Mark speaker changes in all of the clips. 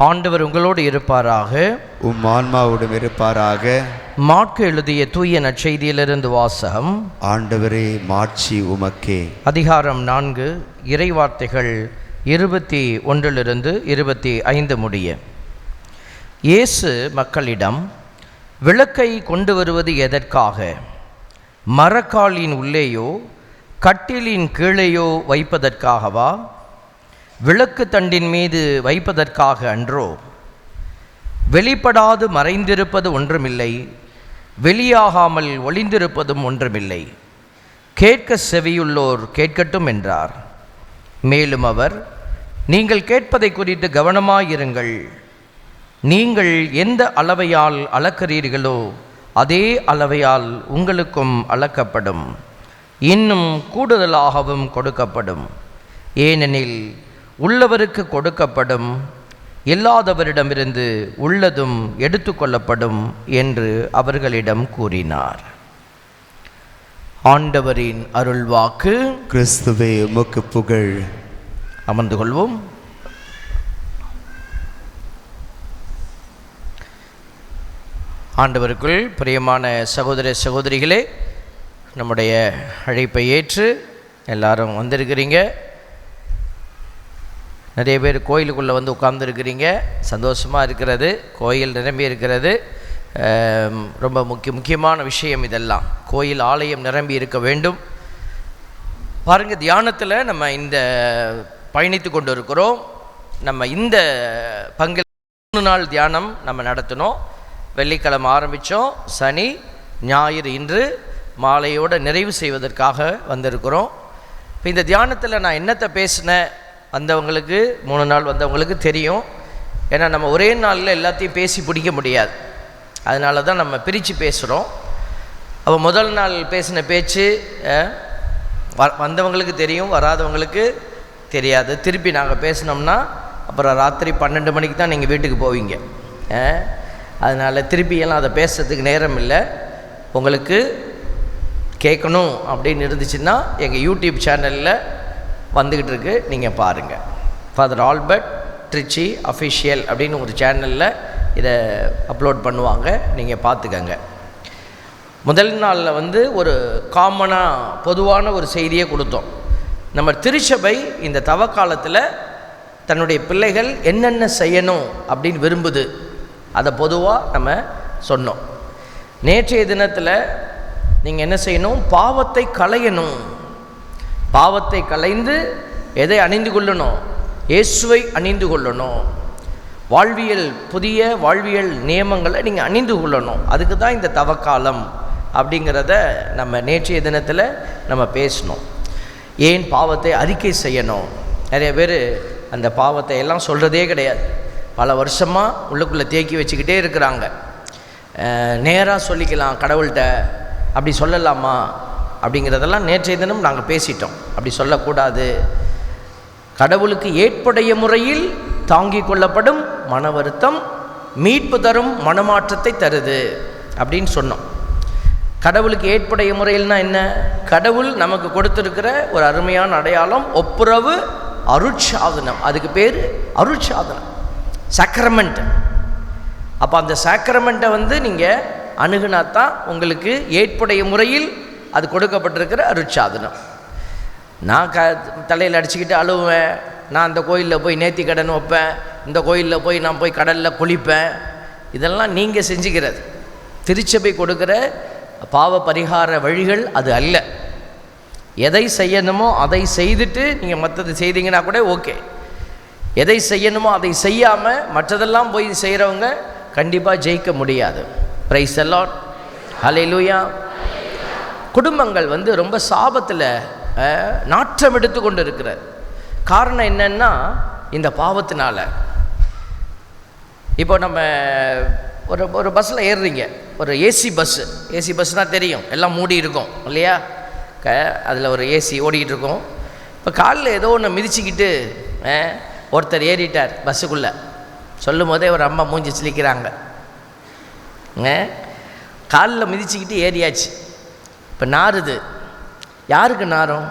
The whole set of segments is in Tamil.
Speaker 1: ஆண்டவர் உங்களோடு இருப்பாராக.
Speaker 2: உம் ஆன்மாவோடும் இருப்பாராக.
Speaker 1: மாற்கு எழுதிய தூய நற்செய்தியிலிருந்து வாசகம்.
Speaker 2: ஆண்டவரே, மாட்சி உமக்கே.
Speaker 1: அதிகாரம் 4, இறைவார்த்தைகள் 21 25 முடிய. இயேசு மக்களிடம், விளக்கை கொண்டு வருவது எதற்காக? மரக்காலின் உள்ளேயோ கட்டிலின் கீழேயோ வைப்பதற்காகவா? விளக்கு தண்டின் மீது வைப்பதற்காக அன்றோ? வெளிப்படாது மறைந்திருப்பது ஒன்றுமில்லை, வெளியாகாமல் ஒளிந்திருப்பதும் ஒன்றுமில்லை. கேட்க செவியுள்ளோர் கேட்கட்டும் என்றார். மேலும் அவர், நீங்கள் கேட்பதை குறித்து கவனமாயிருங்கள். நீங்கள் எந்த அளவையால் அளக்கிறீர்களோ அதே அளவையால் உங்களுக்கும் அளக்கப்படும், இன்னும் கூடுதலாகவும் கொடுக்கப்படும். ஏனெனில் உள்ளவருக்கு கொடுக்கப்படும், இல்லாதவரிடமிருந்து உள்ளதும் எடுத்துக்கொள்ளப்படும் என்று அவர்களிடம் கூறினார். ஆண்டவரின் அருள்வாக்கு.
Speaker 2: கிறிஸ்துவே, உமக்கு புகழ்.
Speaker 1: அமர்ந்து கொள்வோம். ஆண்டவருக்குள் பிரியமான சகோதர சகோதரிகளே, நம்முடைய அழைப்பை ஏற்று எல்லாரும் வந்திருக்கிறீங்க. நிறைய பேர் கோயிலுக்குள்ளே வந்து உட்கார்ந்துருக்கிறீங்க. சந்தோஷமாக இருக்கிறது. கோயில் நிரம்பி இருக்கிறது. ரொம்ப முக்கியமான விஷயம் இதெல்லாம். கோயில் ஆலயம் நிரம்பி இருக்க வேண்டும். பாருங்கள், தியானத்தில் நம்ம இந்த பயணித்து கொண்டு இருக்கிறோம். நம்ம இந்த பங்கில் 3 நாள் தியானம் நம்ம நடத்தினோம். வெள்ளிக்கிழமை ஆரம்பித்தோம், சனி ஞாயிறு இன்று மாலையோடு நிறைவு செய்வதற்காக வந்திருக்கிறோம். இப்போ இந்த தியானத்தில் நான் என்னத்தை பேசினேன் வந்தவங்களுக்கு, 3 நாள் வந்தவங்களுக்கு தெரியும். ஏன்னா நம்ம ஒரே நாளில் எல்லாத்தையும் பேசி பிடிக்க முடியாது. அதனால தான் நம்ம பிரித்து பேசுகிறோம். அப்போ முதல் நாள் பேசின பேச்சு வந்தவங்களுக்கு தெரியும், வராதவங்களுக்கு தெரியாது. திருப்பி நாங்கள் பேசினோம்னா அப்புறம் ராத்திரி 12 மணிக்கு தான் நீங்கள் வீட்டுக்கு போவீங்க. அதனால் திருப்பியெல்லாம் அதை பேசுறதுக்கு நேரம் இல்லை. உங்களுக்கு கேட்கணும் அப்படின்னு இருந்துச்சுன்னா எங்கள் யூடியூப் சேனலில் வந்துக்கிட்டு இருக்கு, நீங்கள் பாருங்கள். ஃபாதர் ஆல்பர்ட் ட்ரிச்சி அஃபிஷியல் அப்படின்னு ஒரு சேனலில் இதை அப்லோட் பண்ணுவாங்க, நீங்கள் பார்த்துக்கங்க. முதல் நாளில் ஒரு காமனாக பொதுவான ஒரு செய்தியை கொடுத்தோம். நம்ம திருச்சபை இந்த தவக்காலத்தில் தன்னுடைய பிள்ளைகள் என்னென்ன செய்யணும் அப்படின்னு விரும்புது, அதை பொதுவாக நம்ம சொன்னோம். நேற்றைய தினத்தில் நீங்கள் என்ன செய்யணும்? பாவத்தை களையணும். பாவத்தை களைந்து எதை அணிந்து கொள்ளணும்? இயேசுவை அணிந்து கொள்ளணும். புதிய வாழ்வியல் நியமங்களை நீங்கள் அணிந்து கொள்ளணும். அதுக்கு தான் இந்த தவக்காலம் அப்படிங்கிறத நம்ம நேற்றைய தினத்தில் நம்ம பேசணும். ஏன் பாவத்தை அறிக்கை செய்யணும்? நிறைய பேர் அந்த பாவத்தை எல்லாம் சொல்கிறதே கிடையாது. பல வருஷமாக உள்ளுக்குள்ளே தேக்கி வச்சுக்கிட்டே இருக்கிறாங்க. நேராக சொல்லிக்கலாம் கடவுள்கிட்ட, அப்படி சொல்லலாமா அப்படிங்கிறதெல்லாம் நேற்றைய தினம் நாங்கள் பேசிட்டோம். அப்படி சொல்லக்கூடாது. கடவுளுக்கு ஏற்புடைய முறையில் தாங்கிக் கொள்ளப்படும் மன வருத்தம் மீட்பு தரும் மனமாற்றத்தை தருது அப்படின்னு சொன்னோம். கடவுளுக்கு ஏற்புடைய முறையில்னா என்ன? கடவுள் நமக்கு கொடுத்துருக்கிற ஒரு அருமையான அடையாளம் ஒப்புரவு அருட்சாதனம். அதுக்கு பேர் அருட்சாதனம், சாக்ரமெண்ட். அப்போ அந்த சாக்ரமெண்ட்டை நீங்கள் அணுகுனாத்தான் உங்களுக்கு ஏற்புடைய முறையில் அது கொடுக்கப்பட்டிருக்கிற அருட்சாதனம். நான் தலையில் அடிச்சுக்கிட்டு அழுவேன், நான் அந்த கோயிலில் போய் நேர்த்தி கடன் வைப்பேன், இந்த கோயிலில் போய் நான் போய் கடலில் குளிப்பேன், இதெல்லாம் நீங்கள் செஞ்சுக்கிறது. திருச்சபை கொடுக்குற பாவ பரிகார வழிகள் அது அல்ல. எதை செய்யணுமோ அதை செய்துட்டு நீங்கள் மற்றது செய்தீங்கன்னா கூட ஓகே. எதை செய்யணுமோ அதை செய்யாமல் மற்றதெல்லாம் போய் செய்கிறவங்க கண்டிப்பாக ஜெயிக்க முடியாது. பிரைஸ் தி லார்ட், ஹல்லேலூயா. குடும்பங்கள் ரொம்ப சாபத்தில் நாற்றம் எடுத்து கொண்டு இருக்கிற காரணம் என்னன்னா இந்த பாவத்தினால. இப்போ நம்ம ஒரு பஸ்ஸில் ஏறுறீங்க, ஒரு ஏசி பஸ்னால் தெரியும், எல்லாம் மூடி இருக்கும் இல்லையா? அதில் ஒரு ஏசி ஓடிக்கிட்டு இருக்கும். இப்போ காலில் ஏதோ ஒன்று மிதிச்சுக்கிட்டு ஒருத்தர் ஏறிட்டார் பஸ்ஸுக்குள்ளே. சொல்லும் போதே ஒரு அம்மா மூஞ்சி சிலிக்கிறாங்க. காலில் மிதிச்சுக்கிட்டு ஏறியாச்சு. இப்போ நாறுது. யாருக்கு நாரும்?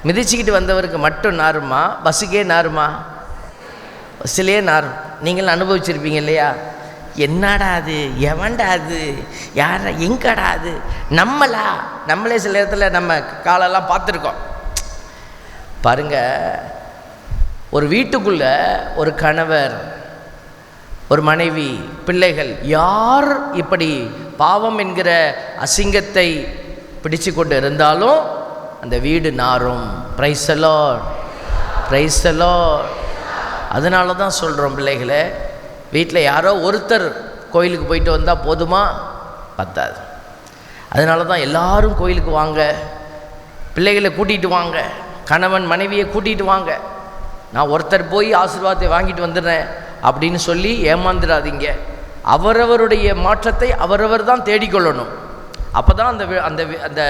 Speaker 1: மிதிச்சுக்கிட்டு வந்தவருக்கு மட்டும் நாருமா, பஸ்ஸுக்கே நாருமா? சிலையே நாரும். நீங்களும் அனுபவிச்சிருப்பீங்க இல்லையா? என்னடா அது, எவன்டா அது, யாரா, எங்கடா அது, நம்மளே சில இடத்துல நம்ம காலெல்லாம் பார்த்துருக்கோம். பாருங்க, ஒரு வீட்டுக்குள்ள ஒரு கணவர், ஒரு மனைவி, பிள்ளைகள் யார் இப்படி பாவம் என்கிற அசிங்கத்தை பிடிச்சு கொண்டு இருந்தாலும் அந்த வீடு நாரும். Praise the lord, praise the lord. அதனால தான் சொல்கிறோம் பிள்ளைகளே, வீட்டில் யாரோ ஒருத்தர் கோயிலுக்கு போயிட்டு வந்தால் போதுமா? பத்தாது. அதனால தான் எல்லாரும் கோயிலுக்கு வாங்க, பிள்ளைகளை கூட்டிகிட்டு வாங்க, கணவன் மனைவியை கூட்டிகிட்டு வாங்க. நான் ஒருத்தர் போய் ஆசீர்வாதத்தை வாங்கிட்டு வந்துடுறேன் அப்படின்னு சொல்லி ஏமாந்துடாதீங்க. அவரவருடைய மாற்றத்தை அவரவர் தான் தேடிக்கொள்ளணும். அப்போ தான் அந்த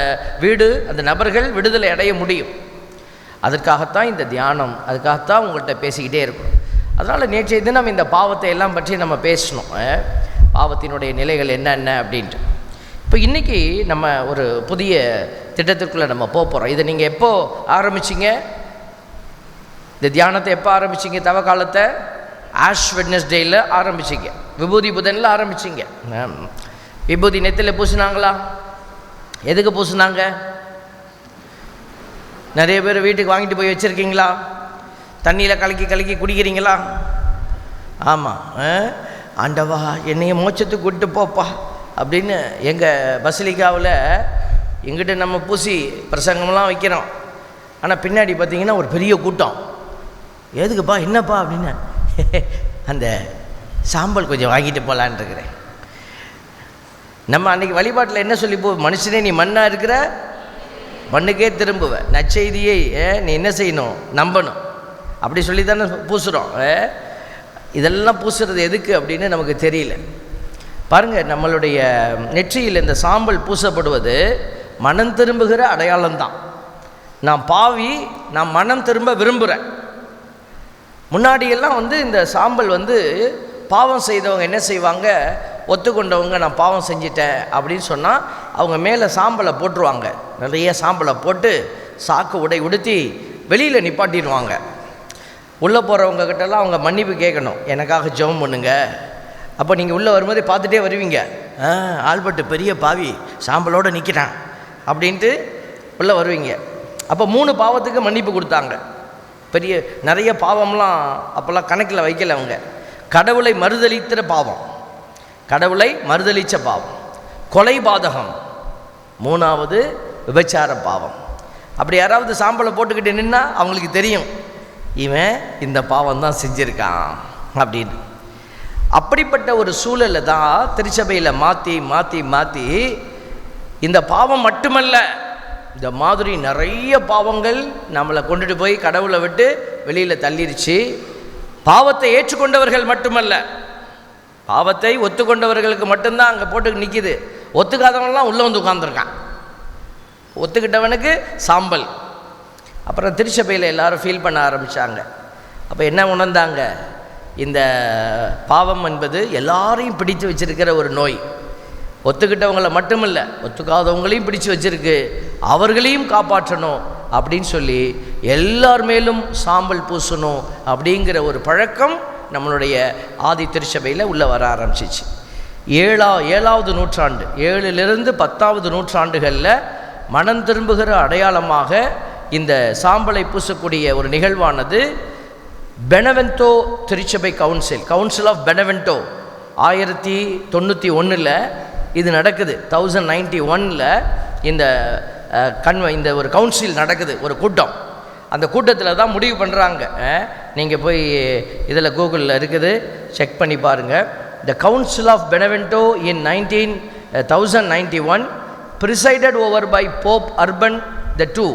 Speaker 1: வீடு, அந்த நபர்கள் விடுதலை அடைய முடியும். அதற்காகத்தான் இந்த தியானம், அதுக்காகத்தான் உங்கள்கிட்ட பேசிக்கிட்டே இருக்கணும். அதனால் நேற்றைய தினம் இந்த பாவத்தை எல்லாம் பற்றி நம்ம பேசணும். பாவத்தினுடைய நிலைகள் என்னென்ன அப்படின்ட்டு. இப்போ இன்றைக்கி நம்ம ஒரு புதிய திட்டத்திற்குள்ளே நம்ம போகிறோம். இதை நீங்கள் எப்போ ஆரம்பிச்சிங்க? இந்த தியானத்தை எப்போ ஆரம்பிச்சிங்க? தவ காலத்தை ஆஷ் வெட்னஸ்டேயில் ஆரம்பிச்சிங்க, விபூதி புதனில் ஆரம்பிச்சிங்க. விபூதி நெத்தியில் பூசினாங்களா? எதுக்கு பூசினாங்க? நிறைய பேர் வீட்டுக்கு வாங்கிட்டு போய் வச்சுருக்கீங்களா? தண்ணியில் கலக்கி குடிக்கிறீங்களா? ஆமாம். ஆண்டவா என்னைய மோட்சத்துக்கு கூட்டு போப்பா அப்படின்னு எங்கள் பசிலிக்காவில் எங்கிட்ட நம்ம பூசி பிரசங்கம்லாம் வைக்கிறோம். ஆனால் பின்னாடி பார்த்திங்கன்னா ஒரு பெரிய கூட்டம். எதுக்குப்பா, என்னப்பா அப்படின்னு, அந்த சாம்பல் கொஞ்சம் வாங்கிட்டு போகலான் இருக்கிறேன். நம்ம அன்றைக்கி வழிபாட்டில் என்ன சொல்லி மனுஷனே நீ மண்ணாக இருக்கிற, மண்ணுக்கே திரும்புவேன், நற்செய்தியை நீ என்ன செய்யணும், நம்பணும், அப்படி சொல்லி தானே பூசுகிறோம். இதெல்லாம் பூசுறது எதுக்கு அப்படின்னு நமக்கு தெரியல. பாருங்கள், நம்மளுடைய நெற்றியில் இந்த சாம்பல் பூசப்படுவது மனம் திரும்புகிற அடையாளம்தான். நான் பாவி, நான் மனம் திரும்ப விரும்புகிறேன். முன்னாடியெல்லாம் இந்த சாம்பல் பாவம் செய்தவங்க என்ன செய்வாங்க, ஒத்துக்கொண்டவங்க நான் பாவம் செஞ்சிட்டேன் அப்படின்னு சொன்னால் அவங்க மேலே சாம்பலை போட்டுருவாங்க. நிறைய சாம்பலை போட்டு சாக்கு உடை உடுத்தி வெளியில் நிப்பாட்டிடுவாங்க. உள்ளே போகிறவங்க கிட்டலாம் அவங்க மன்னிப்பு கேட்கணும், எனக்காக ஜெபம் பண்ணுங்க. அப்போ நீங்கள் உள்ளே வரும்போதே பார்த்துட்டே வருவீங்க, ஆல்பர்ட் பெரிய பாவி சாம்பலோடு நிற்கிறான் அப்படின்ட்டு உள்ளே வருவீங்க. அப்போ 3 பாவத்துக்கு மன்னிப்பு கொடுத்தாங்க. பெரிய நிறைய பாவம்லாம் அப்போல்லாம் கணக்கில் வைக்கல அவங்க. கடவுளை மறுதலித்த பாவம், கடவுளை மறுதலித்த பாவம், கொலை பாதகம், 3வது விபச்சார பாவம். அப்படி யாராவது சாம்பலை போட்டுக்கிட்டு நின்னா அவங்களுக்கு தெரியும் இவன் இந்த பாவம் தான் செஞ்சுருக்கான் அப்படின்னு. அப்படிப்பட்ட ஒரு சூழலை தான் திருச்சபையில் மாற்றி மாற்றி மாற்றி இந்த பாவம் மட்டுமல்ல, இந்த மாதிரி நிறைய பாவங்கள் நம்மளை கொண்டுட்டு போய் கடவுளை விட்டு வெளியில் தள்ளிருச்சு. பாவத்தை ஏற்றுக்கொண்டவர்கள் மட்டுமல்ல, பாவத்தை ஒத்துக்கொண்டவர்களுக்கு மட்டும்தான் அங்கே போட்டு நிற்கிது. ஒத்துக்காதவங்களாம் உள்ளே உட்காந்துருக்கான். ஒத்துக்கிட்டவனுக்கு சாம்பல். அப்புறம் திருச்சபையில் எல்லாரும் ஃபீல் பண்ண ஆரம்பித்தாங்க. அப்போ என்ன உணர்ந்தாங்க, இந்த பாவம் என்பது எல்லாரையும் பிடித்து வச்சிருக்கிற ஒரு நோய். ஒத்துக்கிட்டவங்களை மட்டுமில்லை, ஒத்துக்காதவங்களையும் பிடிச்சு வச்சிருக்கு, அவர்களையும் காப்பாற்றணும் அப்படின்னு சொல்லி எல்லார் மேலும் சாம்பல் பூசணும் அப்படிங்கிற ஒரு பழக்கம் நம்மளுடைய ஆதி திருச்சபையில் உள்ளே வர ஆரம்பிச்சிச்சு. 7வது நூற்றாண்டு, 7லிருந்து 10வது நூற்றாண்டுகளில் மனம் திரும்புகிற அடையாளமாக இந்த சாம்பலை பூசக்கூடிய ஒரு நிகழ்வானது பெனவென்டோ திருச்சபை கவுன்சில் ஆஃப் பெனவென்டோ 1091 இது நடக்குது. 1091 இந்த ஒரு கவுன்சில் நடக்குது, ஒரு கூட்டம். அந்த கூட்டத்தில் தான் முடிவு பண்ணுறாங்க. நீங்கள் போய் இதில் கூகுளில் இருக்குது, செக் பண்ணி பாருங்கள். The council of Benevento in 1091 presided over by Pope Urban II.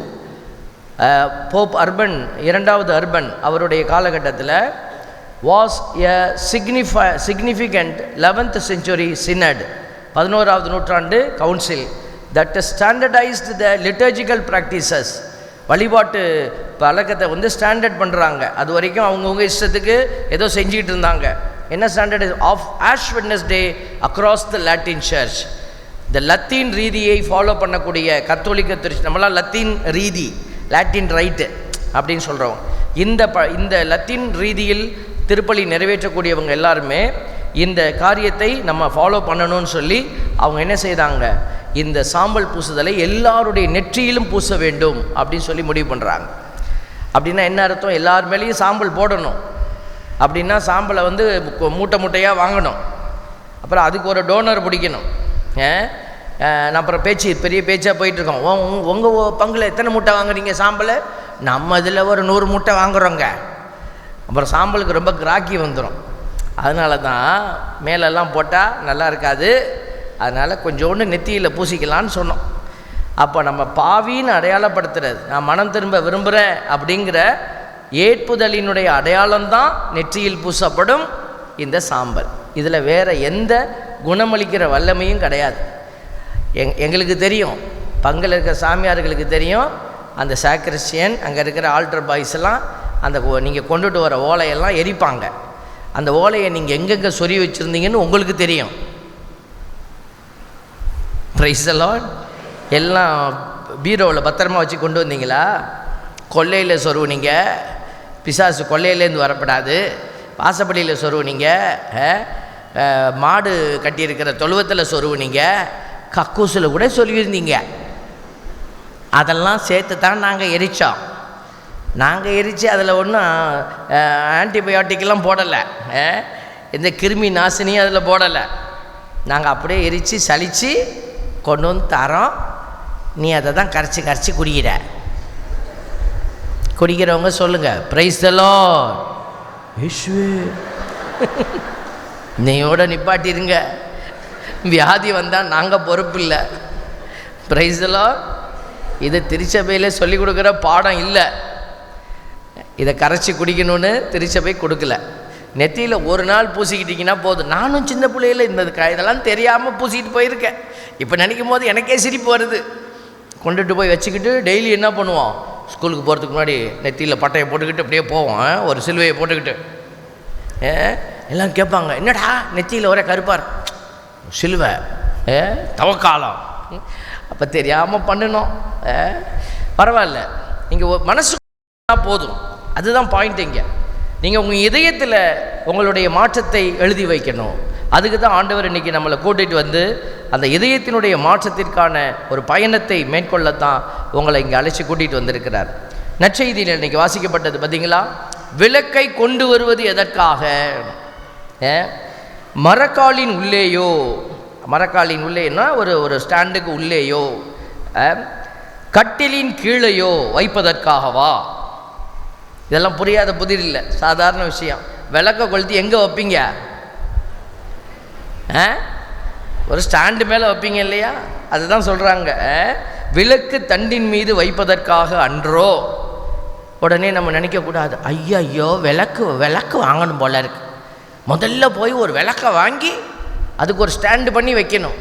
Speaker 1: Pope Urban 2வது அர்பன் அவருடைய காலகட்டத்தில் was a significant 11th century synod, 11வது நூற்றாண்டு council that standardized the liturgical practices. வழிபாட்டு பழக்கத்தை ஸ்டாண்டர்ட் பண்ணுறாங்க. அது வரைக்கும் அவங்கவுங்க இஷ்டத்துக்கு ஏதோ செஞ்சுக்கிட்டு இருந்தாங்க. என்ன standard of ash Wednesday across the Latin church. இந்த லத்தீன் ரீதியை ஃபாலோ பண்ணக்கூடிய கத்தோலிக்க திருச்சி, நம்மளாம் லத்தீன் ரீதி, லாட்டின் ரைட்டு அப்படின்னு சொல்கிறோம். இந்த லத்தீன் ரீதியில் திருப்பலி நிறைவேற்றக்கூடியவங்க எல்லாருமே இந்த காரியத்தை நம்ம ஃபாலோ பண்ணணும்னு சொல்லி அவங்க என்ன செய்தாங்க, இந்த சாம்பல் பூசுதலை எல்லாருடைய நெற்றியிலும் பூச வேண்டும் அப்படின்னு சொல்லி முடிவு பண்ணுறாங்க. அப்படின்னா என்ன அர்த்தம்? எல்லார் மேலேயும் சாம்பல் போடணும். அப்படின்னா சாம்பலை வந்து மூட்டை மூட்டையாக வாங்கணும். அப்புறம் அதுக்கு ஒரு டோனர் பிடிக்கணும். நான் அப்புறம் பெரிய பேச்சாக போயிட்டுருக்கோம். உங்கள் பங்கில் எத்தனை மூட்டை வாங்குறீங்க சாம்பலை? நம்ம இதில் ஒரு 100 மூட்டை வாங்குகிறோங்க. அப்புறம் சாம்பலுக்கு ரொம்ப கிராக்கி வந்துடும். அதனால தான் மேலெல்லாம் போட்டால் நல்லா இருக்காது. அதனால் கொஞ்சோண்டு நெத்தியில் பூசிக்கலான்னு சொன்னோம். அப்போ நம்ம பாவின்னு அடையாளப்படுத்துறது, நான் மனம் திரும்ப விரும்புகிறேன் அப்படிங்கிற ஏற்புதலினுடைய அடையாளம்தான் நெற்றியில் பூசப்படும் இந்த சாம்பல். இதில் வேறு எந்த குணமளிக்கிற வல்லமையும் கிடையாது. எங்களுக்கு தெரியும், பங்கில் இருக்கிற சாமியார்களுக்கு தெரியும், அந்த சாக்ரிஸ்டியன் அங்கே இருக்கிற ஆல்டர் பாய்ஸ் எல்லாம் அந்த நீங்கள் கொண்டுட்டு வர ஓலையெல்லாம் எரிப்பாங்க. அந்த ஓலையை நீங்கள் எங்கெங்கே சொறி வச்சுருந்தீங்கன்னு உங்களுக்கு தெரியும். Price the Lord. எல்லாம் பீரோவில் பத்திரமா வச்சு கொண்டு வந்தீங்களா? கொள்ளையில் சொருவுனீங்க, பிசாசு கொள்ளையிலேருந்து வரப்படாது. வாசப்படியில் சொருவுனீங்க, மாடு கட்டியிருக்கிற தொழுவத்தில் சொருவுனீங்க, கக்கூசில் கூட சொல்லியிருந்தீங்க. அதெல்லாம் சேர்த்து தான் நாங்கள் எரித்தோம். நாங்கள் எரித்து அதில் ஒன்றும் ஆன்டிபயோட்டிக்கெல்லாம் போடலை, இந்த கிருமி நாசினியும் அதில் போடலை. நாங்கள் அப்படியே எரித்து சலித்து கொண்டு வந்து தரோம். நீ அதை தான் கரைச்சி குடிக்கிறவங்க சொல்லுங்கள், பிரைஸ் தி லார்ட். இயேசுவே நீயோட நிப்பாட்டிருங்க. வியாதி வந்தால் நாங்கள் பொறுப்பு இல்லை. Price the Lord. இது திருச்சபையிலே சொல்லிக் கொடுக்குற பாடம் இல்லை. இதை கரைச்சி குடிக்கணும்னு திருச்சபை கொடுக்கல. நெத்தியில் ஒரு நாள் பூசிக்கிட்டிங்கன்னா போதும். நானும் சின்ன பிள்ளையில் இதெல்லாம் தெரியாமல் பூசிக்கிட்டு போயிருக்கேன். இப்போ நினைக்கும் போது எனக்கே சிரிப்பு வருது. கொண்டுட்டு போய் வச்சுக்கிட்டு டெய்லி என்ன பண்ணுவோம், ஸ்கூலுக்கு போகிறதுக்கு முன்னாடி நெத்தியில் பட்டையை போட்டுக்கிட்டு அப்படியே போவோம், ஒரு சிலுவையை போட்டுக்கிட்டு. எல்லாம் கேட்பாங்க, என்னடா நெத்தியில் ஒரே கருப்பார் சிலுவை, தவக்காலம். அப்போ தெரியாமல் பண்ணணும். பரவாயில்ல, நீங்கள் மனசு போதும். அதுதான் பாயிண்ட். இங்கே நீங்கள் உங்கள் இதயத்தில் உங்களுடைய மாற்றத்தை எழுதி வைக்கணும். அதுக்கு தான் ஆண்டவர் இன்றைக்கி நம்மளை கூட்டிகிட்டு வந்து அந்த இதயத்தினுடைய மாற்றத்திற்கான ஒரு பயணத்தை மேற்கொள்ளத்தான் உங்களை இங்கே அழைச்சி கூட்டிகிட்டு வந்திருக்கிறார். நற்செய்தியில் இன்றைக்கி வாசிக்கப்பட்டது பார்த்தீங்களா? விளக்கை கொண்டு வருவது எதற்காக? மரக்காலின் உள்ளேயோ, மரக்காலின் உள்ளேன்னா ஒரு ஸ்டாண்டுக்கு உள்ளேயோ, கட்டிலின் கீழேயோ வைப்பதற்காகவா? இதெல்லாம் புரியாத புதிர் இல்லை, சாதாரண விஷயம். விளக்க கொளுத்தி எங்கே வைப்பீங்க? ஒரு ஸ்டாண்டு மேலே வைப்பீங்க இல்லையா? அதுதான் சொல்கிறாங்க, விளக்கு தண்டின் மீது வைப்பதற்காக அன்றோ. உடனே நம்ம நினைக்கக்கூடாது, ஐயோ விளக்கு வாங்கணும் போல இருக்கு, முதல்ல போய் ஒரு விளக்கை வாங்கி அதுக்கு ஒரு ஸ்டாண்டு பண்ணி வைக்கணும்.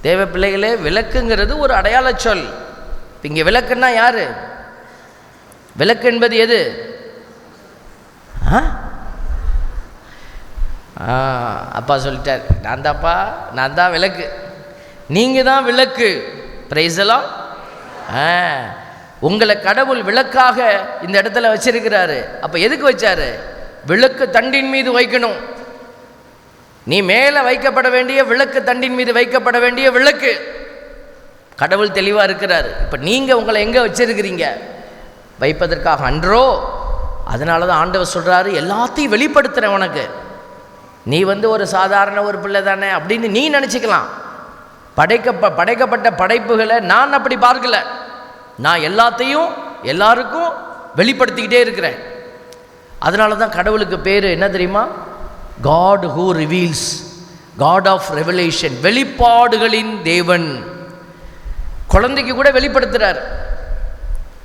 Speaker 1: தேவ பிள்ளைகளே, விளக்குங்கிறது ஒரு அடையாள சொல். இப்போ இங்கே விளக்குன்னா யார்? விளக்கு என்பது எது? அப்பா சொல்லிட்டார், நான் தான்ப்பா, நான் தான் விளக்கு, நீங்கள் தான் விளக்கு. Price the Lord. உங்களை கடவுள் விளக்காக இந்த இடத்துல வச்சிருக்கிறாரு. அப்போ எதுக்கு வச்சாரு? விளக்கு தண்டின் மீது வைக்கணும். நீ மேலே வைக்கப்பட வேண்டிய விளக்கு, தண்டின் மீது வைக்கப்பட வேண்டிய விளக்கு. கடவுள் தெளிவாக இருக்கிறார். இப்போ நீங்கள் உங்களை எங்கே வச்சிருக்கிறீங்க? வைப்பதற்காக அன்றோ. அதனால தான் ஆண்டவர் சொல்கிறாரு, எல்லாத்தையும் வெளிப்படுத்துகிறேன் உனக்கு. நீ ஒரு சாதாரண ஒரு பிள்ளை தானே அப்படின்னு நீ நினச்சிக்கலாம். படைக்கப்பட்ட படைப்புகளை நான் அப்படி பார்க்கல. நான் எல்லாத்தையும் எல்லாருக்கும் வெளிப்படுத்திக்கிட்டே இருக்கிறேன். அதனால தான் கடவுளுக்கு பேர் என்ன தெரியுமா? God who reveals, God of revelation, வெளிப்பாடுகளின் தேவன். குழந்தைக்கு கூட வெளிப்படுத்துகிறார்.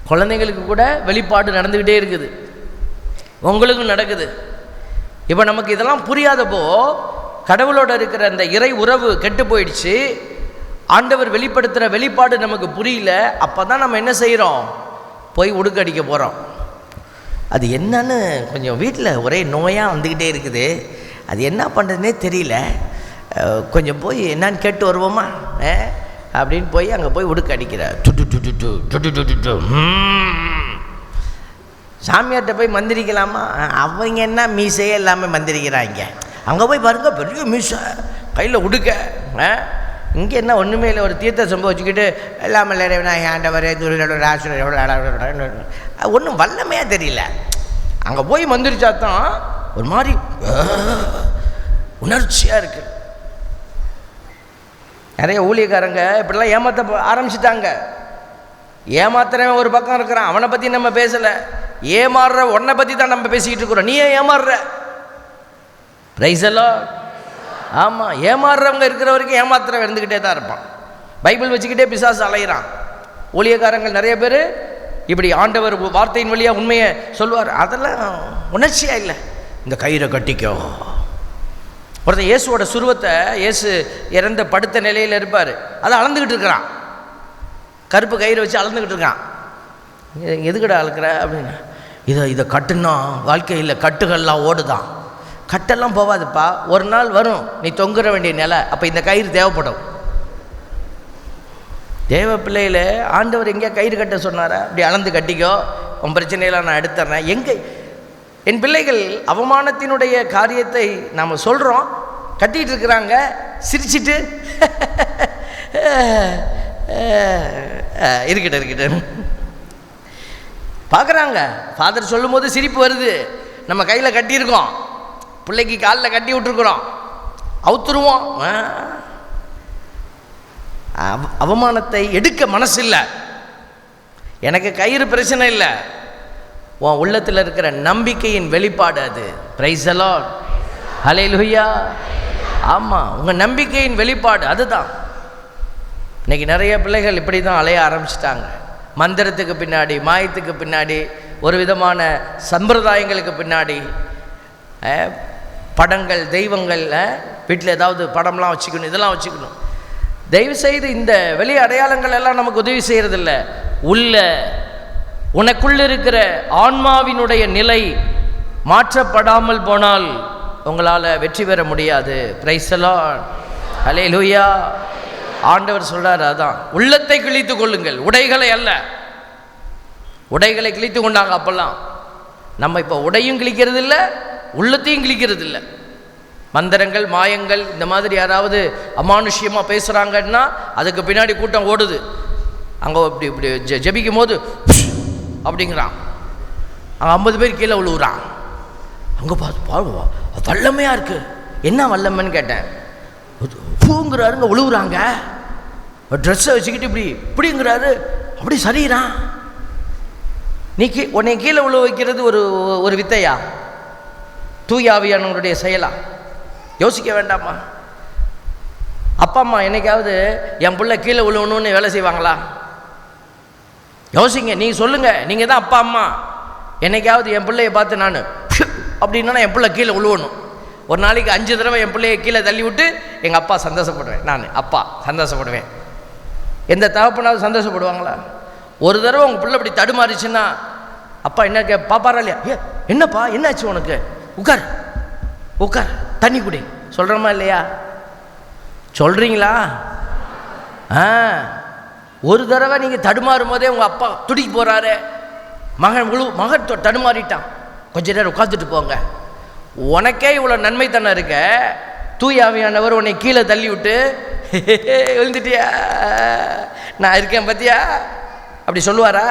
Speaker 1: குழந்தைங்களுக்கு கூட வெளிப்பாடு நடந்துக்கிட்டே இருக்குது, உங்களுக்கும் நடக்குது. இப்போ நமக்கு இதெல்லாம் புரியாதப்போ, கடவுளோட இருக்கிற அந்த இறை உறவு கெட்டு போயிடுச்சு. ஆண்டவர் வெளிப்படுத்துகிற வெளிப்பாடு நமக்கு புரியல. அப்போ தான் நம்ம என்ன செய்கிறோம்? போய் உடுக்கடிக்க போகிறோம். அது என்னன்னு கொஞ்சம் வீட்டில் ஒரே நோயாக வந்துக்கிட்டே இருக்குது, அது என்ன பண்ணுறதுனே தெரியல, கொஞ்சம் போய் என்னான்னு கேட்டு வருவோமா அப்படின்னு போய் அங்கே போய் உடுக்க அடிக்கிற. சாமியார்கிட்ட போய் மந்திரிக்கலாமா? அவங்க என்ன மீசையே இல்லாமல் மந்திரிக்கிறாங்க. அங்கே போய் பாருங்க, பெரிய மீசை, கையில் உடுக்க. இங்கே என்ன ஒன்றுமே இல்லை, ஒரு தீர்த்த சம்பவம் வச்சுக்கிட்டு எல்லாமல் ஆண்டவர் ஒன்றும் வல்லமையாக தெரியல. அங்கே போய் மந்திரிச்சாதான் ஒரு மாதிரி உணர்ச்சியாக இருக்கு. நிறைய ஊழியக்காரங்க இப்படிலாம் ஏமாற்ற ஆரம்பிச்சிட்டாங்க. ஏமாத்துறவன் ஒரு பக்கம் இருக்கிறான், அவனை பற்றி நம்ம பேசலை. ஏமாறுற உன்னை பற்றி தான் நம்ம பேசிக்கிட்டு இருக்கிறோம். நீ ஏன் ஏமாறுற? பிரைஸ் எல்லாம். ஆமாம், ஏமாறுறவங்க இருக்கிற வரைக்கும் ஏமாத்துறவன் இருந்துக்கிட்டே தான் இருப்பான். பைபிள் வச்சுக்கிட்டே பிசாசு அலைகிறான். ஊழியக்காரங்கள் நிறைய பேர் இப்படி ஆண்டவர் வார்த்தையின் வழியாக உண்மையை சொல்லுவார். அதெல்லாம் உணர்ச்சியாக இல்லை. இந்த கயிறை கட்டிக்கோ. ஒருத்தன் இயேசுவோட சுருவத்தை, இயேசு இறந்த படுத்த நிலையில் இருப்பார், அதை அளந்துக்கிட்டு இருக்கிறான். கருப்பு கயிறு வச்சு அளந்துக்கிட்டு இருக்கான். எதுக்கடா அளக்குற அப்படின்னு. இதை கட்டுனா வாழ்க்கையில் கட்டுகள்லாம் ஓடுதான். கட்டெல்லாம் போகாதுப்பா, ஒரு நாள் வரும் நீ தொங்குற வேண்டிய நிலை, அப்போ இந்த கயிறு தேவைப்படும். தேவ பிள்ளையில் ஆண்டவர் எங்கேயா கயிறு கட்ட சொன்னாரா? அப்படி அளந்து கட்டிக்கோ, உன் பிரச்சனையெல்லாம் நான் எடுத்துறேன். எங்கே என் பிள்ளைகள் அவமானத்தினுடைய காரியத்தை நாம் சொல்கிறோம், கட்டிகிட்டு இருக்கிறாங்க, சிரிச்சிட்டு இருக்கட்டும் பார்க்குறாங்க. ஃபாதர் சொல்லும் போது சிரிப்பு வருது. நம்ம கையில் கட்டியிருக்கோம், பிள்ளைக்கு காலில் கட்டி விட்டுருக்குறோம், அவுத்துருவோம். அவமானத்தை எடுக்க மனசு இல்லை. எனக்கு கயிறு பிரச்சனை இல்லை, உன் உள்ளத்தில் இருக்கிற நம்பிக்கையின் வெளிப்பாடு அது. பிரைஸ் தி லார்ட், ஹல்லேலூயா. ஆமாம், உங்கள் நம்பிக்கையின் வெளிப்பாடு அதுதான். இன்றைக்கி நிறைய பிள்ளைகள் இப்படி தான் அலைய ஆரம்பிச்சிட்டாங்க. மந்திரத்துக்கு பின்னாடி, மாயத்துக்கு பின்னாடி, ஒரு விதமான சம்பிரதாயங்களுக்கு பின்னாடி, படங்கள், தெய்வங்கள், வீட்டில் ஏதாவது படம்லாம் வச்சுக்கணும், இதெல்லாம் வச்சுக்கணும். தயவுசெய்து இந்த வெளி அடையாளங்கள் எல்லாம் நமக்கு உதவி செய்கிறதில்ல. உனக்குள்ள இருக்கிற ஆன்மாவினுடைய நிலை மாற்றப்படாமல் போனால் உங்களால் வெற்றி பெற முடியாது. பிரைஸ் தி லார்ட், ஹல்லேலூயா. ஆண்டவர் சொல்றார், அதான் உள்ளத்தை கிழித்து கொள்ளுங்கள், உடைகளை அல்ல. உடைகளை கிழித்து கொண்டாங்க அப்பெல்லாம். நம்ம இப்போ உடையும் கிழிக்கிறது இல்லை, உள்ளத்தையும் கிழிக்கிறது இல்லை. மந்திரங்கள், மாயங்கள், இந்த மாதிரி யாராவது அமானுஷ்யமாக பேசுகிறாங்கன்னா அதுக்கு பின்னாடி கூட்டம் ஓடுது. அங்கே இப்படி இப்படி ஜெபிக்கும் போது அப்படிங்கிறான், அங்கே 50 பேர் கீழே விழுவுறான். அங்கே பார்த்து பாடுவா, வல்லமையாக இருக்குது. என்ன வல்லமைன்னு கேட்டேன். பூங்கிறாருங்க, விழுவுறாங்க. ட்ரெஸ்ஸை வச்சுக்கிட்டு இப்படிங்கிறாரு, அப்படி சரிகிறான். உன்னை கீழே விழு வைக்கிறது ஒரு வித்தையா? தூயாவியானவருடைய செயலா? யோசிக்க வேண்டாமா? அப்பா அம்மா என்னைக்காவது என் பிள்ளை கீழே விழுவணும்னு வேலை செய்வாங்களா? யோசிங்க, நீங்கள் சொல்லுங்கள். நீங்கள் தான் அப்பா அம்மா. என்னைக்காவது என் பிள்ளையை பார்த்து நான் அப்படின்னா என் பிள்ளை கீழே விழுவணும். ஒரு நாளைக்கு 5 தடவை என் பிள்ளையை கீழே தள்ளி விட்டு எங்கள் அப்பா சந்தோஷப்படுவேன். நான் அப்பா சந்தோஷப்படுவேன். எந்த தகப்பனாவது சந்தோஷப்படுவாங்களா? ஒரு தடவை உங்கள் பிள்ளை இப்படி தடுமாறிச்சுன்னா அப்பா என்ன பாப்பாரா இல்லையா? என்னப்பா என்னாச்சு உனக்கு? உட்கார் உட்கார், தண்ணி குடி சொல்கிறோமா இல்லையா? சொல்கிறீங்களா? ஒரு தடவை நீங்கள் தடுமாறும் போதே உங்கள் அப்பா துடிக்க போகிறாரு. மகன் தடுமாறிட்டான், கொஞ்ச நேரம் உட்காந்துட்டு போங்க. உனக்கே இவ்வளோ நன்மைத்தனம் இருக்க, தூயாவியானவர் உன்னை கீழே தள்ளி விட்டு விழுந்துட்டியா, நான் இருக்கேன் பார்த்தியா அப்படி சொல்லுவாரா?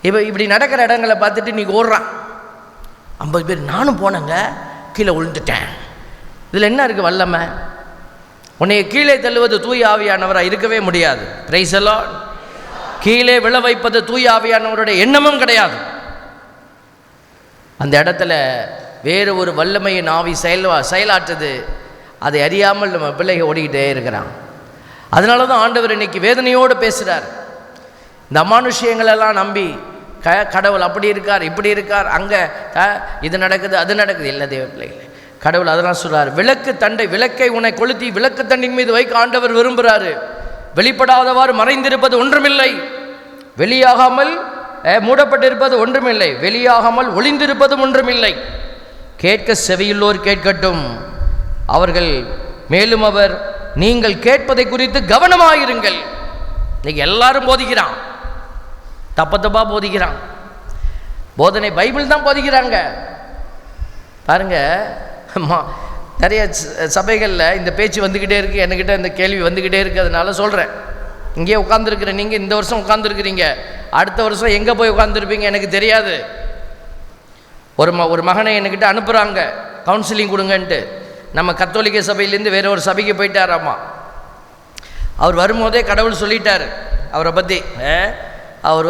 Speaker 1: இப்போ இப்படி நடக்கிற இடங்களை பார்த்துட்டு நீ ஓடுறான். 50 பேர் நானும் போனேங்க, கீழே விழுந்துட்டேன். இதில் என்ன இருக்குது வல்லமை? உன்னை கீழே தள்ளுவது தூய ஆவியானவராக இருக்கவே முடியாது. Price the Lord. கீழே விழ வைப்பது தூய ஆவியானவருடைய எண்ணமும் கிடையாது. அந்த இடத்துல வேறு ஒரு வல்லமையின் ஆவி செயலாற்றுது. அதை அறியாமல் நம்ம பிள்ளைகள் ஓடிக்கிட்டே இருக்கிறான். அதனால தான் ஆண்டவர் இன்னைக்கு வேதனையோடு பேசுகிறார். இந்த அமானுஷ்யங்களெல்லாம் நம்பி கடவுள் அப்படி இருக்கார், இப்படி இருக்கார், அங்கே இது நடக்குது, அது நடக்குது. இல்லை தேவ பிள்ளைகள், கடவுள் அதெல்லாம் சொல்கிறார். விளக்கை உன்னை கொளுத்தி விளக்கு தண்டின் மீது வைக்க ஆண்டவர் விரும்புகிறாரு. வெளிப்படாதவாறு மறைந்திருப்பது ஒன்றுமில்லை, வெளியாகாமல் மூடப்பட்டிருப்பது ஒன்றுமில்லை, வெளியாகாமல் ஒளிந்திருப்பதும் ஒன்றுமில்லை. கேட்க செவியுள்ளோர் கேட்கட்டும். மேலும் அவர் நீங்கள் கேட்பதை குறித்து கவனமாயிருங்கள். இன்னைக்கு எல்லாரும் போதிக்கிறான், தப்பா போதிக்கிறான். போதனை பைபிள் தான் போதிக்கிறாங்க. பாருங்க, நிறைய சபைகளில் இந்த பேச்சு வந்துக்கிட்டே இருக்குது, என்கிட்ட இந்த கேள்வி வந்துக்கிட்டே இருக்குது. அதனால சொல்கிறேன். இங்கே உட்காந்துருக்குற நீங்கள் இந்த வருஷம் உட்காந்துருக்குறீங்க, அடுத்த வருஷம் எங்கே போய் உட்காந்துருப்பீங்க எனக்கு தெரியாது. ஒரு மகனை என்கிட்ட அனுப்புகிறாங்க கவுன்சிலிங் கொடுங்கன்ட்டு. நம்ம கத்தோலிக்க சபையிலேருந்து வேற ஒரு சபைக்கு போயிட்டாராம்மா. அவர் வரும்போதே கடவுள் சொல்லிட்டார் அவரை பற்றி. அவர்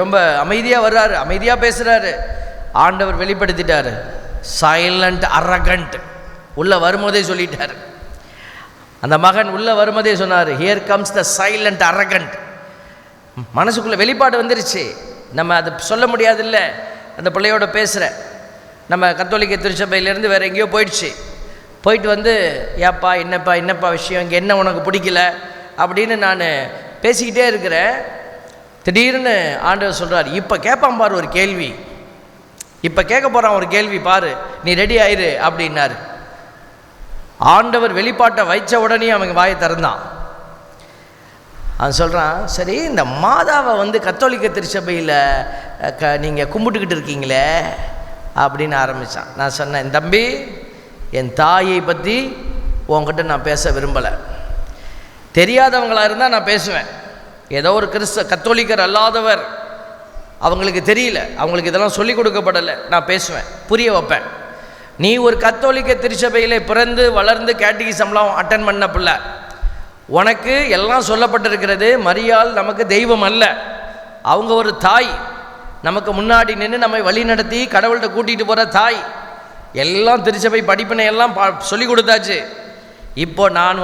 Speaker 1: ரொம்ப அமைதியாக வர்றாரு, அமைதியாக பேசுகிறாரு. ஆண்டவர் வெளிப்படுத்திட்டார், சைலண்ட் அரகண்ட். உள்ளே வரும்போதே சொல்லிட்டார். அந்த மகன் உள்ளே வரும்போதே சொன்னார், here comes the silent arrogant. மனசுக்குள்ளே வெளிப்பாடு வந்துருச்சு. நம்ம அதை சொல்ல முடியாதில்ல. அந்த பிள்ளையோட பேசுகிற நம்ம கத்தோலிக்க திருச்சபையிலேருந்து வேறு எங்கேயோ போயிட்டு ஏப்பா என்னப்பா விஷயம், இங்கே என்ன உனக்கு பிடிக்கல அப்படின்னு நான் பேசிக்கிட்டே இருக்கிறேன். திடீர்னு ஆண்டவர் சொல்கிறார், இப்போ கேட்பான் பாரு ஒரு கேள்வி, இப்போ கேட்க போகிறான் ஒரு கேள்வி பாரு, நீ ரெடி ஆயிரு அப்படின்னாரு. ஆண்டவர் வெளிப்பாட்டை வைச்ச உடனே அவங்க வாயை திறந்தான். அவன் சொல்கிறான், சரி இந்த மாதாவை கத்தோலிக்க திருச்சபையில் நீங்கள் கும்பிட்டுக்கிட்டு இருக்கீங்களே அப்படின்னு ஆரம்பித்தான். நான் சொன்னேன், தம்பி, என் தாயை பற்றி உங்ககிட்ட நான் பேச விரும்பலை. தெரியாதவங்களாக இருந்தால் நான் பேசுவேன். ஏதோ ஒரு கத்தோலிக்கர் அல்லாதவர், அவங்களுக்கு தெரியல, அவங்களுக்கு இதெல்லாம் சொல்லிக் கொடுக்கப்படலை, நான் பேசுவேன், புரிய வைப்பேன். நீ ஒரு கத்தோலிக்க திருச்சபையில் பிறந்து வளர்ந்து கேட்டிகிசம்லாம் அட்டன் பண்ண பிள்ளை, உனக்கு எல்லாம் சொல்லப்பட்டிருக்கிறது. மரியாள் நமக்கு தெய்வம் அல்ல, அவங்க ஒரு தாய், நமக்கு முன்னாடி நின்று நம்மை வழி நடத்தி கடவுள்கிட்ட கூட்டிகிட்டு போகிற தாய். எல்லாம் திருச்சபை படிப்பினை எல்லாம் சொல்லி கொடுத்தாச்சு. இப்போ நான்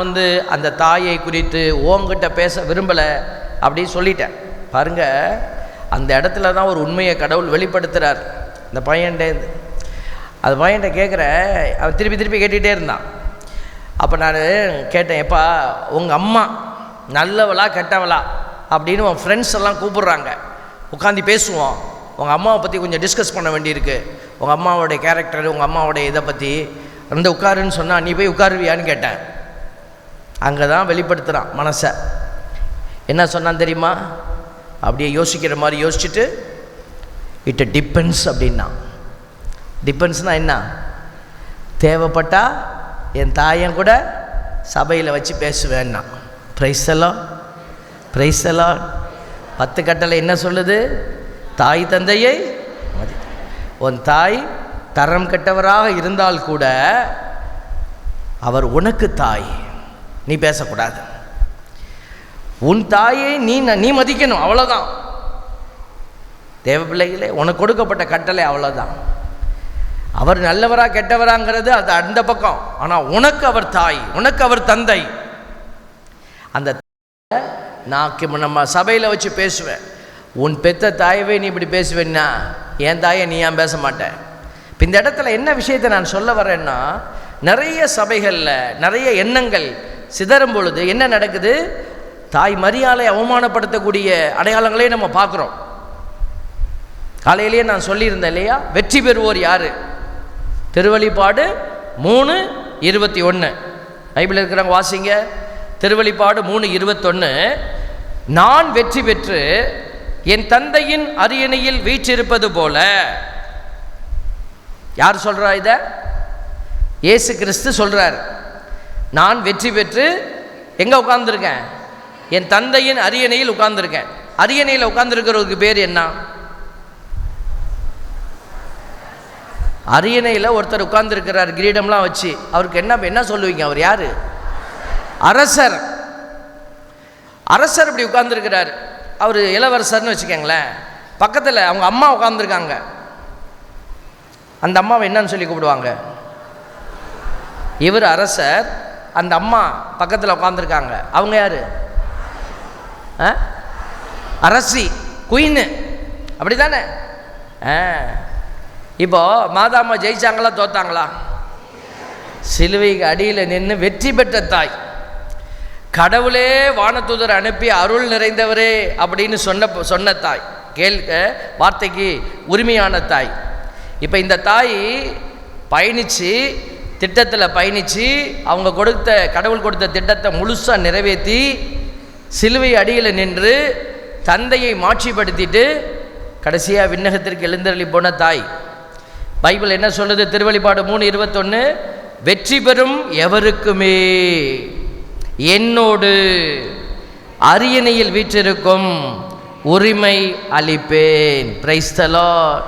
Speaker 1: அந்த தாயை குறித்து ஓங்கிட்ட பேச விரும்பலை அப்படின்னு சொல்லிட்டேன். பாருங்கள், அந்த இடத்துல தான் ஒரு உண்மையை கடவுள் வெளிப்படுத்துகிறார். அந்த பையன்கிட்ட கேட்குறேன், அவன் திருப்பி கேட்டுகிட்டே இருந்தான். அப்போ நான் கேட்டேன், எப்பா உங்கள் அம்மா நல்லவளா கெட்டவளா அப்படின்னு உன் ஃப்ரெண்ட்ஸ் எல்லாம் கூப்பிட்றாங்க, உட்காந்து பேசுவோம், உங்கள் அம்மாவை பற்றி கொஞ்சம் டிஸ்கஸ் பண்ண வேண்டியிருக்கு, உங்கள் அம்மாவோடைய கேரக்டர், உங்கள் அம்மாவோடைய இதை பற்றி உட்காருன்னு சொன்னால் நீ போய் உட்காருவியான்னு கேட்டேன். அங்கே தான் வெளிப்படுத்துகிறான் மனசை. என்ன சொன்னான் தெரியுமா? அப்படியே யோசிக்கிற மாதிரி யோசிச்சுட்டு, இட் டிபெண்ட்ஸ் அப்படின்னா. டிபெண்ட்ஸ்னால் என்ன? தேவைப்பட்டா என் தாயன் கூட சபையில் வச்சு பேசுவேன்னா. பிரைஸெல்லாம் 10 கட்டளை என்ன சொல்லுது? தாய் தந்தையை மதி. உன் தாய் தரம் கெட்டவராக இருந்தால் கூட அவர் உனக்கு தாய், நீ பேசக்கூடாது. உன் தாயை நீ மதிக்கணும், அவ்வளோதான். தேவ பிள்ளைகளே, உனக்கு கொடுக்கப்பட்ட கட்டளை அவ்வளோதான். அவர் நல்லவரா கெட்டவராங்கிறது அது அந்த பக்கம். ஆனால் உனக்கு அவர் தாய், உனக்கு அவர் தந்தை. அந்த நான் நம்ம சபையில் வச்சு பேசுவேன். உன் பெத்த தாயவே நீ இப்படி பேசுவேன்னா என் தாயை நீ ஏன் பேச மாட்டேன்? இப்போ இந்த இடத்துல என்ன விஷயத்தை நான் சொல்ல வரேன்னா, நிறைய சபைகளில் நிறைய எண்ணங்கள் சிதறும் பொழுது என்ன நடக்குது? தாய் மரியாளை அவமானப்படுத்தக்கூடிய அடையாளங்களே நம்ம பார்க்குறோம். காலையிலேயே நான் சொல்லியிருந்தேன் இல்லையா, வெற்றி பெறுவோர் யார்? திருவெளிப்பாடு 3:21 பைபிள் இருக்கிறவங்க வாசிங்க. திருவெளிப்பாடு 3:21, நான் வெற்றி பெற்று என் தந்தையின் அரியணையில் வீற்றிருப்பது போல. யார் சொல்றா இத? இயேசு கிறிஸ்து சொல்றார். நான் வெற்றி பெற்று எங்க உட்கார்ந்துருக்கேன்? என் தந்தையின் அரியணையில் உட்கார்ந்துருக்கேன். அரியணையில் உட்கார்ந்துருக்கிறவருக்கு பேர் என்ன? அரியணையில் ஒருத்தர் உட்கார்ந்துருக்கிறார் கிரீடம்லாம் வச்சு. அவருக்கு என்ன சொல்லுவீங்க? அவர் யாரு? அரசர். அரசர் இப்படி உட்கார்ந்துருக்கிறார். அவர் இளவரசர்னு வச்சுக்கோங்களேன். பக்கத்தில் அவங்க அம்மா உட்கார்ந்துருக்காங்க. அந்த அம்மாவை என்னன்னு சொல்லி கூப்பிடுவாங்க? இவர் அரசர், அந்த அம்மா பக்கத்தில் உட்கார்ந்துருக்காங்க. அவங்க யாரு? அரசி, குயின்னு, அப்படி தானே? இப்போ மாதாம்மா ஜெயிச்சாங்களா தோத்தாங்களா? சிலுவைக்கு அடியில் நின்று வெற்றி பெற்ற தாய். கடவுளே வானதூதர் அனுப்பி அருள் நிறைந்தவரே அப்படின்னு சொன்ன தாய், வார்த்தைக்கு உரிமையான தாய். இப்போ இந்த தாய் பயணித்து திட்டத்தில் பயணித்து அவங்க கடவுள் கொடுத்த திட்டத்தை முழுசாக நிறைவேற்றி சிலுவை அடியில் நின்று தந்தையை மாட்சிப்படுத்திட்டு கடைசியாக விண்ணகத்திற்கு எழுந்தருளி போன தாய். பைபிள் என்ன சொல்லுது? திருவெளிப்பாடு 3:21, வெற்றி பெறும் எவருக்குமே என்னோடு அரியணையில் வீற்றிருக்கும் உரிமை அளிப்பேன். Price the Lord.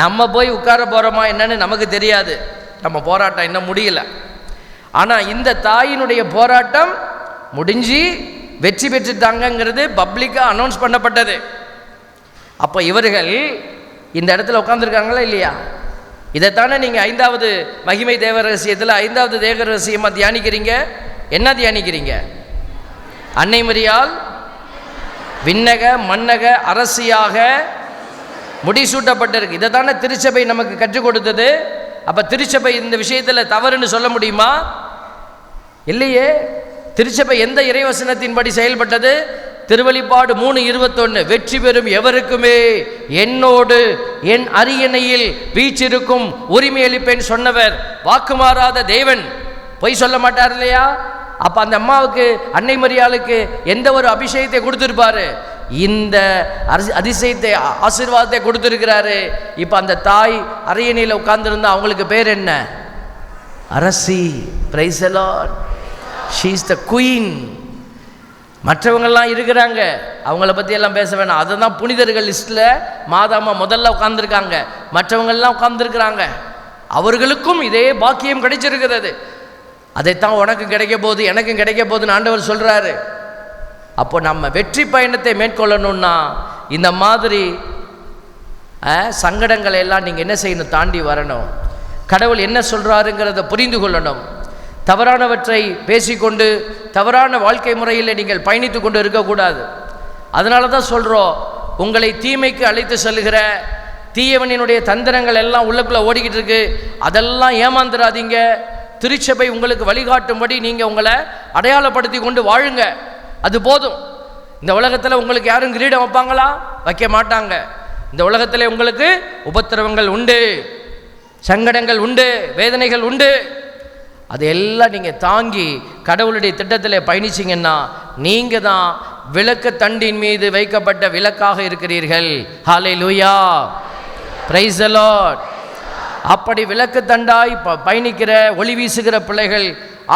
Speaker 1: நம்ம போய் உட்கார போகிறோமா என்னன்னு நமக்கு தெரியாது, நம்ம போராட்டம் இன்னும் முடியல. ஆனால் இந்த தாயினுடைய போராட்டம் முடிஞ்சு வெற்றி பெற்றுட்டாங்கங்கிறது பப்ளிக்காக அனௌன்ஸ் பண்ணப்பட்டது. அப்போ இவர்கள் இந்த இடத்துல உட்காந்துருக்காங்களா இல்லையா? இதைத்தானே நீங்கள் 5வது மகிமை தேவ ரகசியத்தில் 5வது தேவ ரகசியமாக தியானிக்கிறீங்க. என்ன தியானிக்கிறீங்க? அன்னை மரியாள் விண்ணக மன்னக அரசியாக முடிசூட்டப்பட்டிருக்கு. இதை தானே திருச்சபை நமக்கு கற்றுக் கொடுத்தது. அப்போ திருச்சபை இந்த விஷயத்தில் தவறுன்னு சொல்ல முடியுமா? இல்லையே. திருச்சபை எந்த இறைவசனத்தின்படி செயல்பட்டது? திருவெளிப்பாடு 3:21, வெற்றி பெறும் எவருக்குமே என்னோடு என் அரியணையில் வீற்றிருக்கும் உரிமை அளிப்பேன் சொன்னவர் வாக்கு மாறாத தேவன். பொய் சொல்ல மாட்டார் இல்லையா? அப்போ அந்த அம்மாவுக்கு, அன்னை மரியாளுக்கு எந்த ஒரு அபிஷேகத்தை கொடுத்துருப்பாரு? இந்த அதிசயத்தை, ஆசீர்வாதத்தை கொடுத்துருக்கிறாரு. இப்போ அந்த தாய் அரியணையில் உட்கார்ந்துருந்தா அவங்களுக்கு பேர் என்ன? அரசி. Praise the lord. She is the queen. மற்றவங்கள்லாம் இருக்கிறாங்க, அவங்கள பற்றி எல்லாம் பேச வேணாம். அதுதான் புனிதர்கள் லிஸ்ட்டில் மாதாமா முதல்ல உட்கார்ந்துருக்காங்க, மற்றவங்கள்லாம் உட்கார்ந்துருக்கிறாங்க. அவர்களுக்கும் இதே பாக்கியம் கிடைச்சிருக்கிறது. அதைத்தான் உனக்கும் கிடைக்க போகுது, எனக்கும் கிடைக்க போகுதுன்னு ஆண்டவர் சொல்கிறாரு. அப்போ நம்ம வெற்றி பயணத்தை மேற்கொள்ளணும்னா இந்த மாதிரி சங்கடங்களை எல்லாம் நீங்கள் என்ன செய்யணும்? தாண்டி வரணும். கடவுள் என்ன சொல்கிறாருங்கிறத புரிந்து கொள்ளணும். தவறானவற்றை பேசிக்கொண்டு தவறான வாழ்க்கை முறையில் நீங்கள் பயணித்து கொண்டு இருக்கக்கூடாது. அதனால தான் சொல்கிறோம், உங்களை தீமைக்கு அழைத்து செல்கிற தீயவனினுடைய தந்திரங்கள் எல்லாம் உள்ளுக்குள்ளே ஓடிக்கிட்டு இருக்கு. அதெல்லாம் ஏமாந்துடாதீங்க. திருச்சபை உங்களுக்கு வழிகாட்டும்படி நீங்கள் உங்களை அடையாளப்படுத்தி கொண்டு வாழுங்க. அது போதும். இந்த உலகத்தில் உங்களுக்கு யாரும் கிரீடம் வைப்பாங்களா? வைக்க மாட்டாங்க. இந்த உலகத்தில் உங்களுக்கு உபத்திரவங்கள் உண்டு, சங்கடங்கள் உண்டு, வேதனைகள் உண்டு. அதையெல்லாம் நீங்கள் தாங்கி கடவுளுடைய திட்டத்தில் பயணிச்சிங்கன்னா நீங்கள் தான் விளக்கு தண்டின் மீது வைக்கப்பட்ட விளக்காக இருக்கிறீர்கள். ஹல்லேலூயா, பிரைஸ் தி லார்ட். அப்படி விளக்கு தண்டாய் பயணிக்கிற ஒளி வீசுகிற பிள்ளைகள்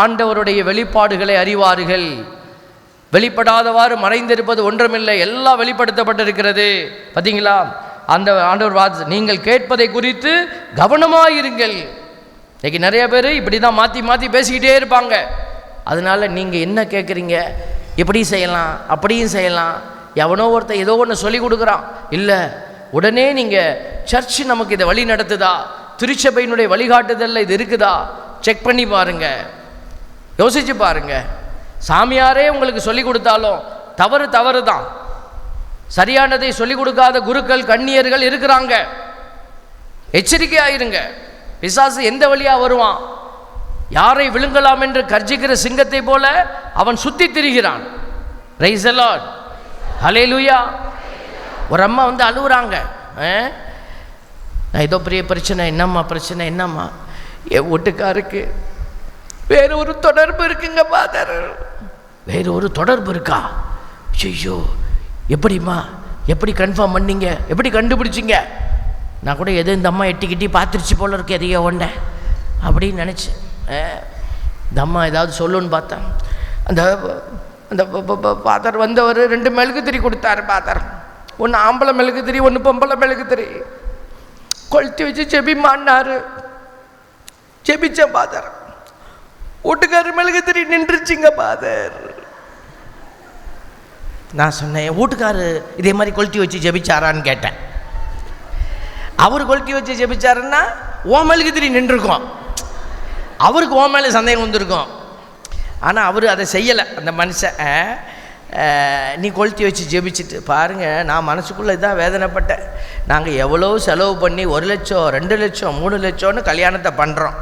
Speaker 1: ஆண்டவருடைய வெளிப்பாடுகளை அறிவார்கள். வெளிப்படாதவாறு மறைந்திருப்பது ஒன்றுமில்லை, எல்லாம் வெளிப்படுத்தப்பட்டிருக்கிறது. பார்த்தீங்களா? அந்த ஆண்டவர் வார்த்தை, நீங்கள் கேட்பதை குறித்து கவனமாயிருங்கள். இன்றைக்கி நிறைய பேர் இப்படி தான் மாற்றி மாற்றி பேசிக்கிட்டே இருப்பாங்க. அதனால் நீங்கள் என்ன கேட்குறீங்க? எப்படி செய்யலாம், அப்படியும் செய்யலாம். எவனோ ஒருத்தர் ஏதோ ஒன்று சொல்லி கொடுக்குறான். இல்லை, உடனே நீங்கள் சர்ச்சு நமக்கு இதை வழி நடத்துதா, திருச்சபையினுடைய வழிகாட்டுதலில் இது இருக்குதா, செக் பண்ணி பாருங்கள், யோசித்து பாருங்கள். சாமியாரே உங்களுக்கு சொல்லி கொடுத்தாலும் தவறு தான். சரியானதை சொல்லிக் கொடுக்காத குருக்கள், கன்னியர்கள் இருக்கிறாங்க. எச்சரிக்கையாயிருங்க. பிசாசு எந்த வழியாக வருவான்? யாரை விழுங்கலாம் என்று கர்ஜிக்கிற சிங்கத்தை போல அவன் சுற்றி திரிகிறான். பிரைஸ் தி லார்ட், ஹல்லேலூயா. ஒரு அம்மா வந்து அழுகுறாங்க, ஏதோ பெரிய பிரச்சனை. என்னம்மா பிரச்சனை? என்னம்மா? என் வீட்டுக்காருக்கு வேறு ஒரு தொடர்பு இருக்குங்க ஃபாதர். வேறு ஒரு தொடர்பு இருக்கா? ஐயோ, எப்படிம்மா? எப்படி கன்ஃபார்ம் பண்ணீங்க? எப்படி கண்டுபிடிச்சிங்க? நான் கூட எதோ இந்த அம்மா எட்டிக்கிட்டி பார்த்துருச்சு போல இருக்கு, எதையோ ஒன்றை அப்படின்னு நினச்சேன். இந்த அம்மா ஏதாவது சொல்லுன்னு பார்த்தேன். அந்த அந்த ஃபாதர் வந்தவர் 2 மெழுகுதிரி கொடுத்தாரு ஃபாதர். ஒன்று ஆம்பளை மெழுகுதிரி, ஒன்று பொம்பளை மெழுகுதிரி. கொளுத்தி வச்சு செபிமான்னாரு. செபிச்ச ஃபாதர். வீட்டுக்காரு மெழுகுதிரி நின்றுச்சுங்க ஃபாதர். நான் சொன்னேன், என் வீட்டுக்காரு இதே மாதிரி கொளுத்தி வச்சு ஜெபிச்சாரான்னு கேட்டேன். அவர் கொளுத்தி வச்சு ஜெபிச்சாருன்னா ஓ மெழுகுதிரி நின்றுருக்கும், அவருக்கு ஓ மேலே சந்தேகம் வந்திருக்கும். ஆனால் அவர் அதை செய்யலை. அந்த மனுஷன், நீ கொளுத்தி வச்சு ஜெபிச்சுட்டு பாருங்கள். நான் மனசுக்குள்ளே இதான் வேதனைப்பட்டேன். நாங்கள் எவ்வளோ செலவு பண்ணி 1 லட்சம் 2 லட்சம் 3 லட்சம்னு கல்யாணத்தை பண்ணுறோம்,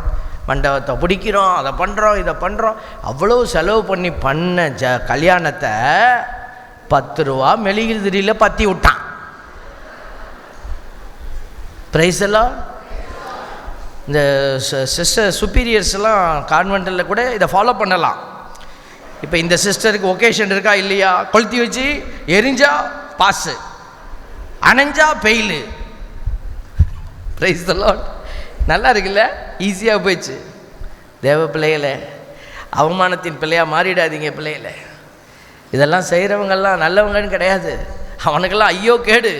Speaker 1: மண்டபத்தை பிடிக்கிறோம், அதை பண்ணுறோம், இதை பண்ணுறோம். அவ்வளோ செலவு பண்ணி பண்ண கல்யாணத்தை 10 ரூபா மெழுகுதிரியில் பற்றி விட்டான். பிரைஸ் எல்லாம் இந்த சிஸ்டர் சுப்பீரியர்ஸ்லாம் கான்வென்ட்டில் கூட இதை ஃபாலோ பண்ணலாம். இப்போ இந்த சிஸ்டருக்கு ஒகேஷன் இருக்கா இல்லையா, கொளுத்தி வச்சு எரிஞ்சா பாஸு, அணைஞ்சா பெயிலு. Praise the lord. நல்லா இருக்குல்ல, ஈஸியாக போயிடுச்சு. தேவ பிள்ளைகளே, அவமானத்தின் பிள்ளையாக மாறிடாதீங்க பிள்ளைகளே. இதெல்லாம் செய்கிறவங்கெல்லாம் நல்லவங்கன்னு கிடையாது, அவனுக்கெல்லாம் ஐயோ கேடு.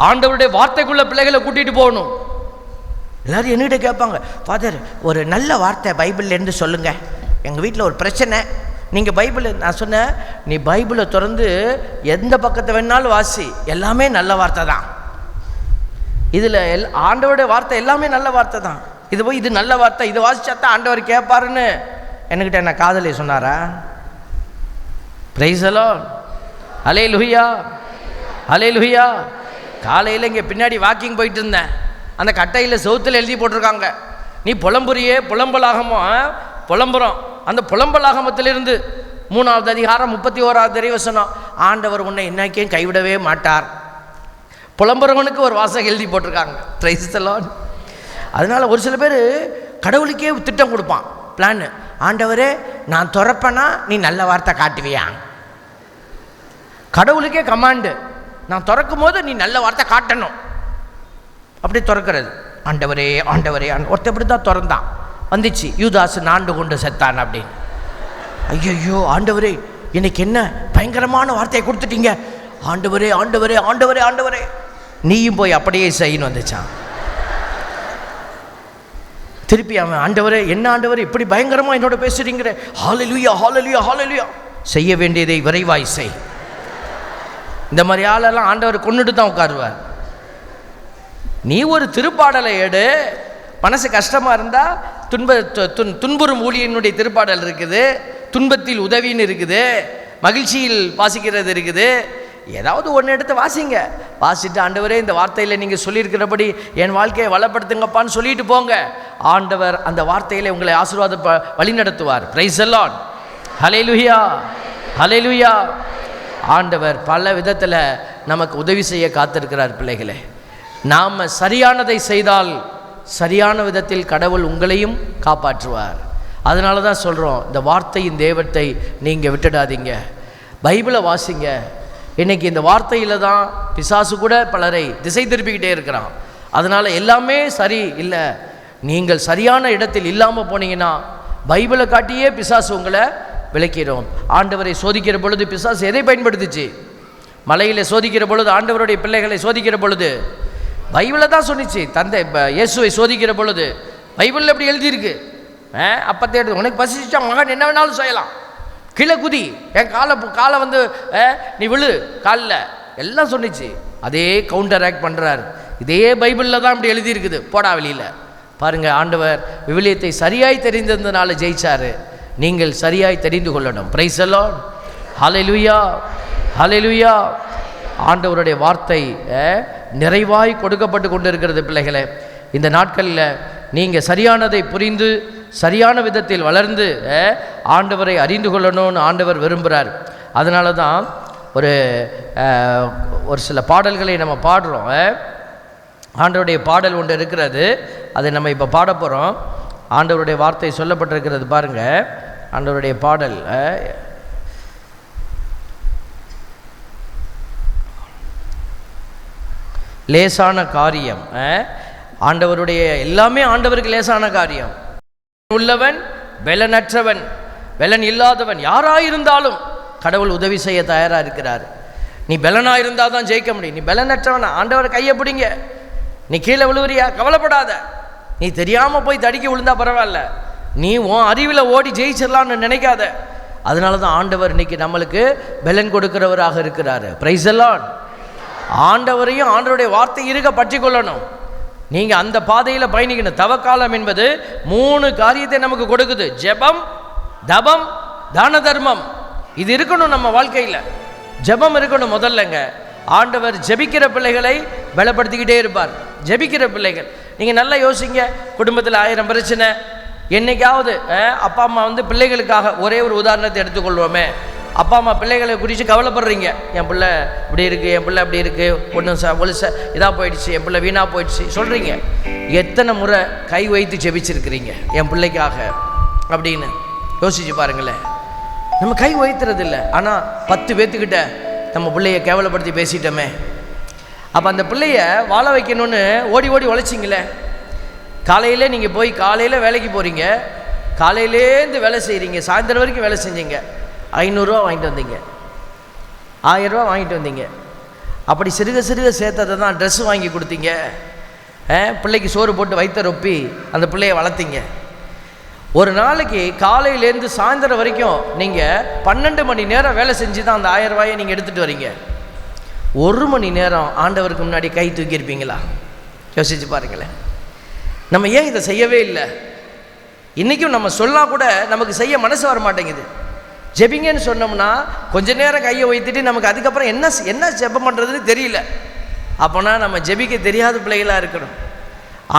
Speaker 1: ஆண்டவருடைய வார்த்தைக்குள்ள பிள்ளைகளை கூட்டிகிட்டு போகணும். எல்லோரும் என்கிட்ட கேட்பாங்க, ஃபாதர் ஒரு நல்ல வார்த்தை பைபிள்லேருந்து சொல்லுங்கள், எங்கள் வீட்டில் ஒரு பிரச்சனை. நீங்கள் பைபிள், நான் சொன்னேன், நீ பைபிளை திறந்து எந்த பக்கத்தை வேணாலும் வாசி, எல்லாமே நல்ல வார்த்தை தான். இதில் ஆண்டவருடைய வார்த்தை எல்லாமே நல்ல வார்த்தை தான். இது போய் இது நல்ல வார்த்தை, இது வாசிச்சாத்தான் ஆண்டவர் கேட்பாருன்னு என்கிட்ட என்ன காதலி சொன்னாரா? Praise the lord. Hallelujah, hallelujah. காலையில் இங்கே பின்னாடி வாக்கிங் போயிட்டு இருந்தேன். அந்த கட்டையில் செவுத்தில் எழுதி போட்டிருக்காங்க, நீ புலம்புறியே புலம்பலாகமோ புலம்புறோம். அந்த புலம்பலாகமத்திலிருந்து 3வது அதிகாரம் 31வது இறைவசனம், ஆண்டவர் உன்னை இன்னைக்கும் கைவிடவே மாட்டார். புலம்புறவனுக்கு ஒரு வாசகம் எழுதி போட்டிருக்காங்க. Price the Lord. அதனால் ஒரு சில பேர் கடவுளுக்கே திட்டம் கொடுப்பான், பிளான். ஆண்டவரே நான் திறப்பேனா நீ நல்ல வார்த்தை காட்டுவியா? கடவுளுக்கே கமாண்டு, நான் திறக்கும் போது நீ நல்ல வார்த்தை காட்டணும். அப்படி திறக்கிறது. ஆண்டவரே ஆண்டவரே ஒருத்தர் இப்படி தான் திறந்தான், வந்துச்சு யூதாசு நாண்டு கொண்டு செத்தான் அப்படின்னு. ஐயோ ஆண்டவரே இன்னைக்கு என்ன பயங்கரமான வார்த்தையை கொடுத்துட்டீங்க, ஆண்டவரே ஆண்டவரே ஆண்டவரே ஆண்டவரே, நீயும் போய் அப்படியே செய்யணும் வந்துச்சான். திருப்பி அவன், ஆண்டவரே என்ன ஆண்டவரே இப்படி பயங்கரமாக என்னோட பேசுறீங்கிற, ஹல்லேலூயா ஹல்லேலூயா ஹல்லேலூயா, செய்ய வேண்டியதை விரைவாய் செய். இந்த மாதிரி ஆளெல்லாம் ஆண்டவர் கொண்டுட்டு தான் உட்காருவார். நீ ஒரு திருப்பாடலை எடு, மனசு கஷ்டமாக இருந்தால் துன்புறும் ஊழியனுடைய திருப்பாடல் இருக்குது, துன்பத்தில் உதவின்னு இருக்குது, மகிழ்ச்சியில் வாசிக்கிறது இருக்குது. ஏதாவது ஒன்று எடுத்து வாசிங்க. வாசிட்டு ஆண்டவரே இந்த வார்த்தையில் நீங்கள் சொல்லியிருக்கிறபடி என் வாழ்க்கையை வளப்படுத்துங்கப்பான்னு சொல்லிட்டு போங்க. ஆண்டவர் அந்த வார்த்தையில் உங்களை ஆசீர்வாத வழி நடத்துவார். Praise the lord. Hallelujah, hallelujah. ஆண்டவர் பல விதத்தில் நமக்கு உதவி செய்ய காத்திருக்கிறார். பிள்ளைகளே, நாம் சரியானதை செய்தால் சரியான விதத்தில் கடவுள் உங்களையும் காப்பாற்றுவார். அதனால தான் சொல்கிறோம், இந்த வார்த்தையின் தேவத்தை நீங்கள் விட்டுடாதீங்க, பைபிளை வாசிங்க. இன்றைக்கி இந்த வார்த்தையில் தான் பிசாசு கூட பலரை திசை திருப்பிக்கிட்டே இருக்கிறான். அதனால் எல்லாமே சரி இல்லை. நீங்கள் சரியான இடத்தில் இல்லாமல் போனீங்கன்னா பைபிளை காட்டியே பிசாசு உங்களை விளக்கிறோம். ஆண்டவரை சோதிக்கிற பொழுது பிசாசு எதை பயன்படுத்துச்சு? மலையில் சோதிக்கிற பொழுது, ஆண்டவருடைய பிள்ளைகளை சோதிக்கிற பொழுது பைபிளை தான் சொன்னிச்சு. தந்தை இயேசுவை சோதிக்கிற பொழுது பைபிளில் எப்படி எழுதியிருக்கு, அப்போ தேடுது, உனக்கு பசிச்சா மகன் என்ன வேணாலும் செய்யலாம், கீழே குதி, என் காலை வந்து நீ விழு காலில், எல்லாம் சொன்னிச்சு. அதே கவுண்டர் ஆக்ட் பண்ணுறார். இதே பைபிளில் தான் இப்படி எழுதியிருக்குது, போடா வெளியில். பாருங்கள், ஆண்டவர் விவிலியத்தை சரியாய் தெரிந்ததுனால ஜெயிச்சார். நீங்கள் சரியாய் தெரிந்து கொள்ளணும். Praise the lord. Hallelujah, hallelujah. ஆண்டவருடைய வார்த்தை நிறைவாய் கொடுக்கப்பட்டு கொண்டு இருக்கிறது. பிள்ளைகளே, இந்த நாட்களில் நீங்கள் சரியானதை புரிந்து சரியான விதத்தில் வளர்ந்து ஆண்டவரை அறிந்து கொள்ளணும்னு ஆண்டவர் விரும்புகிறார். அதனால தான் ஒரு சில பாடல்களை நம்ம பாடுறோம். ஆண்டவருடைய பாடல் ஒன்று இருக்கிறது, அதை நம்ம இப்போ பாட போகிறோம். ஆண்டவருடைய வார்த்தை சொல்லப்பட்டிருக்கிறது பாருங்கள். ஆண்டவருடைய பாடல் லேசான காரியம். ஆண்டவருடைய எல்லாமே ஆண்டவருக்கு லேசான காரியம். உள்ளவன் பெலனற்றவன் பெலன் இல்லாதவன் யாராயிருந்தாலும் கடவுள் உதவி செய்ய தயாராக இருக்கிறார். நீ பெலனாக இருந்தால் தான் ஜெயிக்க முடியும். நீ பெலனற்றவனா, ஆண்டவர் கையை பிடிங்க. நீ கீழே விழுவுறியா, கவலைப்படாத. நீ தெரியாமல் போய் தடுக்கி விழுந்தா பரவாயில்ல, நீ உன் அறிவில் ஓடி ஜெயிச்சிடலான்னு நினைக்காத. அதனால தான் ஆண்டவர் இன்னைக்கு நம்மளுக்கு பெலன் கொடுக்கிறவராக இருக்கிறார். Price the Lord. ஆண்டவரையும் ஆண்டவருடைய வார்த்தை இருக்க பற்றி கொள்ளணும். நீங்கள் அந்த பாதையில் பயணிக்கணும். தவக்காலம் என்பது 3 காரியத்தை நமக்கு கொடுக்குது: ஜெபம், தபம், தான தர்மம். இது இருக்கணும் நம்ம வாழ்க்கையில். ஜெபம் இருக்கணும் முதல்லங்க. ஆண்டவர் ஜெபிக்கிற பிள்ளைகளை பலப்படுத்திக்கிட்டே இருப்பார். ஜெபிக்கிற பிள்ளைகள், நீங்கள் நல்லா யோசிங்க. குடும்பத்தில் 1000 பிரச்சனை. என்னைக்காவது அப்பா அம்மா வந்து பிள்ளைகளுக்காக, ஒரே ஒரு உதாரணத்தை எடுத்துக்கொள்வோமே, அப்பா அம்மா பிள்ளைகளை குறித்து கவலைப்படுறீங்க. என் பிள்ளை இப்படி இருக்குது, என் பிள்ளை அப்படி இருக்குது, ஒன்று ஒழுச இதாக போயிடுச்சு, என் பிள்ளை வீணாக போயிடுச்சு சொல்கிறீங்க. எத்தனை முறை கை வைத்து ஜெபிச்சிருக்கிறீங்க என் பிள்ளைக்காக அப்படின்னு யோசிச்சு பாருங்களேன். நம்ம கை வைத்துறது இல்லை, ஆனால் 10 பேர்த்துக்கிட்ட நம்ம பிள்ளைய கேவலப்படுத்தி பேசிட்டோமே. அப்போ அந்த பிள்ளைய வாழ வைக்கணும்னு ஓடி ஓடி உழைச்சிங்களே. காலையில் நீங்கள் போய் காலையில் வேலைக்கு போகிறீங்க, காலையிலேருந்து வேலை செய்கிறீங்க, சாயந்தரம் வரைக்கும் வேலை செஞ்சீங்க, 500 ரூபா வாங்கிட்டு வந்தீங்க, 1000 ரூபா வாங்கிட்டு வந்தீங்க. அப்படி சிறுக சிறுக சேர்த்ததை தான் ட்ரெஸ்ஸு வாங்கி கொடுத்தீங்க, பிள்ளைக்கு சோறு போட்டு வயிற்ற ரொப்பி அந்த பிள்ளைய வளர்த்தீங்க. ஒரு நாளைக்கு காலையிலேருந்து சாயந்தரம் வரைக்கும் நீங்கள் 12 மணி நேரம் வேலை செஞ்சு தான் அந்த 1000 ரூபாயை நீங்கள் எடுத்துகிட்டு வரீங்க. 1 மணி நேரம் ஆண்டவருக்கு முன்னாடி கை தூக்கியிருப்பீங்களா? யோசிச்சு பாருங்களேன். நம்ம ஏன் இதை செய்யவே இல்லை? இன்றைக்கும் நம்ம சொன்னால் கூட நமக்கு செய்ய மனசு வர மாட்டேங்குது. ஜெபிங்கன்னு சொன்னோம்னா கொஞ்ச நேரம் கையை வைத்துட்டு நமக்கு அதுக்கப்புறம் என்ன ஜெபம் பண்ணுறதுன்னு தெரியல. அப்போனா நம்ம ஜெபிக்க தெரியாத பிள்ளைகளாக இருக்கணும்.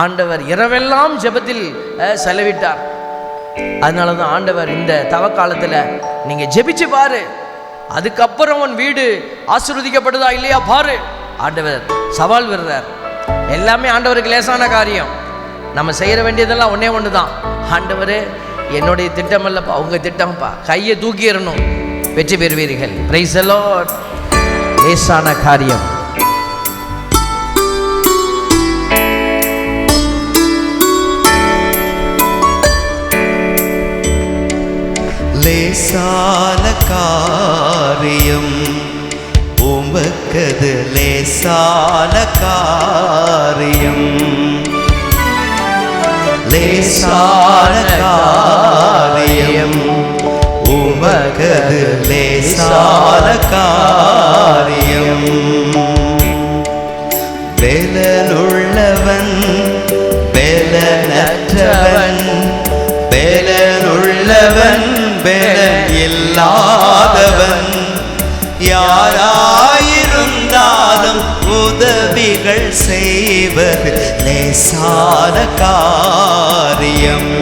Speaker 1: ஆண்டவர் இரவெல்லாம் ஜெபத்தில் செலவிட்டார். அதனால தான் ஆண்டவர் இந்த தவக்காலத்தில் நீங்கள் ஜெபிச்சு பாரு, அதுக்கப்புறம் உன் வீடு ஆசீர்வதிக்கப்படுதா இல்லையா பாரு. ஆண்டவர் சவால் விடுறார். எல்லாமே ஆண்டவருக்கு லேசான காரியம். நம்ம செய்ய வேண்டியதெல்லாம் ஒன்றே ஒன்று தான். ஆண்டவரே, என்னுடைய திட்டம் இல்லைப்பா, உங்கள் திட்டம்ப்பா, கையை தூக்கிடணும், வெற்றி பெறுவீர்கள். Price the Lord. லேசான காரியம்.
Speaker 2: லேசான காரியம் உமக்கது, லேசான காரியம், லேசான காரியம் உமக்கது, லேசான காரியம். பெலனுள்ளவன் பெலனற்றவன், பெலனுள்ளவன் பெலன் இல்லாதவன், யாராயிருந்தாலும் உதவிகள் செய்வது லேசான காரியம்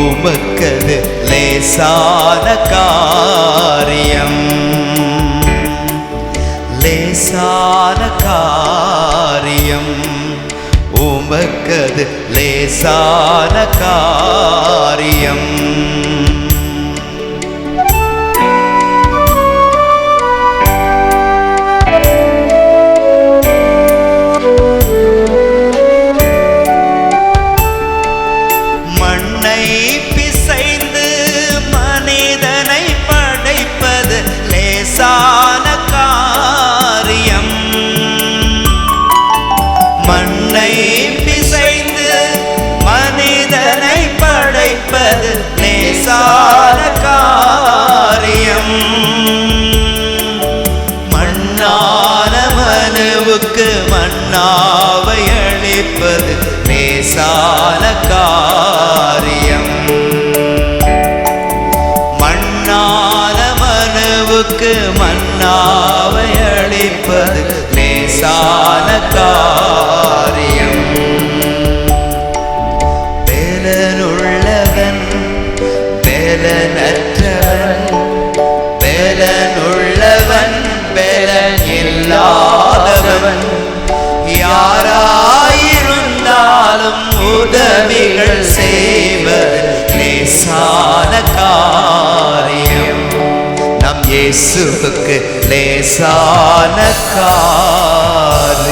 Speaker 2: உமக்கது, லேசான காரியம், லேசான காரியம் உமக்கது, லேசான காரியம். லேசான காரியம், மண்ணான மனுவுக்கு மன்னாவை அளிப்பது லேசான காரியம், மண்ணான மனுவுக்கு மன்னாவை அளிப்பது லேசான காரியம். பெலனுள்ளவன் பெலனற்றவன், பெலனுள்ளவன் பெலன் இல்லாதவன், யாராயிருந்தாலும் உதவிகள் செய்வது லேசான காரியம். நம் இயேசுவுக்கு லேசான காரியம்.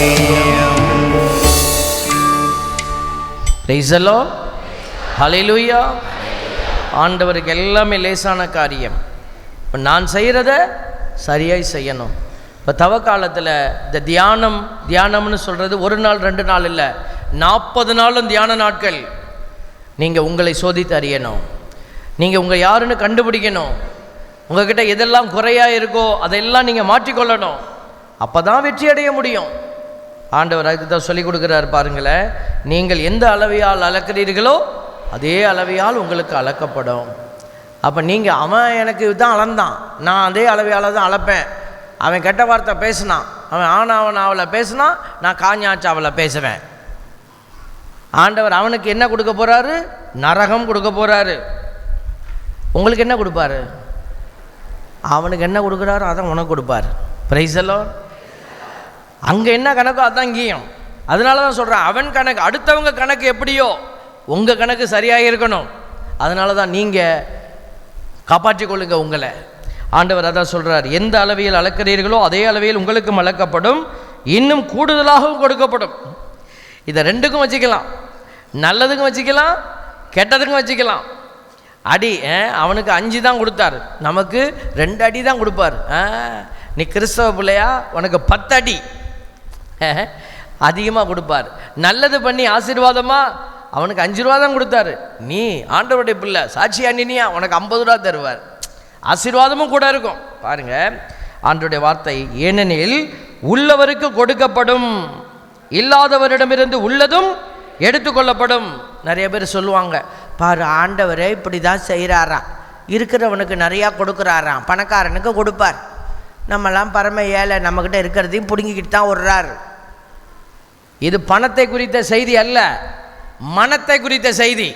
Speaker 1: Praise the lord. ஹல்லேலூயா. ஆண்டவருக்கு எல்லாமே லேசான காரியம். இப்போ நான் செய்கிறத சரியாய் செய்யணும். இப்போ தவ காலத்தில் இந்த தியானம்னு சொல்கிறது 1 நாள் 2 நாள் இல்லை, 40 நாளும் தியான நாட்கள். நீங்கள் உங்களை சோதித்து அறியணும். நீங்கள் உங்கள் யாருன்னு கண்டுபிடிக்கணும். உங்கள்கிட்ட எதெல்லாம் குறையாக இருக்கோ அதெல்லாம் நீங்கள் மாற்றிக்கொள்ளணும். அப்போ தான் வெற்றி அடைய முடியும். ஆண்டவர் அதுக்கு தான் சொல்லிக் கொடுக்குறாரு பாருங்களேன். நீங்கள் எந்த அளவையால் அளக்கிறீர்களோ அதே அளவையால் உங்களுக்கு அளக்கப்படும். அப்போ நீங்கள் அவன் எனக்கு தான் அளந்தான், நான் அதே அளவையால் தான் அளப்பேன். அவன் கெட்ட வார்த்தை பேசினான், அவன் ஆனாவன் அவளை பேசினா, நான் காஞ்சாச்சு அவளை பேசுவேன். ஆண்டவர் அவனுக்கு என்ன கொடுக்க போகிறாரு? நரகம் கொடுக்க போகிறாரு. உங்களுக்கு என்ன கொடுப்பாரு? அவனுக்கு என்ன கொடுக்குறாரோ அதான் உனக்கு கொடுப்பார். Price the Lord. அங்கே என்ன கணக்கோ அதான் இங்கேயும். அதனால தான் சொல்கிறேன், அவன் கணக்கு அடுத்தவங்க கணக்கு எப்படியோ உங்கள் கணக்கு சரியாக இருக்கணும். அதனால தான் நீங்கள் காப்பாற்றி கொள்ளுங்க உங்களை. ஆண்டவர் அதான் சொல்கிறார், எந்த அளவையில் அளக்கிறீர்களோ அதே அளவையில் உங்களுக்கும் அளக்கப்படும், இன்னும் கூடுதலாகவும் கொடுக்கப்படும். இதை ரெண்டுக்கும் வச்சுக்கலாம், நல்லதுக்கும் வச்சுக்கலாம், கெட்டதுக்கும் வச்சுக்கலாம். அடி அவனுக்கு 5 தான் கொடுத்தார், நமக்கு 2 அடி தான் கொடுப்பார். நீ கிறிஸ்தவ பிள்ளையா, உனக்கு 10 அடி அதிகமாக கொடுப்பார். நல்லது பண்ணி ஆசீர்வாதமா, அவனுக்கு 5 ரூபா தான் கொடுத்தாரு. நீ ஆண்டவருடைய பிள்ளை, சாட்சி அண்ணினியா, உனக்கு 50 ரூபா தருவார். ஆசீர்வாதமும் கூட இருக்கும். பாருங்க ஆண்டவருடைய வார்த்தை, ஏனெனில் உள்ளவருக்கு கொடுக்கப்படும், இல்லாதவரிடமிருந்து உள்ளதும் எடுத்துக்கொள்ளப்படும். நிறைய பேர் சொல்லுவாங்க, பாரு ஆண்டவரே இப்படி தான் செய்கிறாராம், இருக்கிறவனுக்கு நிறையா கொடுக்குறாராம், பணக்காரனுக்கு கொடுப்பார், நம்மலாம் பரம ஏழை, நம்மக்கிட்ட இருக்கிறதையும் பிடுங்கிக்கிட்டு தான் விடுறாரு. இது பணத்தை குறித்த செய்தி அல்ல, மனத்தை குறித்த செய்தி.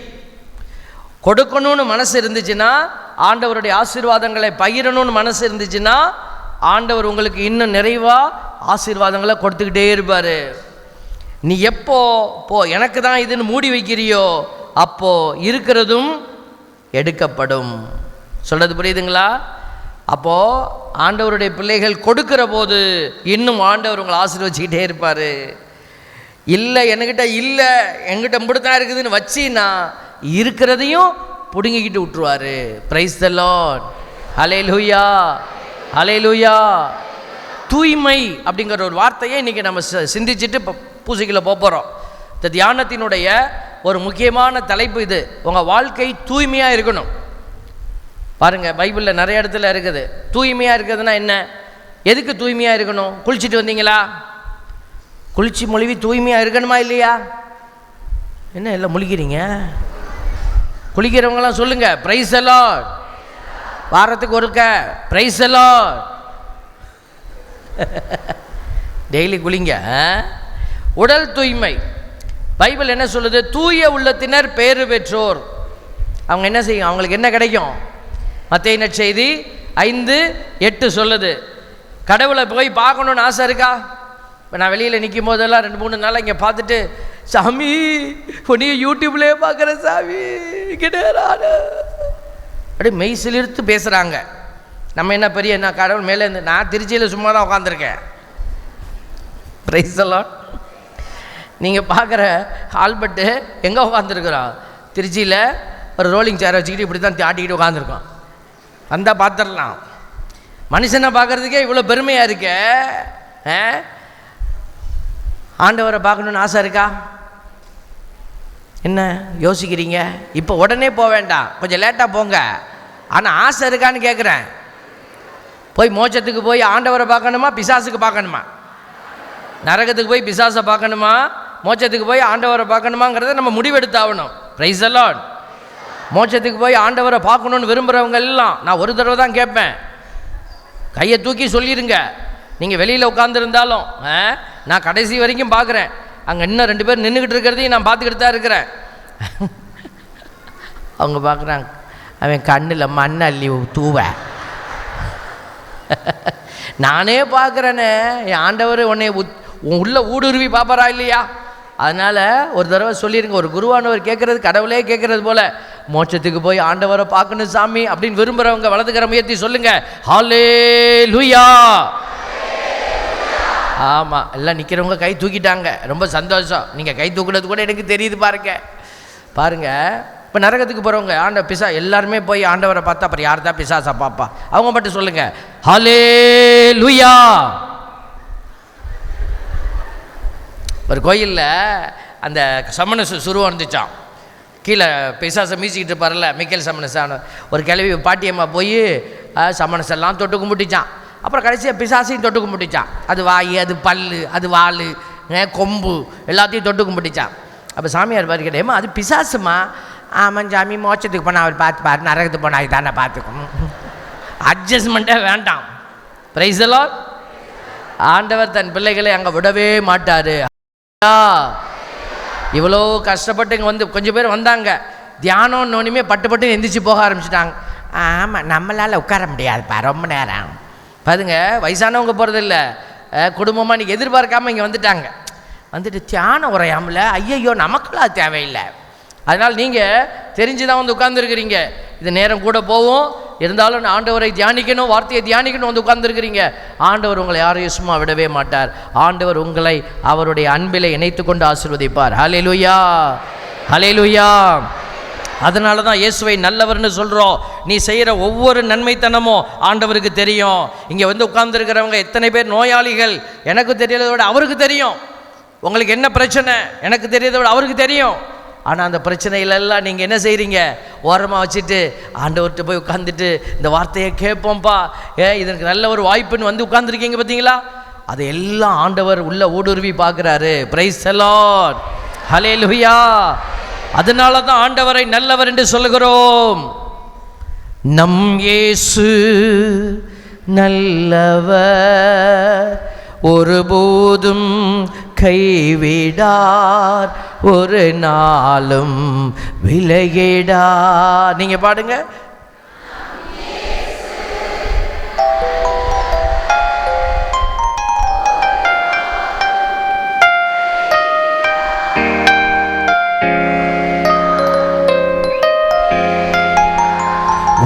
Speaker 1: கொடுக்கணும்னு மனசு இருந்துச்சுன்னா, ஆண்டவருடைய ஆசீர்வாதங்களை பகிரணும்னு மனசு இருந்துச்சுன்னா, ஆண்டவர் உங்களுக்கு இன்னும் நிறைவாக ஆசீர்வாதங்களை கொடுத்துக்கிட்டே இருப்பார். நீ எப்போ எனக்கு தான் இதுன்னு மூடி வைக்கிறியோ, அப்போ இருக்கிறதும் எடுக்கப்படும். சொல்றது புரியுதுங்களா? அப்போ ஆண்டவருடைய பிள்ளைகள் கொடுக்கிற போது இன்னும் ஆண்டவர் உங்களை ஆசீர்வதிச்சுக்கிட்டே இருப்பார். இல்லை என்கிட்ட இல்லை, என்கிட்ட முடித்தான் இருக்குதுன்னு வச்சின்னா இருக்கிறதையும் பிடுங்கிக்கிட்டு விட்டுருவார். Praise the lord. Hallelujah, hallelujah. தூய்மை அப்படிங்கிற ஒரு வார்த்தையை இன்றைக்கி நம்ம சிந்திச்சுட்டு பூசைக்குள்ள போகிறோம். இந்த தியானத்தினுடைய ஒரு முக்கியமான தலைப்பு இது. உங்கள் வாழ்க்கை தூய்மையாக இருக்கணும். பாருங்கள், பைபிளில் நிறைய இடத்துல இருக்குது. தூய்மையாக இருக்கிறதுனா என்ன? எதுக்கு தூய்மையாக இருக்கணும்? குளிச்சுட்டு வந்தீங்களா? குளிச்சு மொழிவி தூய்மையாக இருக்கணுமா இல்லையா? என்ன எல்லாம் முழிக்கிறீங்க? குளிக்கிறவங்களாம் சொல்லுங்கள் பிரைஸ் தி லார்ட். வாரத்துக்கு ஒருக்க பிரைஸ் தி லார்ட். டெய்லி குளிங்க. உடல் தூய்மை, பைபிள் என்ன சொல்லுது? தூய உள்ளத்தினர் பேறு பெற்றோர். அவங்க என்ன செய்யும்? அவங்களுக்கு என்ன கிடைக்கும்? மத்தேயு நற்செய்தி 5:8 சொல்லுது. கடவுளை போய் பார்க்கணுன்னு ஆசை இருக்கா? இப்போ நான் வெளியில் நிற்கும் போதெல்லாம் 2-3 நாளாக இங்கே பார்த்துட்டு, சாமி பொண்ணிய யூடியூப்லேயே பார்க்குறேன் சாமி கிட்டே அப்படி மெய் சிலிர்த்து பேசுகிறாங்க. நம்ம என்ன பெரிய என்ன கடவுள் மேலே இருந்து, நான் திருச்சியில் சும்மா தான் உட்காந்துருக்கேன். Price the Lord. நீங்கள் பார்க்குற ஆல்பர்ட்டு எங்கே உட்காந்துருக்குறோம்? திருச்சியில் ஒரு ரோலிங் சேரை வச்சுக்கிட்டு இப்படி தான் ஆட்டிக்கிட்டு உட்காந்துருக்கோம். வந்தால் பார்த்துடலாம். மனுஷனை பார்க்குறதுக்கே இவ்வளோ பெருமையாக இருக்க, ஆண்டவரை பார்க்கணுன்னு ஆசை இருக்கா? என்ன யோசிக்கிறீங்க? இப்போ உடனே போக வேண்டாம், கொஞ்சம் லேட்டாக போங்க. ஆனால் ஆசை இருக்கான்னு கேட்குறேன். போய் மோட்சத்துக்கு போய் ஆண்டவரை பார்க்கணுமா, பிசாசுக்கு பார்க்கணுமா? நரகத்துக்கு போய் பிசாசை பார்க்கணுமா, மோட்சத்துக்கு போய் ஆண்டவரை பார்க்கணுமாங்கிறத நம்ம முடிவெடுத்தாகணும். Price the Lord. மோட்சத்துக்கு போய் ஆண்டவரை பார்க்கணுன்னு விரும்புகிறவங்க எல்லாம் நான் ஒரு தடவை தான் கேட்பேன், கையை தூக்கி சொல்லிடுங்க. நீங்கள் வெளியில் உட்காந்துருந்தாலும் நான் கடைசி வரைக்கும் பார்க்குறேன். அங்கே இன்னும் 2 பேர் நின்றுக்கிட்டு இருக்கிறதையும் நான் பார்த்துக்கிட்டு தான் இருக்கிறேன். அவங்க பார்க்குறாங்க, அவன் கண்ணில் மண் அள்ளி தூவ. நானே பார்க்குறேனே, என் ஆண்டவர் உன்னை உள்ள ஊடுருவி பார்ப்பாரா இல்லையா? அதனால் ஒரு தடவை சொல்லிடுங்க. ஒரு குருவானவர் கேட்குறது கடவுளே கேட்குறது போல், மோட்சத்துக்கு போய் ஆண்டவரை பார்க்கணும் சாமி அப்படின்னு விரும்புகிறவங்க வலதுகர முயற்சி சொல்லுங்கள். ஹல்லேலூயா. ஆமாம், எல்லாம் நிற்கிறவங்க கை தூக்கிட்டாங்க, ரொம்ப சந்தோஷம். நீங்கள் கை தூக்குனது கூட எனக்கு தெரியுது. பாருங்கள். இப்போ நரகத்துக்கு போகிறவங்க எல்லாருமே போய் ஆண்டவரை பார்த்தா அப்புறம் யார் தான் பிசாசா பாப்பா? அவங்க மட்டும் சொல்லுங்கள் ஹல்லேலூயா. ஒரு கோயிலில் அந்த சமண சுருவம் இருந்துச்சான். கீழே பிசாசை மீசிக்கிட்டு இருப்பார்ல மிக்கேல் சமணசான ஒரு கிளவி பாட்டியம்மா போய் சமணசெல்லாம் தொட்டு கும்பிட்டுச்சான். அப்புறம் கடைசியாக பிசாசையும் தொட்டு கும்பிட்டுச்சான். அது வாய், அது பல்லு, அது வால், கொம்பு எல்லாத்தையும் தொட்டு கும்பிட்டுச்சான். அப்போ சாமியார் பாரு கேட்டேம்மா அது பிசாசுமா? ஆமாம் சாமி, மோட்சத்துக்கு போனால் அவர் பார்த்துப்பார், நரகத்துக்கு போனால் அது தானே பார்த்துக்கணும். அட்ஜஸ்ட்மெண்ட்டே வேண்டாம். Price the Lord. ஆண்டவர் தன் பிள்ளைகளை அங்கே விடவே மாட்டார். இவ்வளோ கஷ்டப்பட்டு இங்கே வந்து கொஞ்சம் பேர் வந்தாங்க, தியானம் நோனியுமே பட்டு எந்திரிச்சு போக ஆரம்பிச்சிட்டாங்க. ஆமாம், நம்மளால் உட்கார முடியாதுப்பா ரொம்ப நேரம். பாருங்க, வயசானவங்க போகிறது இல்லை, குடும்பமாக இன்றைக்கி எதிர்பார்க்காம இங்கே வந்துட்டு தியானம் உரையாமல. ஐயையோ, நமக்குலாம் தேவையில்லை. அதனால் நீங்கள் தெரிஞ்சு தான் வந்து உட்காந்துருக்கிறீங்க. இது நேரம் கூட போகும், இருந்தாலும் ஆண்டவரை தியானிக்கணும், வார்த்தையை தியானிக்கணும் வந்து உட்கார்ந்துருக்கிறீங்க. ஆண்டவர் உங்களை யாரையும் சும்மா விடவே மாட்டார். ஆண்டவர் உங்களை அவருடைய அன்பிலே இணைத்து கொண்டு ஆசீர்வதிப்பார். ஹல்லேலூயா, ஹல்லேலூயா. அதனால தான் இயேசுவை நல்லவர்னு சொல்கிறோம். நீ செய்கிற ஒவ்வொரு நன்மைத்தனமும் ஆண்டவருக்கு தெரியும். இங்கே வந்து உட்கார்ந்துருக்கிறவங்க எத்தனை பேர் நோயாளிகள், எனக்கு தெரியறதை விட அவருக்கு தெரியும். உங்களுக்கு என்ன பிரச்சனை எனக்கு தெரியறதை விட அவருக்கு தெரியும். ஆனால் அந்த பிரச்சனைகளெல்லாம் நீங்கள் என்ன செய்கிறீங்க, ஓரமாக வச்சுட்டு ஆண்டவர்கிட்ட போய் உட்காந்துட்டு இந்த வார்த்தையை கேட்போம்ப்பா, இதற்கு நல்ல ஒரு வாய்ப்புன்னு வந்து உட்கார்ந்துருக்கீங்க பார்த்தீங்களா? அதை எல்லாம் ஆண்டவர் உள்ள ஊடுருவி பார்க்குறாரு. பிரைஸ் தி லார்ட், ஹல்லேலூயா. அதனால தான் ஆண்டவரை நல்லவர் என்று சொல்லுகிறோம். நம் இயேசு நல்லவர், ஒருபோதும் கைவிடார், ஒரு நாளும் விலகிடார். நீங்க பாடுங்க.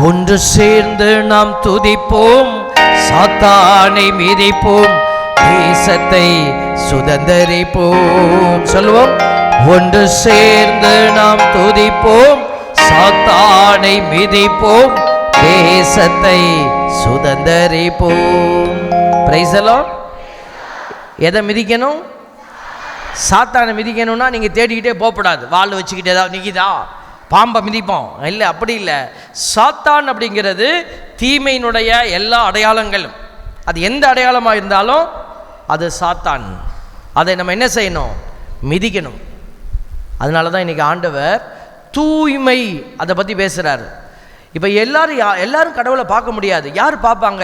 Speaker 1: ஒன்று சேர்ந்து நாம் துதிப்போம், சாத்தானை மிதிப்போம், தேசத்தை சுதந்தரிப்போம். சொல்லுவோம். ஒன்று சேர்ந்து நாம் துதிப்போம், சாத்தானை மிதிப்போம், தேசத்தை சுதந்தரிப்போம். Price the Lord. எதை மிதிக்கணும்? சாத்தானை மிதிக்கணும்னா நீங்க தேடிக்கிட்டே போகக்கூடாது. வாள் வச்சுக்கிட்டே ஏதாவது நிற்கிதா, பாம்பை மிதிப்போம் இல்லை, அப்படி இல்லை. சாத்தான் அப்படிங்கிறது தீமையினுடைய எல்லா அடையாளங்களும். அது எந்த அடையாளமாக இருந்தாலும் அது சாத்தான். அதை நம்ம என்ன செய்யணும்? மிதிக்கணும். அதனால தான் இன்றைக்கி ஆண்டவர் தூய்மை அதை பற்றி பேசுகிறார். இப்போ எல்லாரும் கடவுளை பார்க்க முடியாது. யார் பார்ப்பாங்க?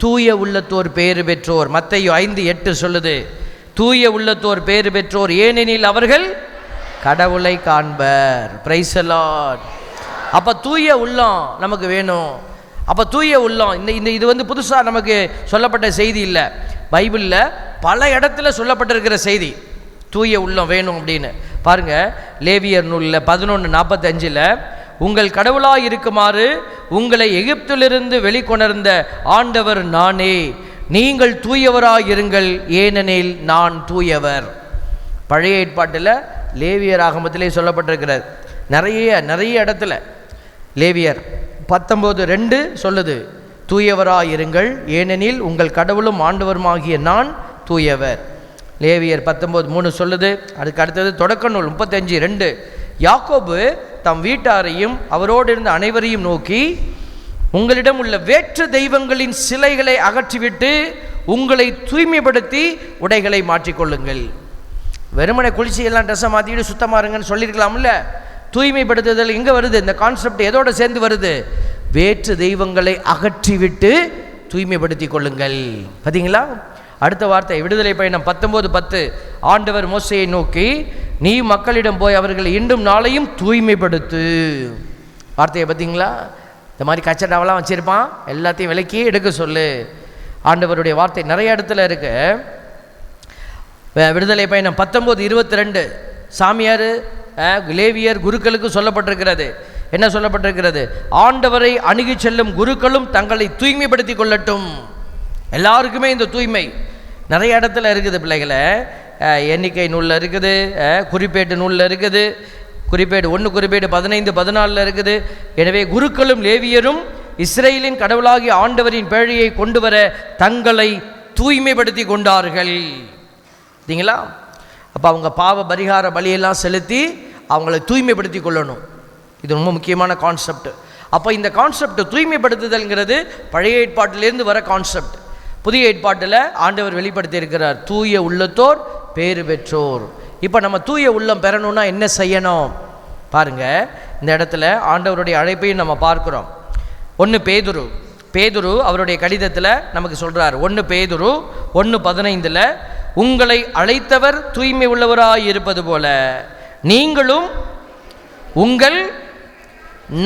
Speaker 1: தூய உள்ளத்தோர் பேறு பெற்றோர். மத்தேயு 5:8 சொல்லுது, தூய உள்ளத்தோர் பேறு பெற்றோர், ஏனெனில் அவர்கள் கடவுளை காண்பர். Price the Lord. அப்போ தூய உள்ளம் நமக்கு வேணும். அப்போ தூய உள்ளம் இது வந்து புதுசாக நமக்கு சொல்லப்பட்ட செய்தி இல்லை. பைபிளில் பல இடத்துல சொல்லப்பட்டிருக்கிற செய்தி தூய உள்ளம் வேணும் அப்படின்னு. பாருங்க, லேவியர் நூலில் 11:45 உங்கள் கடவுளாய் இருக்குமாறு உங்களை எகிப்திலிருந்து வெளிக்கொணர்ந்த ஆண்டவர் நானே, நீங்கள் தூயவராய் இருங்கள், ஏனெனில் நான் தூயவர். பழைய ஏற்பாட்டில் லேவியர் ஆகமத்திலே சொல்லப்பட்டிருக்கிறது. நிறைய இடத்துல லேவியர் 19:2 சொல்லுது, தூயவராய் இருங்கள், ஏனெனில் உங்கள் கடவுளும் ஆண்டவருமாகிய நான் தூயவர். லேவியர் 19:3 சொல்லுது. அதுக்கு அடுத்தது தொடக்க நூல் 35:2 யாக்கோபு தம் வீட்டாரையும் அவரோடு இருந்த அனைவரையும் நோக்கி, உங்களிடம் உள்ள வேற்று தெய்வங்களின் சிலைகளை அகற்றிவிட்டு உங்களை தூய்மைப்படுத்தி உடைகளை மாற்றிக்கொள்ளுங்கள். வெறுமனை குளிச்சு எல்லாம் ட்ரெஸ்ஸை மாற்றிக்கிட்டு சுத்தமாக இருங்கன்னு சொல்லியிருக்கலாம்ல. தூய்மைப்படுத்துதல் எங்கே வருது? இந்த கான்செப்ட் எதோடு சேர்ந்து வருது? வேற்று தெய்வங்களை அகற்றிவிட்டு தூய்மைப்படுத்தி கொள்ளுங்கள். பார்த்தீங்களா? அடுத்த வார்த்தை விடுதலை பயணம் 19:10 ஆண்டவர் மோசேயை நோக்கி, நீ மக்களிடம் போய் அவர்களை இன்றும் நாளையும் தூய்மைப்படுத்து. வார்த்தையை பார்த்தீங்களா? இந்த மாதிரி கச்சடாவெல்லாம் வச்சுருப்பான், எல்லாத்தையும் விலக்கி எடுக்க சொல்லு. ஆண்டவருடைய வார்த்தை நிறைய இடத்துல இருக்கு. விடுதலை பயணம் 19:22 சாமியார் லேவியர் குருக்களுக்கு சொல்லப்பட்டிருக்கிறது. என்ன சொல்லப்பட்டிருக்கிறது? ஆண்டவரை அணுகி செல்லும் குருக்களும் தங்களை தூய்மைப்படுத்தி கொள்ளட்டும். எல்லாருக்குமே இந்த தூய்மை நிறைய இடத்துல இருக்குது பிள்ளைகளை. எண்ணிக்கை நூலில் இருக்குது, குறிப்பேட்டு நூலில் இருக்குது, குறிப்பேடு 1 குறிப்பேடு 15-14 இருக்குது. எனவே குருக்களும் லேவியரும் இஸ்ரேலின் கடவுளாகிய ஆண்டவரின் பேழையை கொண்டு வர தங்களை தூய்மைப்படுத்தி கொண்டார்கள். சரிங்களா? அப்போ அவங்க பாவ பரிகார பலியெல்லாம் செலுத்தி அவங்கள தூய்மைப்படுத்தி கொள்ளணும். இது ரொம்ப முக்கியமான கான்செப்ட். அப்போ இந்த கான்செப்ட் தூய்மைப்படுத்துதல்ங்கிறது பழைய ஏற்பாட்டிலேருந்து வர கான்செப்ட். புதிய ஏற்பாட்டில் ஆண்டவர் வெளிப்படுத்தி இருக்கிறார், தூய உள்ளத்தோர் பேறு பெற்றோர். இப்போ நம்ம தூய உள்ளம் பெறணும்னா என்ன செய்யணும் பாருங்க. இந்த இடத்துல ஆண்டவருடைய அழைப்பையும் நம்ம பார்க்கிறோம். 1 பேதுரு அவருடைய கடிதத்தில் நமக்கு சொல்கிறார். 1 பேதுரு 1:15 உங்களை அழைத்தவர் தூய்மை உள்ளவராய் இருப்பது போல நீங்களும் உங்கள்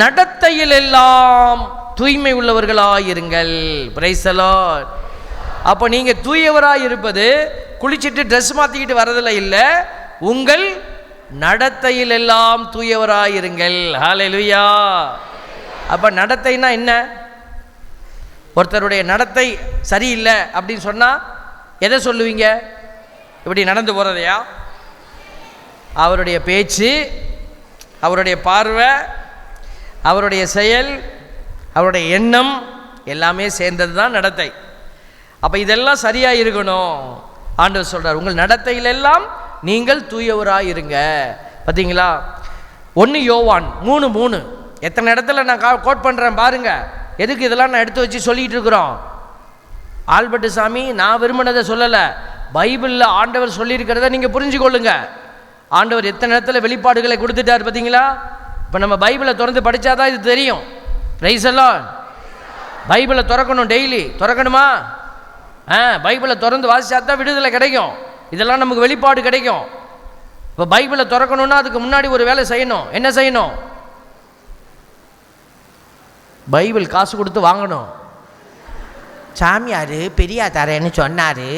Speaker 1: நடத்தையில் எல்லாம் தூய்மை உள்ளவர்களாயிருங்கள். Price the Lord. அப்போ நீங்கள் தூயவராய் இருப்பது குளிச்சுட்டு ட்ரெஸ் மாற்றிக்கிட்டு வரதில்லை, இல்லை, உங்கள் நடத்தையில் எல்லாம் தூயவராயிருங்கள். ஹல்லேலூயா. அப்போ நடத்தைனா என்ன? ஒருத்தருடைய நடத்தை சரியில்லை அப்படின்னு சொன்னால் எதை சொல்லுவீங்க? இப்படி நடந்து போகிறதையா? அவருடைய பேச்சு, அவருடைய பார்வை, அவருடைய செயல், அவருடைய எண்ணம் எல்லாமே சேர்ந்தது தான் நடத்தை. அப்போ இதெல்லாம் சரியாக இருக்கணும். ஆண்டவர் சொல்கிறார், உங்கள் நடத்தையிலெல்லாம் நீங்கள் தூயவராக இருங்க. பார்த்தீங்களா? 1 யோவான் 3:3. எத்தனை இடத்துல நான் கோட் பண்ணுறேன் பாருங்க. எதுக்கு இதெல்லாம் நான் எடுத்து வச்சு சொல்லிகிட்டு இருக்கிறோம்? ஆல்பர்ட் சாமி நான் விரும்பினதை சொல்லலை, பைபிளில் ஆண்டவர் சொல்லியிருக்கிறத நீங்கள் புரிஞ்சு கொள்ளுங்க. ஆண்டவர் எத்தனை இடத்துல வெளிப்பாடுகளை கொடுத்துட்டார் பார்த்தீங்களா? இப்போ நம்ம பைபிளை திறந்து படித்தாதான் இது தெரியும். பிரைஸ் எல்லாம் பைபிளை திறக்கணும், டெய்லி திறக்கணுமா? பைபிளை திறந்து வாசிச்சா தான் விடுதலை கிடைக்கும். இதெல்லாம் நமக்கு வெளிப்பாடு கிடைக்கும். இப்போ பைபிளை திறக்கணும்னா அதுக்கு முன்னாடி ஒரு வேலை செய்யணும். என்ன செய்யணும்? பைபிள் காசு கொடுத்து வாங்கணும். சாமியார் பெரியா தரேன்னு சொன்னார்.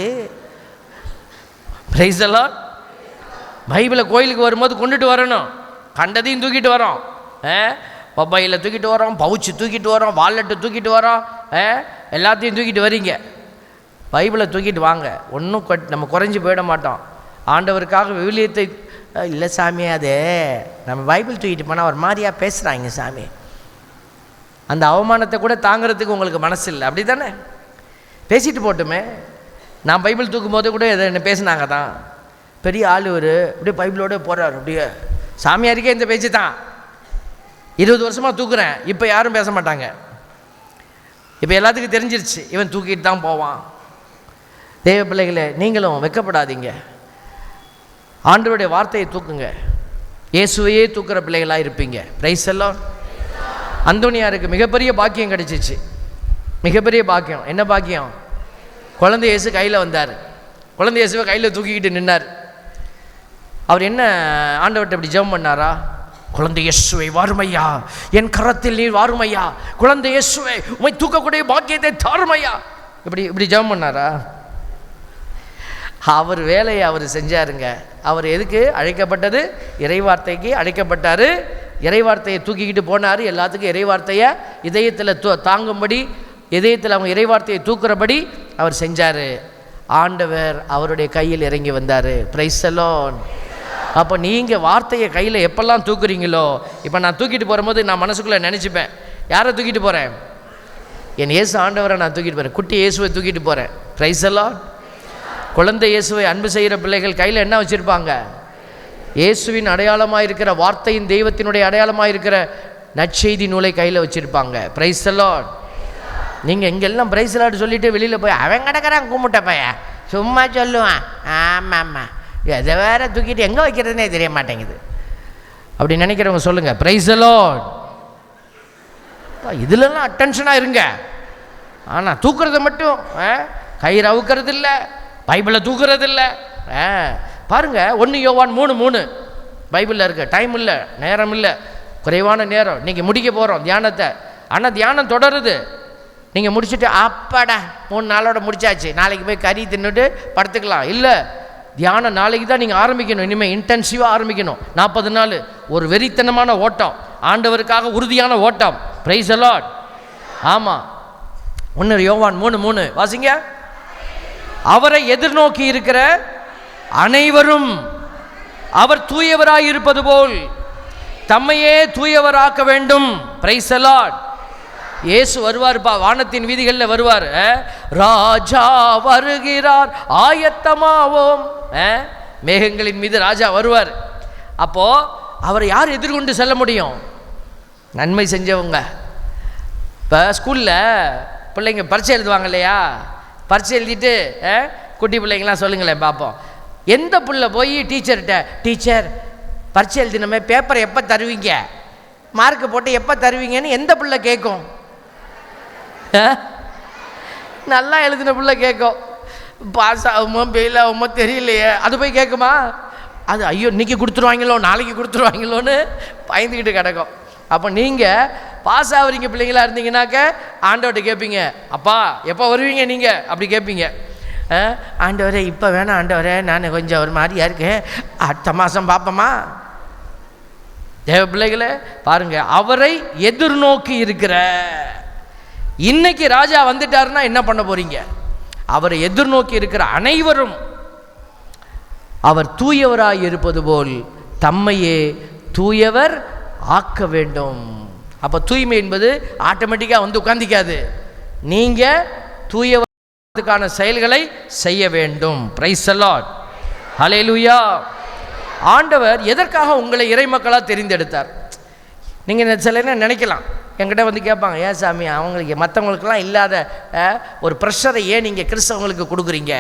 Speaker 1: பிரைஸ் எல்லாம் பைபிளை கோயிலுக்கு வரும்போது கொண்டுட்டு வரணும். கண்டதையும் தூக்கிட்டு வரோம், மொபைலில் தூக்கிட்டு வரோம், பவுச்சு தூக்கிட்டு வரோம், வாலெட்டு தூக்கிட்டு வரோம், எல்லாத்தையும் தூக்கிட்டு வரீங்க. பைபிளை தூக்கிட்டு வாங்க, ஒன்றும் நம்ம குறைஞ்சி போயிட மாட்டோம். ஆண்டவருக்காக விவிலியத்தை இல்லை சாமி, அது நம்ம பைபிள் தூக்கிட்டு போனால் ஒரு மாதிரியாக பேசுகிறாங்க சாமி. அந்த அவமானத்தை கூட தாங்கிறதுக்கு உங்களுக்கு மனசு இல்லை, அப்படி தானே? பேசிட்டு போட்டுமே. நான் பைபிள் தூக்கும் போது கூட என்ன பேசினாங்க தான். பெரிய ஆள் ஒரு அப்படியே பைபிளோட போகிறார். அப்படியே சாமியாருக்கே இந்த பேச்சு தான். 20 வருஷமாக தூக்குறேன், இப்போ யாரும் பேச மாட்டாங்க. இப்போ எல்லாத்துக்கும் தெரிஞ்சிருச்சு, இவன் தூக்கிட்டு தான் போவான். தேவ பிள்ளைகளே, நீங்களும் வெட்கப்படாதீங்க. ஆண்டவருடைய வார்த்தையை தூக்குங்க. இயேசுவையே தூக்குற பிள்ளைகளாக இருப்பீங்க. பிரைஸ் எல்லாம். அந்தோனியாருக்கு மிகப்பெரிய பாக்கியம் கிடைச்சிச்சு. மிகப்பெரிய பாக்கியம். என்ன பாக்கியம்? குழந்தை இயேசு கையில் வந்தார். குழந்தை இயேசுவை கையில் தூக்கிக்கிட்டு நின்னார். அவர் என்ன ஆண்டவர்கிட்ட இப்படி ஜெபம் பண்ணாரா? குழந்தை இயேசுவை வாருமையா, என் கரத்தில் நீர் வாருமையா, குழந்தை இயேசுவை உம்மை தூக்கக்கூடிய பாக்கியத்தை தாருமையா, இப்படி ஜெபம் பண்ணாரா? அவர் வேலையை அவர் செஞ்சாருங்க. அவர் எதுக்கு அழைக்கப்பட்டது? இறைவார்த்தைக்கு அழைக்கப்பட்டார். இறைவார்த்தையை தூக்கிக்கிட்டு போனார். எல்லாத்துக்கும் இறைவார்த்தையை இதயத்தில் தாங்கும்படி, இதயத்தில் அவங்க இறைவார்த்தையை தூக்குறபடி அவர் செஞ்சார். ஆண்டவர் அவருடைய கையில் இறங்கி வந்தார். Price the Lord. அப்போ நீங்கள் வார்த்தையை கையில் எப்பெல்லாம் தூக்குறீங்களோ, இப்போ நான் தூக்கிட்டு போகும்போது நான் மனசுக்குள்ளே நினச்சிப்பேன், யாரை தூக்கிட்டு போகிறேன்? என் இயேசு ஆண்டவரை நான் தூக்கிட்டு போகிறேன். குட்டி இயேசுவை தூக்கிட்டு போகிறேன். Price the Lord. குழந்தை இயேசுவை அன்பு செய்கிற பிள்ளைகள் கையில் என்ன வச்சுருப்பாங்க? இயேசுவின் அடையாளமாக இருக்கிற, வார்த்தையின் தெய்வத்தினுடைய அடையாளமாக இருக்கிற நற்செய்தி நூலை கையில் வச்சுருப்பாங்க. Price the Lord. நீங்கள் இங்கெல்லாம் பிரைஸ் தி லார்ட் சொல்லிவிட்டு வெளியில் போய் அவன் கிடக்கிறான் கும்பிட்ட பையன் சும்மா சொல்லுவான். ஆமாம், எதை வேற தூக்கிட்டு எங்கே வைக்கிறதுனே தெரிய மாட்டேங்குது அப்படி நினைக்கிறவங்க சொல்லுங்கள். Price the Lord. இதுலலாம் அட்டென்ஷனாக இருங்க. ஆனால் தூக்குறத மட்டும் கயிறு அவுக்கிறது இல்லை, பைபிளை தூக்குறது இல்லை. பாருங்க, 1 யோவான் 3:3 பைபிளில் இருக்க. டைம் இல்லை, நேரம் இல்லை, குறைவான நேரம். இன்றைக்கி முடிக்க போகிறோம் தியானத்தை. ஆனால் தியானம் தொடருது. நீங்கள் முடிச்சுட்டு அப்பாடா 3 நாளோட முடிச்சாச்சு, நாளைக்கு போய் கறி தின்னுட்டு படுத்துக்கலாம். இல்லை, தியானம் நாளைக்கு தான் நீங்கள் ஆரம்பிக்கணும். இனிமேல் இன்டென்சிவாக ஆரம்பிக்கணும். 40 நாள் ஒரு வெறித்தனமான ஓட்டம், ஆண்டவருக்காக உறுதியான ஓட்டம். Price the Lord. ஆமாம். 1 யோவான் 3:3 வாசிங்க. அவரை எதிர்நோக்கி இருக்கிற அனைவரும் அவர் தூயவராய் இருப்பது போல் தம்மையே தூயவராக்க வேண்டும். Price the Lord. இயேசு வருவார்ப்பா, வானத்தின் வீதிகளில் வருவார். ராஜா வருகிறார் ஆயத்தமாவோம். மேகங்களின் மீது ராஜா வருவார். அப்போது அவரை யார் எதிர்கொண்டு செல்ல முடியும்? நன்மை செஞ்சவங்க. இப்போ ஸ்கூலில் பிள்ளைங்க பரீட்சை எழுதுவாங்க இல்லையா? பரீட்சை எழுதிட்டு குட்டி பிள்ளைங்களாம் சொல்லுங்களேன் பார்ப்போம். எந்த பிள்ளை போய் டீச்சர்கிட்ட, டீச்சர் பரீட்சை எழுதினமே பேப்பரை எப்போ தருவீங்க, மார்க்கு போட்டு எப்போ தருவீங்கன்னு எந்த பிள்ளை கேட்கும்? நல்லா எழுதின பிள்ளை கேட்கும். பாஸ் ஆகுமோ ஃபெயில் ஆகுமோ தெரியலையே, அது போய் கேட்குமா? அது ஐயோ இன்றைக்கி கொடுத்துருவாங்களோ நாளைக்கு கொடுத்துருவாங்களோன்னு பயந்துக்கிட்டு கிடக்கும். அப்போ நீங்கள் பாஸ் ஆகுறீங்க பிள்ளைங்களா இருந்தீங்கன்னாக்க ஆண்டவர்கிட்ட கேட்பீங்க, அப்பா எப்போ வருவீங்க நீங்கள் அப்படி கேட்பீங்க. ஆண்டவரே இப்போ வேணாம் ஆண்டவரே, நான் கொஞ்சம் ஒரு மாதிரியா இருக்கேன், அடுத்த மாதம் பார்ப்போமா? தேவ பிள்ளைகளே பாருங்கள், அவரை எதிர்நோக்கி இருக்கிற இன்னைக்கு ராஜா வந்துட்டாருன்னா என்ன பண்ண போறீங்க? அவரை எதிர்நோக்கி இருக்கிற அனைவரும் அவர் தூயவராய் இருப்பது போல் தம்மையே தூயவர் ஆக்க வேண்டும். அப்போ தூய்மை என்பது ஆட்டோமேட்டிக்காக வந்து உட்கார்ந்திக்காது. நீங்கள் தூயவருக்கான செயல்களை செய்ய வேண்டும். பிரைஸ் தி லார்ட், ஹல்லேலூயா. ஆண்டவர் எதற்காக உங்களை இறைமக்களாக தெரிந்தெடுத்தார்? நீங்கள் சில என்ன நினைக்கலாம், என்கிட்ட வந்து கேட்பாங்க, ஏன் சாமி அவங்களுக்கு மற்றவங்களுக்கெல்லாம் இல்லாத ஒரு ப்ரெஷரை ஏன் நீங்கள் கிறிஸ்தவங்களுக்கு கொடுக்குறீங்க?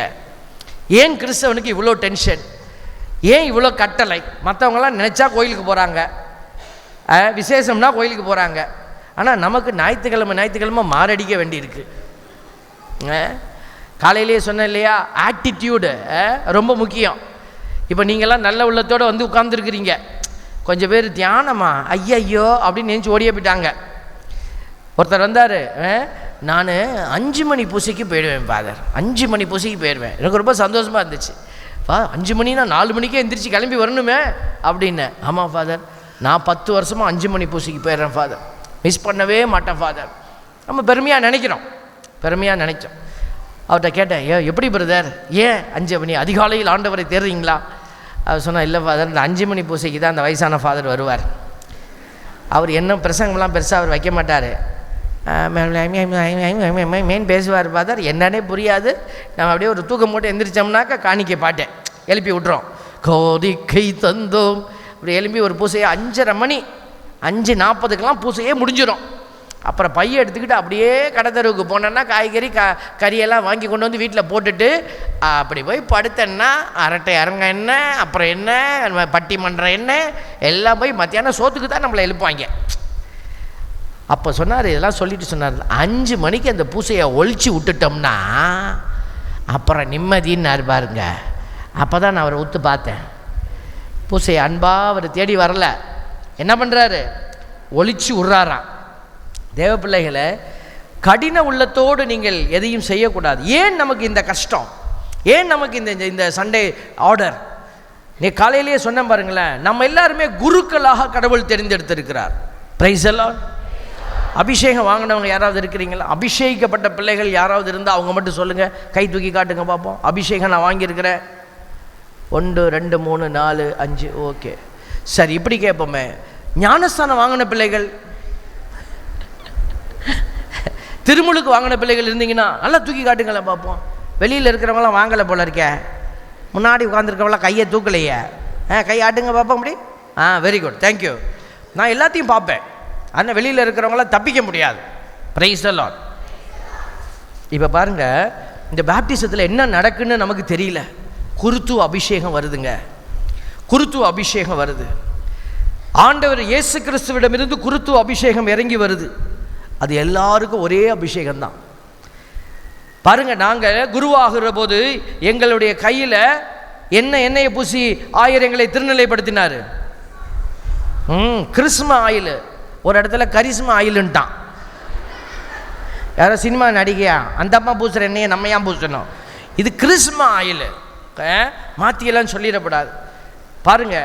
Speaker 1: ஏன் கிறிஸ்தவனுக்கு இவ்வளோ டென்ஷன், ஏன் இவ்வளோ கட்டளை? மற்றவங்களாம் நினச்சா கோயிலுக்கு போகிறாங்க, விசேஷம்னா கோயிலுக்கு போகிறாங்க. ஆனால் நமக்கு ஞாயிற்றுக்கிழமை மாரடிக்க வேண்டியிருக்கு. காலையிலேயே சொன்னேன் இல்லையா, ஆட்டிடியூடு ரொம்ப முக்கியம். இப்போ நீங்கள்லாம் நல்ல உள்ளத்தோடு வந்து உட்கார்ந்துருக்கிறீங்க. கொஞ்சம் பேர் தியானமா ஐயையோ அப்படின்னு நினச்சி ஓடியே போயிட்டாங்க. ஒருத்தர் வந்தார், நான் 5 மணி பூசைக்கு போயிடுவேன் ஃபாதர், 5 மணி பூசைக்கு போயிடுவேன். எனக்கு ரொம்ப சந்தோஷமாக இருந்துச்சு. 5 மணினா 4 மணிக்கே எந்திரிச்சு கிளம்பி வரணுமே அப்படின்னு. ஆமாம் ஃபாதர், நான் 10 வருஷமாக 5 மணி பூசைக்கு போயிடுறேன் ஃபாதர், மிஸ் பண்ணவே மாட்டேன் ஃபாதர். நம்ம பெருமையாக நினைக்கிறோம். அவர்கிட்ட கேட்டேன், எப்படி பிரதர், ஏன் 5 மணி அதிகாலையில் ஆண்டவரை தேடுறீங்களா? அவர் சொன்னால், இல்லை ஃபாதர், இந்த 5 மணி பூசைக்கு தான் அந்த வயசான ஃபாதர் வருவார். அவர் என்ன பிரசங்கம்லாம் பெருசாக அவர் வைக்க மாட்டார், மெயின் பேசுவார் ஃபாதர், என்னன்னே புரியாது. நம்ம அப்படியே ஒரு தூக்கம் போட்டு எந்திரிச்சோம்னாக்கா காணிக்கை பாட்டேன் எழுப்பி விட்றோம், கோரிக்கை தந்தோம். அப்படி எழுப்பி ஒரு பூசையை 5:30 மணி 5:40க்கெல்லாம் பூசையே முடிஞ்சிடும். அப்புறம் பையை எடுத்துக்கிட்டு அப்படியே கடத்தருவுக்கு போனேன்னா காய்கறி கறியெல்லாம் வாங்கி கொண்டு வந்து வீட்டில் போட்டுட்டு அப்படி போய் படுத்தேன்னா அரட்டை அரங்க என்ன, அப்புறம் என்ன பட்டிமன்றம் என்ன, எல்லாம் போய் மத்தியானம் சோத்துக்கு தான் நம்மளை எழுப்பாங்க. அப்போ சொன்னார், இதெல்லாம் சொல்லிட்டு சொன்னார், 5 மணிக்கு அந்த பூசையை ஒழிச்சு விட்டுட்டோம்னா அப்புறம் நிம்மதின்னு பாருங்க. அப்போ தான் நான் அவரை ஊற்று பார்த்தேன். பூசையை அன்பாக அவர் தேடி வரல, என்ன பண்ணுறாரு, ஒழிச்சு விட்றாராம். தேவ பிள்ளைகளை, கடின உள்ளத்தோடு நீங்கள் எதையும் செய்யக்கூடாது. ஏன் நமக்கு இந்த கஷ்டம், ஏன் நமக்கு இந்த சண்டே ஆர்டர்? நீ காலையிலேயே சொன்ன பாருங்களேன், நம்ம எல்லாருமே குருக்களாக கடவுள் தெரிந்தெடுத்திருக்கிறார். Price the Lord. அபிஷேகம் வாங்கினவங்க யாராவது இருக்கிறீங்களா? அபிஷேகிக்கப்பட்ட பிள்ளைகள் யாராவது இருந்தால் அவங்க மட்டும் சொல்லுங்கள், கை தூக்கி காட்டுங்க பார்ப்போம். அபிஷேகம் நான் வாங்கியிருக்கிறேன். 1 2 3 4 5. ஓகே, சரி. இப்படி கேட்போமே, ஞானஸ்தானம் வாங்கின பிள்ளைகள், திருமுழுக்கு வாங்கின பிள்ளைகள் இருந்தீங்கன்னா நல்லா தூக்கி காட்டுங்களேன் பார்ப்போம். வெளியில் இருக்கிறவங்களாம் வாங்கலை போல இருக்க, முன்னாடி உட்காந்துருக்கவங்களாம் கையை தூக்கலையே, கை ஆட்டுங்க பார்ப்போம். அப்படி வெரி குட், தேங்க்யூ. நான் எல்லாத்தையும் பார்ப்பேன், ஆனால் வெளியில் இருக்கிறவங்களாம் தப்பிக்க முடியாது. Price the Lord. இப்போ பாருங்கள், இந்த பேப்டிசத்தில் என்ன நடக்குன்னு நமக்கு தெரியல. குருத்துவ அபிஷேகம் வருதுங்க, குருத்துவ அபிஷேகம் வருது. ஆண்டவர் இயேசு கிறிஸ்துவிடமிருந்து குருத்துவ அபிஷேகம் இறங்கி வருது. அது எல்லாருக்கும் ஒரே அபிஷேகம்தான். பாருங்க, நாங்கள் குருவாகிற போது எங்களுடைய கையில் எண்ணெயை பூசி ஆயிரங்களை திருநிலைப்படுத்தினார். கிறிஸ்ம ஆயில், ஒரு இடத்துல கரிஸ்ம ஆயில்ன்ட்டான். யாரோ சினிமா நடிகையா, அந்த அம்மா பூசுகிற எண்ணெயை நம்ம ஏன் பூசணும்? இது கிறிஸ்ம ஆயில், மாற்றியெல்லாம் சொல்லிடப்படாது. பாருங்க,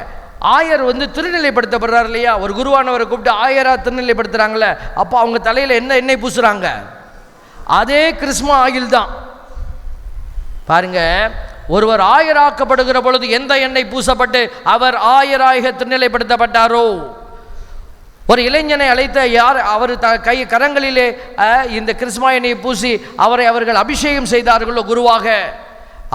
Speaker 1: ஆயர் திருநிலைப்படுத்தப்படுறார் இல்லையா? ஒரு குருவானவரை கூப்பிட்டு ஆயரா திருநிலைப்படுத்துகிறாங்களே, அப்போ அவங்க தலையில் என்ன எண்ணெய் பூசுகிறாங்க? அதே கிறிஸ்ம ஆயில் தான். பாருங்க, ஒருவர் ஆயராக்கப்படுகிற பொழுது எந்த எண்ணெய் பூசப்பட்டு அவர் ஆயராக திருநிலைப்படுத்தப்பட்டாரோ, ஒரு இளைஞனை அழைத்த யார் அவர் கரங்களிலே இந்த கிறிஸ்ம எண்ணெயை பூசி அவரை அவர்கள் அபிஷேகம் செய்தார்களோ குருவாக,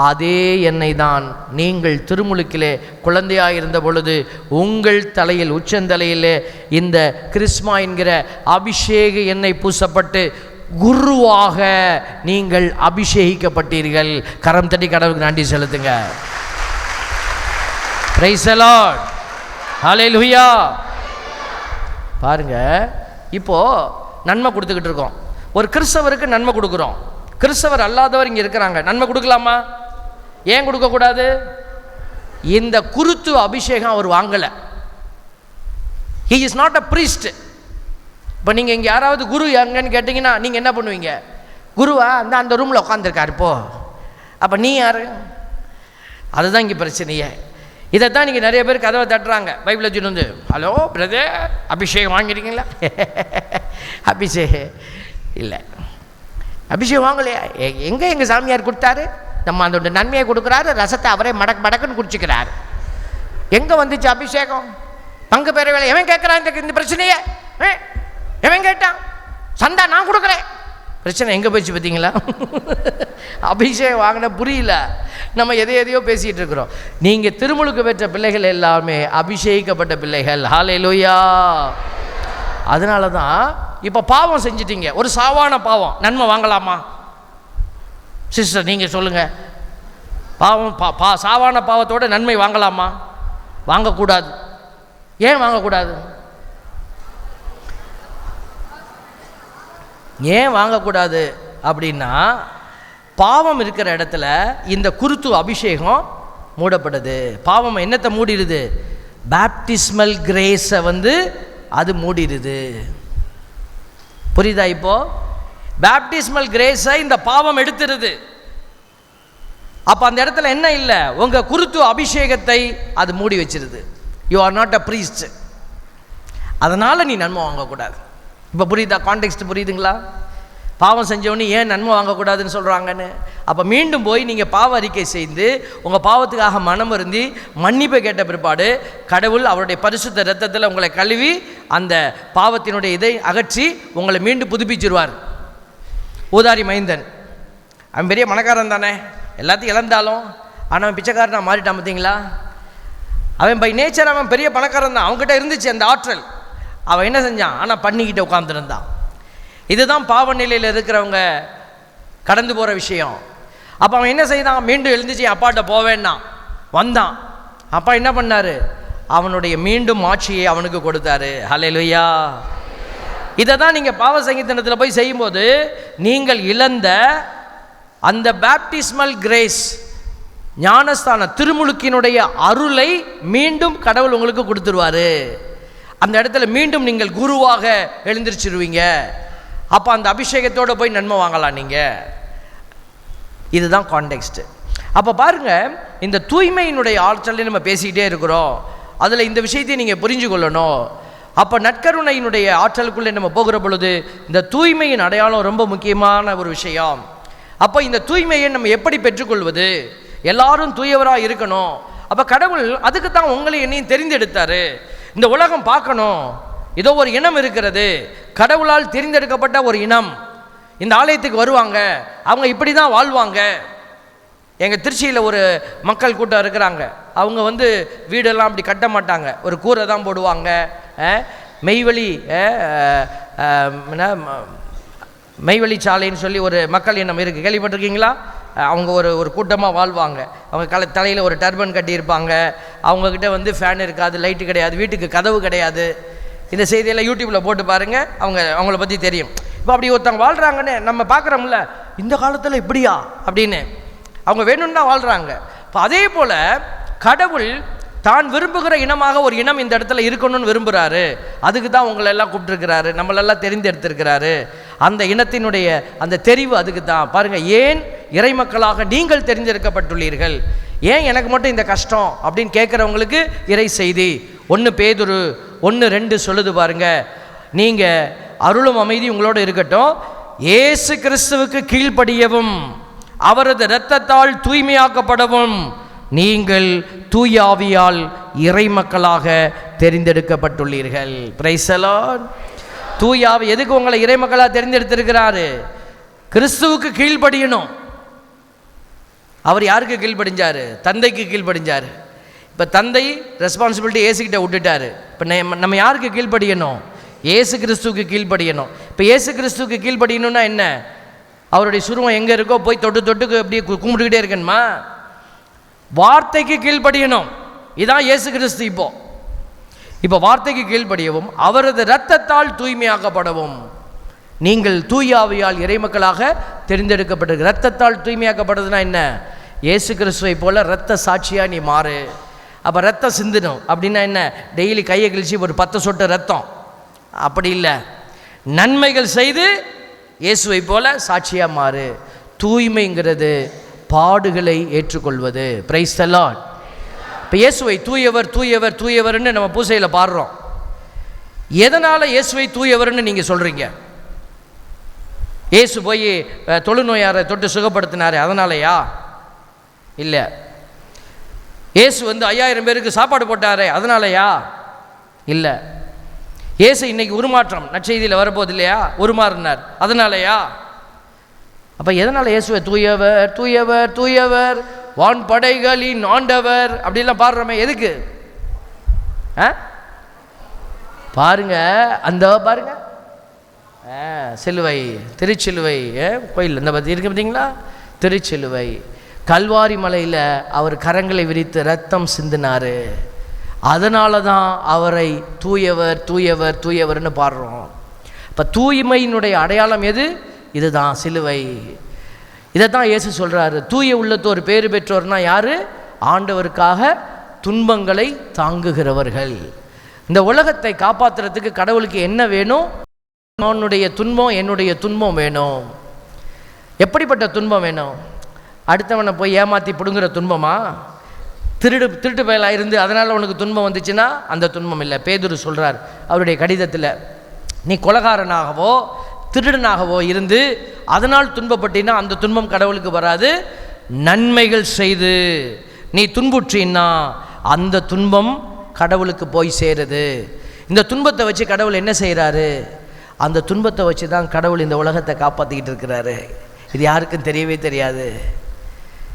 Speaker 1: அதே எண்ணெய் தான் நீங்கள் திருமுழுக்கிலே குழந்தையாக இருந்த பொழுது உங்கள் தலையில் உச்சந்தலையிலே இந்த கிறிஸ்மா என்கிற அபிஷேக எண்ணெய் பூசப்பட்டு குருவாக நீங்கள் அபிஷேகிக்கப்பட்டீர்கள். கரம் தட்டி கடவுளுக்கு நன்றி செலுத்துங்க. பிரைஸ் தி லார்ட், ஹல்லேலூயா. பாருங்க, இப்போ நன்மை கொடுத்துக்கிட்டு இருக்கோம். ஒரு கிறிஸ்தவருக்கு நன்மை கொடுக்குறோம், கிறிஸ்தவர் அல்லாதவர் இங்கே இருக்கிறாங்க, நன்மை கொடுக்கலாமா? ஏன் கொடுக்கக்கூடாது? இந்த குருத்துவ அபிஷேகம் அவர் வாங்கலை. He is not a priest. இப்போ நீங்கள் இங்கே யாராவது குரு எங்கன்னு கேட்டிங்கன்னா நீங்கள் என்ன பண்ணுவீங்க? குருவா அந்த ரூமில் உட்காந்துருக்காரு இப்போ, அப்போ நீ யார்? அதுதான் இங்கே பிரச்சனையே. இதைத்தான் நீங்கள் நிறைய பேர் கதவை தட்டுறாங்க. பைபிள் வச்சுட்டு ஹலோ பிரதர், அபிஷேகம் வாங்கிட்டீங்களா? அபிஷேகம் இல்லை. அபிஷேகம் வாங்கலையா? எங்கே எங்கள் சாமியார் கொடுத்தாரு? நம்ம அதோட நன்மையை கொடுக்குறாரு, ரசத்தை அவரே மடக்குன்னு குடிச்சிக்கிறாரு. எங்கே வந்துச்சு அபிஷேகம்? பங்கு பெற வேலை எவன் கேட்குறான்? இந்த பிரச்சனையே எவன் கேட்டான்? சந்தா நான் கொடுக்குறேன். பிரச்சனை எங்கே போயிடுச்சு பார்த்தீங்களா? அபிஷேகம் வாங்கின புரியல, நம்ம எதையோ பேசிகிட்டு இருக்கிறோம். நீங்கள் திருமுழுக்கு பெற்ற பிள்ளைகள் எல்லாமே அபிஷேகிக்கப்பட்ட பிள்ளைகள். ஹல்லேலூயா. அதனால தான் இப்போ பாவம் செஞ்சிட்டீங்க, ஒரு சாவான பாவம், நன்மை வாங்கலாமா சிஸ்டர்? நீங்கள் சொல்லுங்கள். பாவம் சாவான பாவத்தோட நன்மை வாங்கலாமா? வாங்கக்கூடாது. ஏன் வாங்கக்கூடாது? ஏன் வாங்கக்கூடாது அப்படின்னா, பாவம் இருக்கிற இடத்துல இந்த குருத்து அபிஷேகம் மூடப்படுது. பாவம் என்னத்தை மூடிடுது? பேப்டிஸ்மல் கிரேஸை அது மூடிடுது. புரியுதா? இப்போ பேப்டிஸ்மல் கிரேஸை இந்த பாவம் எடுத்துருது. அப்போ அந்த இடத்துல என்ன இல்லை? உங்கள் குருத்து அபிஷேகத்தை அது மூடி வச்சிருது. You are not a priest. அதனால் நீ நன்மை வாங்கக்கூடாது. இப்போ புரியுதா? கான்டெக்ஸ்ட் புரியுதுங்களா? பாவம் செஞ்சவொன்னே ஏன் நன்மை வாங்கக்கூடாதுன்னு சொல்கிறாங்கன்னு. அப்போ மீண்டும் போய் நீங்கள் பாவ அறிக்கை செய்து உங்கள் பாவத்துக்காக மனம் வருந்தி மன்னிப்பை கேட்ட பிற்பாடு கடவுள் அவருடைய பரிசுத்த இரத்தத்தில் உங்களை கழுவி அந்த பாவத்தினுடைய இதை அகற்றி உங்களை மீண்டும் புதுப்பிச்சிருவார். ஊதாரி மைந்தன், அவன் பெரிய மனக்காரன் தானே, எல்லாத்தையும் இழந்தாலும் ஆனால் அவன் பிச்சைக்காரனாக மாறிட்டான். பார்த்தீங்களா? அவன் பை நேச்சர் அவன் பெரிய பணக்காரன் தான், அவங்ககிட்ட இருந்துச்சு அந்த ஆற்றல். அவன் என்ன செஞ்சான்? ஆனால் பண்ணிக்கிட்ட உட்காந்துருந்தான். இதுதான் பாவ நிலையில் இருக்கிறவங்க கடந்து போகிற விஷயம். அப்போ அவன் என்ன செய்தான்? மீண்டும் எழுந்துச்சு அப்பாட்ட போவேன்னா வந்தான். அப்பா என்ன பண்ணார்? அவனுடைய மீண்டும் ஆட்சியை அவனுக்கு கொடுத்தாரு. ஹல்லேலூயா. இதை தான் நீங்கள் பாவ சங்கீதத்தில் போய் செய்யும்போது நீங்கள் இழந்த அந்த பேப்டிஸ்மல் கிரேஸ், ஞானஸ்தான திருமுழுக்கினுடைய அருளை மீண்டும் கடவுள் உங்களுக்கு கொடுத்துருவார். அந்த இடத்துல மீண்டும் நீங்கள் குருவாக எழுந்திருச்சிருவீங்க. அப்போ அந்த அபிஷேகத்தோடு போய் நன்மை வாங்கலாம் நீங்கள். இதுதான் கான்டெக்ஸ்ட்டு. அப்போ பாருங்கள், இந்த தூய்மையினுடைய ஆற்றலை நம்ம பேசிக்கிட்டே இருக்கிறோம். அதில் இந்த விஷயத்தை நீங்கள் புரிஞ்சு கொள்ளணும். அப்போ நற்கருணையினுடைய ஆற்றலுக்குள்ளே நம்ம போகிற பொழுது இந்த தூய்மையின் அடையாளம் ரொம்ப முக்கியமான ஒரு விஷயம். அப்போ இந்த தூய்மையை நம்ம எப்படி பெற்றுக்கொள்வது? எல்லாரும் தூயவராக இருக்கணும். அப்போ கடவுள் அதுக்கு தான் உங்களை என்னையும் தெரிந்தெடுத்தார். இந்த உலகம் பார்க்கணும், இதோ ஒரு இனம் இருக்கிறது, கடவுளால் தெரிந்தெடுக்கப்பட்ட ஒரு இனம் இந்த ஆலயத்துக்கு வருவாங்க, அவங்க இப்படி தான் வாழ்வாங்க. எங்கள் திருச்சியில் ஒரு மக்கள் கூட்டம் இருக்கிறாங்க. அவங்க வீடெல்லாம் அப்படி கட்ட மாட்டாங்க, ஒரு கூரை தான் போடுவாங்க. மெய்வழி சாலைன்னு சொல்லி ஒரு மக்கள் இனம் இருக்குது, கேள்விப்பட்டிருக்கீங்களா? அவங்க ஒரு கூட்டமாக வாழ்வாங்க. அவங்க தலையில் ஒரு டர்பன் கட்டியிருப்பாங்க. அவங்கக்கிட்ட ஃபேன் இருக்காது, லைட்டு கிடையாது, வீட்டுக்கு கதவு கிடையாது. இந்த செய்தியெல்லாம் யூடியூப்பில் போட்டு பாருங்கள், அவங்கள பற்றி தெரியும். இப்போ அப்படி ஒருத்தவங்க வாழ்கிறாங்கன்னு நம்ம பார்க்குறோம்ல, இந்த காலத்தில் இப்படியா அப்படின்னு அவங்க வேணும்னா வாழ்கிறாங்க. இப்போ அதே போல் கடவுள் தான் விரும்புகிற இனமாக ஒரு இனம் இந்த இடத்துல இருக்கணும்னு விரும்புகிறாரு. அதுக்கு தான் உங்களை எல்லாம் கூப்பிட்டுருக்கிறாரு, நம்மளெல்லாம் தெரிந்தெடுத்திருக்கிறாரு. அந்த இனத்தினுடைய அந்த தெரிவு அதுக்கு தான். பாருங்கள், ஏன் இறைமக்களாக நீங்கள் தெரிந்தெடுக்கப்பட்டுள்ளீர்கள், ஏன் எனக்கு மட்டும் இந்த கஷ்டம் அப்படின்னு கேட்குறவங்களுக்கு இறை செய்தி 1 பேதுரு 1:2 சொல்லுது பாருங்க. நீங்கள் அருளும் அமைதி உங்களோட இருக்கட்டும், இயேசு கிறிஸ்துவுக்கு கீழ்ப்படியவும் அவரது இரத்தத்தால் தூய்மையாக்கப்படவும் நீங்கள் தூயாவியால் இறைமக்களாக தெரிந்தெடுக்கப்பட்டுள்ளீர்கள். Price the Lord. தூயாவி எதுக்கு உங்களை இறைமக்களாக தெரிந்தெடுத்திருக்கிறாரு? கிறிஸ்துவுக்கு கீழ்ப்படியணும். அவர் யாருக்கு கீழ்ப்படிஞ்சார்? தந்தைக்கு கீழ்ப்படிஞ்சார். இப்போ தந்தை ரெஸ்பான்சிபிலிட்டி இயேசுக்கிட்ட விட்டுட்டார். இப்போ நம்ம யாருக்கு கீழ்ப்படியணும்? இயேசு கிறிஸ்துவுக்கு கீழ்ப்படியணும். இப்போ இயேசு கிறிஸ்துவுக்கு கீழ்ப்படியணும்னா என்ன? அவருடைய சுருவம் எங்கே இருக்கோ போய் தொட்டுக்கு அப்படியே கும்பிட்டுக்கிட்டே இருக்கணுமா? வார்த்தைக்கு கீழ்ப்படியணும். இதான் இயேசு கிறிஸ்து. இப்போ வார்த்தைக்கு கீழ்ப்படியவும் அவரது இரத்தத்தால் தூய்மையாக்கப்படவும் நீங்கள் தூயாவியால் இறைமக்களாக தெரிந்தெடுக்கப்பட்டிருக்க. இரத்தத்தால் தூய்மையாக்கப்படுறதுனா என்ன? இயேசு கிறிஸ்துவை போல இரத்த சாட்சியாக நீ மாறு. அப்போ ரத்தம் சிந்தணும் அப்படின்னா என்ன? டெய்லி கையை கிழிச்சி ஒரு 10 சொட்டு ரத்தம் அப்படி இல்லை, நன்மைகள் செய்து இயேசுவை போல சாட்சியாக மாறு. தூய்மைங்கிறது பாடுகளை ஏற்றுக்கொள்வது. Price the Lord. இப்போ இயேசுவை தூயவர் தூயவர் தூயவர்னு நம்ம பூசையில் பாடுறோம். எதனால் இயேசுவை தூயவர்னு நீங்கள் சொல்கிறீங்க? இயேசு போய் தொழுநோயாரை தொட்டு சுகப்படுத்தினாரு, அதனாலயா? இல்லை. இயேசு 5000 பேருக்கு சாப்பாடு போட்டாரே, அதனாலயா? இல்லை. இயேசு இன்னைக்கு உருமாற்றம் நற்செய்தியில் வரப்போகுது இல்லையா, உருமாறினார், அதனாலயா? அப்போ எதனால் இயேசுவை தூயவர் தூயவர் தூயவர் வான் படைகளின் ஆண்டவர் அப்படிலாம் பாடுறோமே, எதுக்கு? பாருங்க, அந்த பாருங்க சிலுவை, திருச்சிலுவை கோயில் இந்த பற்றி இருக்கு பார்த்தீங்களா, திருச்சிலுவை. கல்வாரி மலையில் அவர் கரங்களை விரித்து ரத்தம் சிந்தினார், அதனால தான் அவரை தூயவர் தூயவர் தூயவர்னு பாடுறோம். இப்போ தூய்மையினுடைய அடையாளம் எது? இதுதான், சிலுவை. இதைத்தான் இயேசு சொல்கிறாரு, தூய உள்ளத்தோர் பேறு பெற்றோர்னா யார்? ஆண்டவருக்காக துன்பங்களை தாங்குகிறவர்கள். இந்த உலகத்தை காப்பாற்றுறதுக்கு கடவுளுக்கு என்ன வேணும்? அவனுடைய துன்பம் என்னுடைய துன்பம் வேணும். எப்படிப்பட்ட துன்பம் வேணும்? அடுத்தவனை போய் ஏமாற்றி பிடுங்குற துன்பமா? திருட்டு பயலாக இருந்து அதனால் உனக்கு துன்பம் வந்துச்சுன்னா அந்த துன்பம் இல்லை. பேதுரு சொல்கிறார் அவருடைய கடிதத்தில், நீ கொலைகாரனாகவோ திருடனாகவோ இருந்து அதனால் துன்பப்பட்டினா அந்த துன்பம் கடவுளுக்கு வராது. நன்மைகள் செய்து நீ துன்புற்றின்னா அந்த துன்பம் கடவுளுக்கு போய் சேருது. இந்த துன்பத்தை வச்சு கடவுள் என்ன செய்கிறாரு? அந்த துன்பத்தை வச்சு தான் கடவுள் இந்த உலகத்தை காப்பாற்றிக்கிட்டு இருக்கிறாரு. இது யாருக்கும் தெரியவே தெரியாது.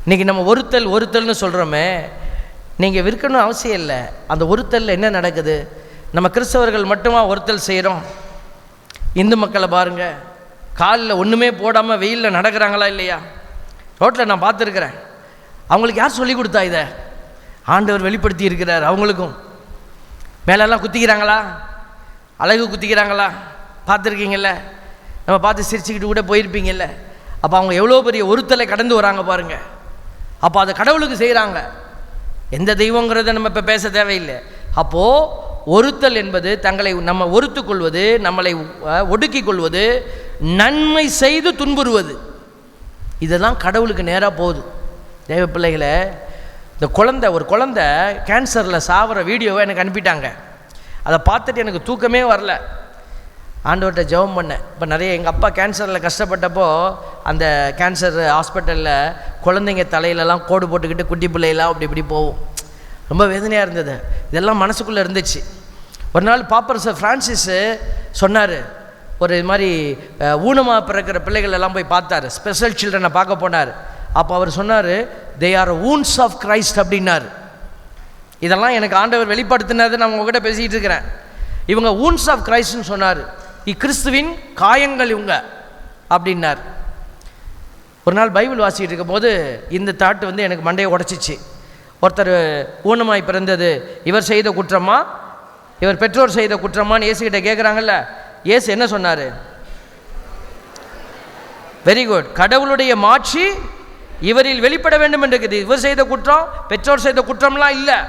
Speaker 1: இன்றைக்கி நம்ம ஒருத்தல்னு சொல்கிறோமே, நீங்கள் விற்கணும் அவசியம் இல்லை. அந்த ஒருத்தலில் என்ன நடக்குது? நம்ம கிறிஸ்தவர்கள் மட்டுமா ஒருத்தல் செய்கிறோம்? இந்து மக்களை பாருங்கள், காலில் ஒன்றுமே போடாமல் வெயிலில் நடக்கிறாங்களா இல்லையா? ரோட்டில் நான் பார்த்துருக்குறேன். அவங்களுக்கு யார் சொல்லி கொடுத்தா? இதை ஆண்டவர் வெளிப்படுத்தி இருக்கிறார். அவங்களுக்கும் மேலெல்லாம் குத்திக்கிறாங்களா, அழகு குத்திக்கிறாங்களா? பார்த்துருக்கீங்கல்ல, நம்ம பார்த்து சிரிச்சுக்கிட்டு கூட போயிருப்பீங்கல்ல. அப்போ அவங்க எவ்வளோ பெரிய ஒருத்தலை கடந்து வராங்க பாருங்கள். அப்போ அதை கடவுளுக்கு செய்கிறாங்க. எந்த தெய்வங்கிறத நம்ம இப்போ பேச தேவையில்லை. அப்போது ஒருத்தல் என்பது தங்களை நம்ம ஒருத்து கொள்வது, நம்மளை ஒடுக்கி கொள்வது, நன்மை செய்து துன்புறுவது. இதெல்லாம் கடவுளுக்கு நேராக போகுது. தேவ பிள்ளைகளை, இந்த ஒரு குழந்தை கேன்சரில் சாகிற வீடியோவை எனக்கு அனுப்பிட்டாங்க. அதை பார்த்துட்டு எனக்கு தூக்கமே வரல. ஆண்டவர்கிட்ட ஜெபம் பண்ணேன். இப்போ நிறைய எங்கள் அப்பா கேன்சரில் கஷ்டப்பட்டப்போ அந்த கேன்சர் ஹாஸ்பிட்டலில் குழந்தைங்க தலையிலலாம் கோடு போட்டுக்கிட்டு குட்டி பிள்ளையெல்லாம் அப்படி இப்படி போகும். ரொம்ப வேதனையாக இருந்தது. இதெல்லாம் மனசுக்குள்ளே இருந்துச்சு. ஒரு நாள் பாப்பர் சார் ஃப்ரான்சிஸு சொன்னார், ஒரு இது மாதிரி ஊனமாக பிறக்கிற பிள்ளைகள் எல்லாம் போய் பார்த்தார். ஸ்பெஷல் சில்ட்ரனை பார்க்க போனார். அப்போ அவர் சொன்னார், they are wounds of Christ அப்படின்னார். இதெல்லாம் எனக்கு ஆண்டவர் வெளிப்படுத்தினது நான் உங்ககிட்ட பேசிகிட்டு இருக்கிறேன். இவங்க வூண்ட்ஸ் ஆஃப் கிரைஸ்ட்னு சொன்னார். கிறிஸ்துவின் காயங்கள் இவங்க அப்படின்னார். ஒரு நாள் பைபிள் வாசிக்கிட்டு இருக்கும் போது இந்த தாட்டு எனக்கு மண்டையை உடச்சிச்சு. ஒருத்தர் ஊனமாய் பிறந்தது இவர் செய்த குற்றமா, இவர் பெற்றோர் செய்த குற்றமான்னு இயேசுகிட்ட கேட்குறாங்கல்ல. இயேசு என்ன சொன்னார்? Very good. கடவுளுடைய மாட்சி இவரில் வெளிப்பட வேண்டும் என்று இருக்குது. இவர் செய்த குற்றம் பெற்றோர் செய்த குற்றம்லாம் இல்லை.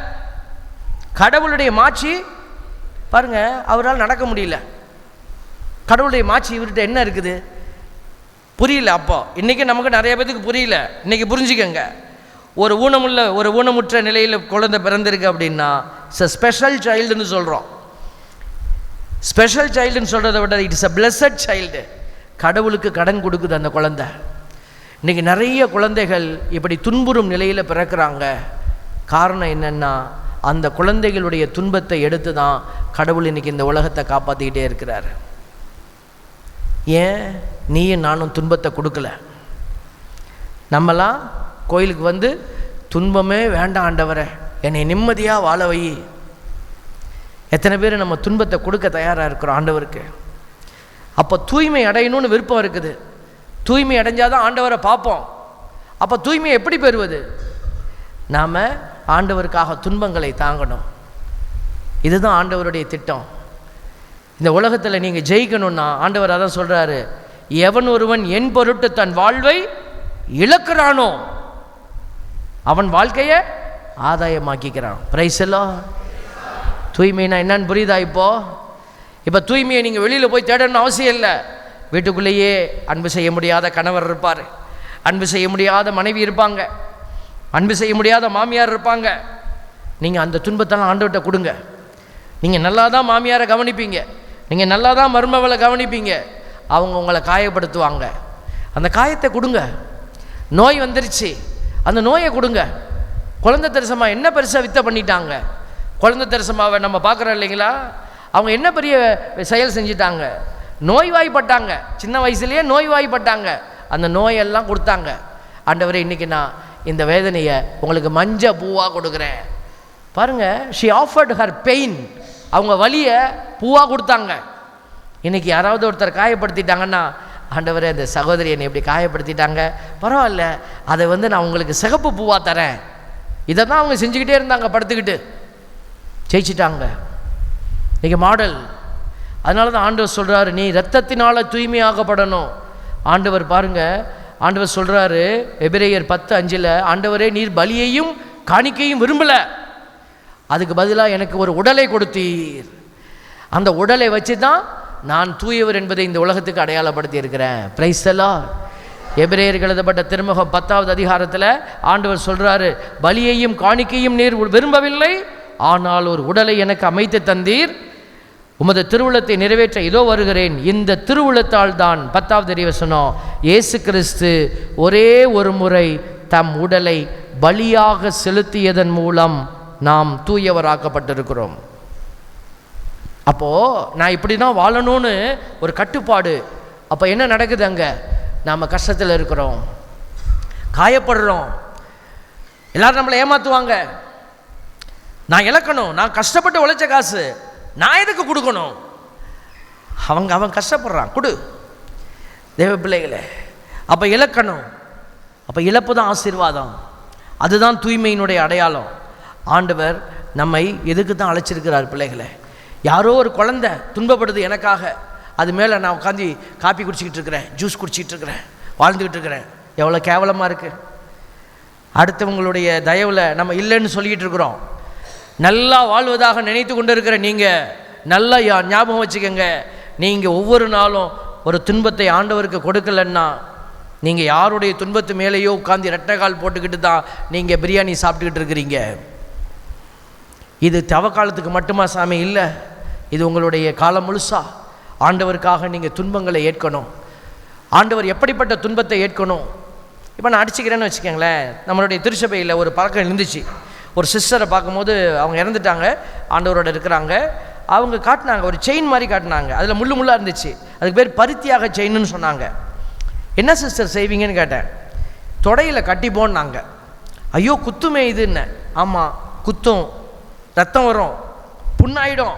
Speaker 1: கடவுளுடைய மாட்சி பாருங்க, அவரால் நடக்க முடியல. கடவுளுடைய மாட்சி இவர்கிட்ட என்ன இருக்குது? புரியல. அப்போ இன்றைக்கி நமக்கு நிறைய பேருக்கு புரியல. இன்றைக்கி புரிஞ்சுக்கங்க. ஒரு ஊனமுற்ற நிலையில் குழந்தை பிறந்திருக்கு அப்படின்னா இட்ஸ் அ ஸ்பெஷல் சைல்டுன்னு சொல்கிறோம். ஸ்பெஷல் சைல்டுன்னு சொல்கிறத விட இட்ஸ் அ பிளஸட் சைல்டு. கடவுளுக்கு கடன் கொடுக்குது அந்த குழந்தை. இன்றைக்கி நிறைய குழந்தைகள் இப்படி துன்புறும் நிலையில் பிறக்கிறாங்க. காரணம் என்னென்னா, அந்த குழந்தைகளுடைய துன்பத்தை எடுத்து தான் கடவுள் இன்றைக்கி இந்த உலகத்தை காப்பாற்றிக்கிட்டே இருக்கிறார். ஏன் நீயும் நானும் துன்பத்தை கொடுக்கல? நம்மலாம் கோயிலுக்கு துன்பமே வேண்டாம் ஆண்டவரே, என்னை நிம்மதியாக வாழ வை. எத்தனை பேர் நம்ம துன்பத்தை கொடுக்க தயாராக இருக்கிறோம் ஆண்டவருக்கு? அப்போ தூய்மை அடையணும்னு விருப்பம் இருக்குது. தூய்மை அடைஞ்சாதான் ஆண்டவரை பார்ப்போம். அப்போ தூய்மையை எப்படி பெறுவது? நாம் ஆண்டவருக்காக துன்பங்களை தாங்கணும். இதுதான் ஆண்டவருடைய திட்டம். இந்த உலகத்தில் நீங்கள் ஜெயிக்கணும்னா ஆண்டவர் அதான் சொல்கிறாரு, எவன் ஒருவன் என் பொருட்டு தன் வாழ்வை இழக்கிறானோ அவன் வாழ்க்கையை ஆதாயமாக்கிக்கிறான். பிரைஸ் எல்லாம். தூய்மைனா என்னன்னு புரியுதா? இப்போ தூய்மையை நீங்கள் வெளியில் போய் தேடணும்னு அவசியம் இல்லை. வீட்டுக்குள்ளேயே அன்பு செய்ய முடியாத கணவர் இருப்பார், அன்பு செய்ய முடியாத மனைவி இருப்பாங்க, அன்பு செய்ய முடியாத மாமியார் இருப்பாங்க. நீங்கள் அந்த துன்பத்தெல்லாம் ஆண்டவர்கிட்ட கொடுங்க. நீங்கள் நல்லா தான் மாமியாரை கவனிப்பீங்க, நீங்கள் நல்லா தான் மருமகளை கவனிப்பீங்க. அவங்க உங்களை காயப்படுத்துவாங்க. அந்த காயத்தை கொடுங்க. நோய் வந்துருச்சு, அந்த நோயை கொடுங்க. குழந்தை தெரசம்மா என்ன பெருசாக வித்தை பண்ணிட்டாங்க? குழந்தை தெரசம்மாவை நம்ம பார்க்குறோம் இல்லைங்களா? அவங்க என்ன பெரிய செயல் செஞ்சிட்டாங்க? நோய்வாய்ப்பட்டாங்க, சின்ன வயசுலேயே நோய்வாய்ப்பட்டாங்க. அந்த நோயெல்லாம் கொடுத்தாங்க. ஆண்டவரே, இன்றைக்கி நான் இந்த வேதனையை உங்களுக்கு மஞ்ச பூவாக கொடுக்குறேன். பாருங்கள், ஷி ஆஃபர்ட் ஹர் பெயின். அவங்க வலியை பூவாக கொடுத்தாங்க. இன்றைக்கி யாராவது ஒருத்தர் காயப்படுத்திட்டாங்கன்னா, ஆண்டவரே அந்த சகோதரி என்னை எப்படி காயப்படுத்திட்டாங்க, பரவாயில்ல, அதை நான் உங்களுக்கு சிகப்பு பூவாக தரேன். இதை தான் அவங்க செஞ்சுக்கிட்டே இருந்தாங்க, படுத்துக்கிட்டு. ஜெயிச்சிட்டாங்க. இன்றைக்கி மாடல். அதனால தான் ஆண்டவர் சொல்கிறாரு, நீ இரத்தத்தினால் தூய்மையாகப்படணும். ஆண்டவர் பாருங்கள், ஆண்டவர் சொல்கிறாரு எபிரேயர் 10:5, ஆண்டவரே நீர் பலியையும் காணிக்கையும் விரும்பலை, அதுக்கு பதிலாக எனக்கு ஒரு உடலை கொடுத்தீர். அந்த உடலை வச்சு தான் நான் தூயவர் என்பதை இந்த உலகத்துக்கு அடையாளப்படுத்தி இருக்கிறேன். Praise the lord. எபிரேயருக்கு எழுதப்பட்ட திருமுகம் 10வது அதிகாரத்தில் ஆண்டவர் சொல்கிறாரு, பலியையும் காணிக்கையும் நீர் விரும்பவில்லை, ஆனால் ஒரு உடலை எனக்கு அமைத்து தந்தீர். உமது திருவுளத்தை நிறைவேற்ற இதோ வருகிறேன். இந்த திருவுளத்தால் தான் 10வது வசனம், இயேசு கிறிஸ்து ஒரே ஒரு முறை தம் உடலை பலியாக செலுத்தியதன் மூலம் நாம் தூயவராக்கப்பட்டிருக்கிறோம். அப்போது நான் இப்படி தான் வாழணும்னு ஒரு கட்டுப்பாடு. அப்போ என்ன நடக்குது? அங்கே நாம் கஷ்டத்தில் இருக்கிறோம், காயப்படுறோம், எல்லாரும் நம்மளை ஏமாற்றுவாங்க. நான் இழக்கணும், நான் கஷ்டப்பட்டு உழைச்ச காசு நான் எதுக்கு கொடுக்கணும்? அவன் கஷ்டப்படுறான், கொடு தேவ பிள்ளைகளே. அப்போ இழக்கணும். அப்போ இழப்பு தான் ஆசீர்வாதம், அதுதான் தூய்மையினுடைய அடையாளம். ஆண்டவர் நம்மை எதுக்கு தான் அழைச்சிருக்கிறார் பிள்ளைகளை? யாரோ ஒரு குழந்தை துன்பப்படுது எனக்காக, அது மேலே நான் உட்காந்து காப்பி குடிச்சிக்கிட்டு இருக்கிறேன், ஜூஸ் குடிச்சிக்கிட்டு இருக்கிறேன், வாழ்ந்துக்கிட்டு இருக்கிறேன். எவ்வளோ கேவலமாக இருக்குது. அடுத்தவங்களுடைய தயவில் நம்ம இல்லைன்னு சொல்லிக்கிட்டு இருக்கிறோம். நல்லா வாழ்வதாக நினைத்து கொண்டு இருக்கிற நீங்கள் நல்லா ஞாபகம் வச்சுக்கோங்க, நீங்கள் ஒவ்வொரு நாளும் ஒரு துன்பத்தை ஆண்டவருக்கு கொடுக்கலன்னா நீங்கள் யாருடைய துன்பத்து மேலேயோ உட்காந்து ரெட்டைக்கால் போட்டுக்கிட்டு தான் நீங்கள் பிரியாணி சாப்பிட்டுக்கிட்டு இருக்கிறீங்க. இது தவக்காலத்துக்கு மட்டுமா சாமி? இல்லை, இது உங்களுடைய காலம் முழுசா. ஆண்டவருக்காக நீங்கள் துன்பங்களை ஏற்கணும். ஆண்டவர் எப்படிப்பட்ட துன்பத்தை ஏற்கணும்? இப்போ நான் அடிச்சுக்கிறேன்னு வச்சுக்கோங்களேன். நம்மளுடைய திருச்சபையில் ஒரு பழக்கம் இருந்துச்சு. ஒரு சிஸ்டரை பார்க்கும்போது அவங்க இறந்துட்டாங்க, ஆண்டவரோட இருக்கிறாங்க. அவங்க காட்டினாங்க, ஒரு செயின் மாதிரி காட்டினாங்க, அதில் முள்ளாக இருந்துச்சு. அதுக்கு பேர் பருத்தியாக செயின்னு சொன்னாங்க. என்ன சிஸ்டர் செய்வீங்கன்னு கேட்டேன். தொடையில் கட்டி போன்னாங்க. ஐயோ குத்துமே இதுன்னு. ஆமாம், குத்தும், ரத்தம் வரும், புண்ணாயிடும்.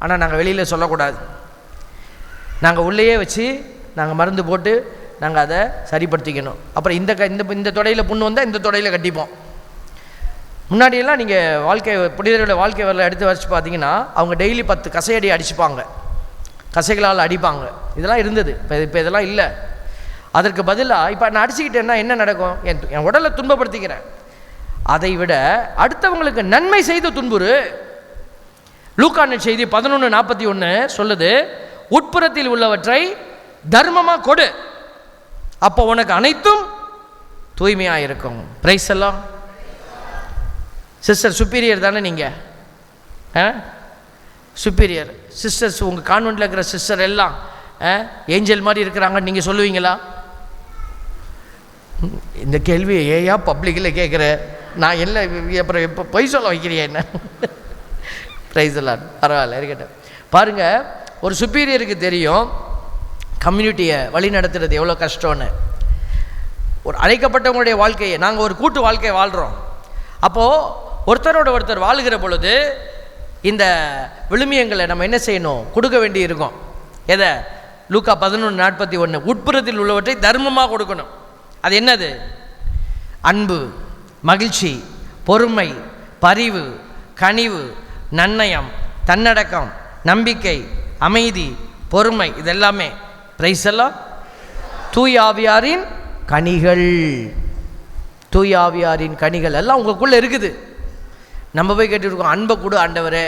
Speaker 1: ஆனால் நாங்கள் வெளியில் சொல்லக்கூடாது. நாங்கள் உள்ளேயே வச்சு நாங்கள் மருந்து போட்டு நாங்கள் அதை சரிப்படுத்திக்கணும். அப்புறம் இந்த தொடையில் புண்ணு வந்தால் இந்த தொடையில் கட்டிப்போம். முன்னாடியெல்லாம் நீங்கள் புனிதர்களோட வாழ்க்கை வரல எடுத்து வச்சு பார்த்தீங்கன்னா அவங்க டெய்லி 10 கசையடி அடிச்சுப்பாங்க, கசைகளால் அடிப்பாங்க. இதெல்லாம் இருந்தது. இப்போ இதெல்லாம் இல்லை. அதற்கு பதிலாக இப்போ நான் அடிச்சுக்கிட்டேன்னா என்ன நடக்கும்? என் உடலை துன்பப்படுத்திக்கிறேன். அதை விட அடுத்தவங்களுக்கு நன்மை செய்து துன்புறு. லூக்கான செய்தி 11:41 சொல்லுது, உட்புறத்தில் உள்ளவற்றை தர்மமாக கொடு, அப்போ உனக்கு அனைத்தும் தூய்மையாக இருக்கும். பிரைஸ் எல்லாம். சிஸ்டர் சுப்பீரியர் தானே நீங்கள்? சுப்பீரியர் சிஸ்டர்ஸ், உங்கள் கான்வென்ட்டில் இருக்கிற சிஸ்டர் எல்லாம் ஏஞ்சல் மாதிரி இருக்கிறாங்கன்னு நீங்கள் சொல்லுவீங்களா? இந்த கேள்வியை ஏயா பப்ளிக்கில் கேட்குற? நான் என்ன அப்புறம் எப்போ பொய் சொல்ல வைக்கிறியா என்ன? ப்ரைஸ் எல்லாம் பரவாயில்ல இருக்கட்டும். பாருங்கள், ஒரு சுப்பீரியருக்கு தெரியும் கம்யூனிட்டியை வழி நடத்துறது எவ்வளோ கஷ்டம்னு. ஒரு அழைக்கப்பட்டவங்களுடைய வாழ்க்கையை, நாங்கள் ஒரு கூட்டு வாழ்க்கையை வாழ்கிறோம். அப்போது ஒருத்தரோட ஒருத்தர் வாழுகிற பொழுது இந்த விழுமியங்களை நம்ம என்ன செய்யணும்? கொடுக்க வேண்டி இருக்கும். எதை? லூக்கா 11:41, உட்புறத்தில் உள்ளவற்றை தர்மமாக கொடுக்கணும். அது என்னது? அன்பு, மகிழ்ச்சி, பொறுமை, பரிவு, கனிவு, நன்னயம், தன்னடக்கம், நம்பிக்கை, அமைதி, பொறுமை, இதெல்லாமே பிரைஸ் எல்லாம் தூய ஆவியாரின் கனிகள். தூய ஆவியாரின் கனிகள் எல்லாம் உங்களுக்குள்ளே இருக்குது. நம்ம போய் கேட்டுருக்கோம், அன்பை கொடு ஆண்டவரே.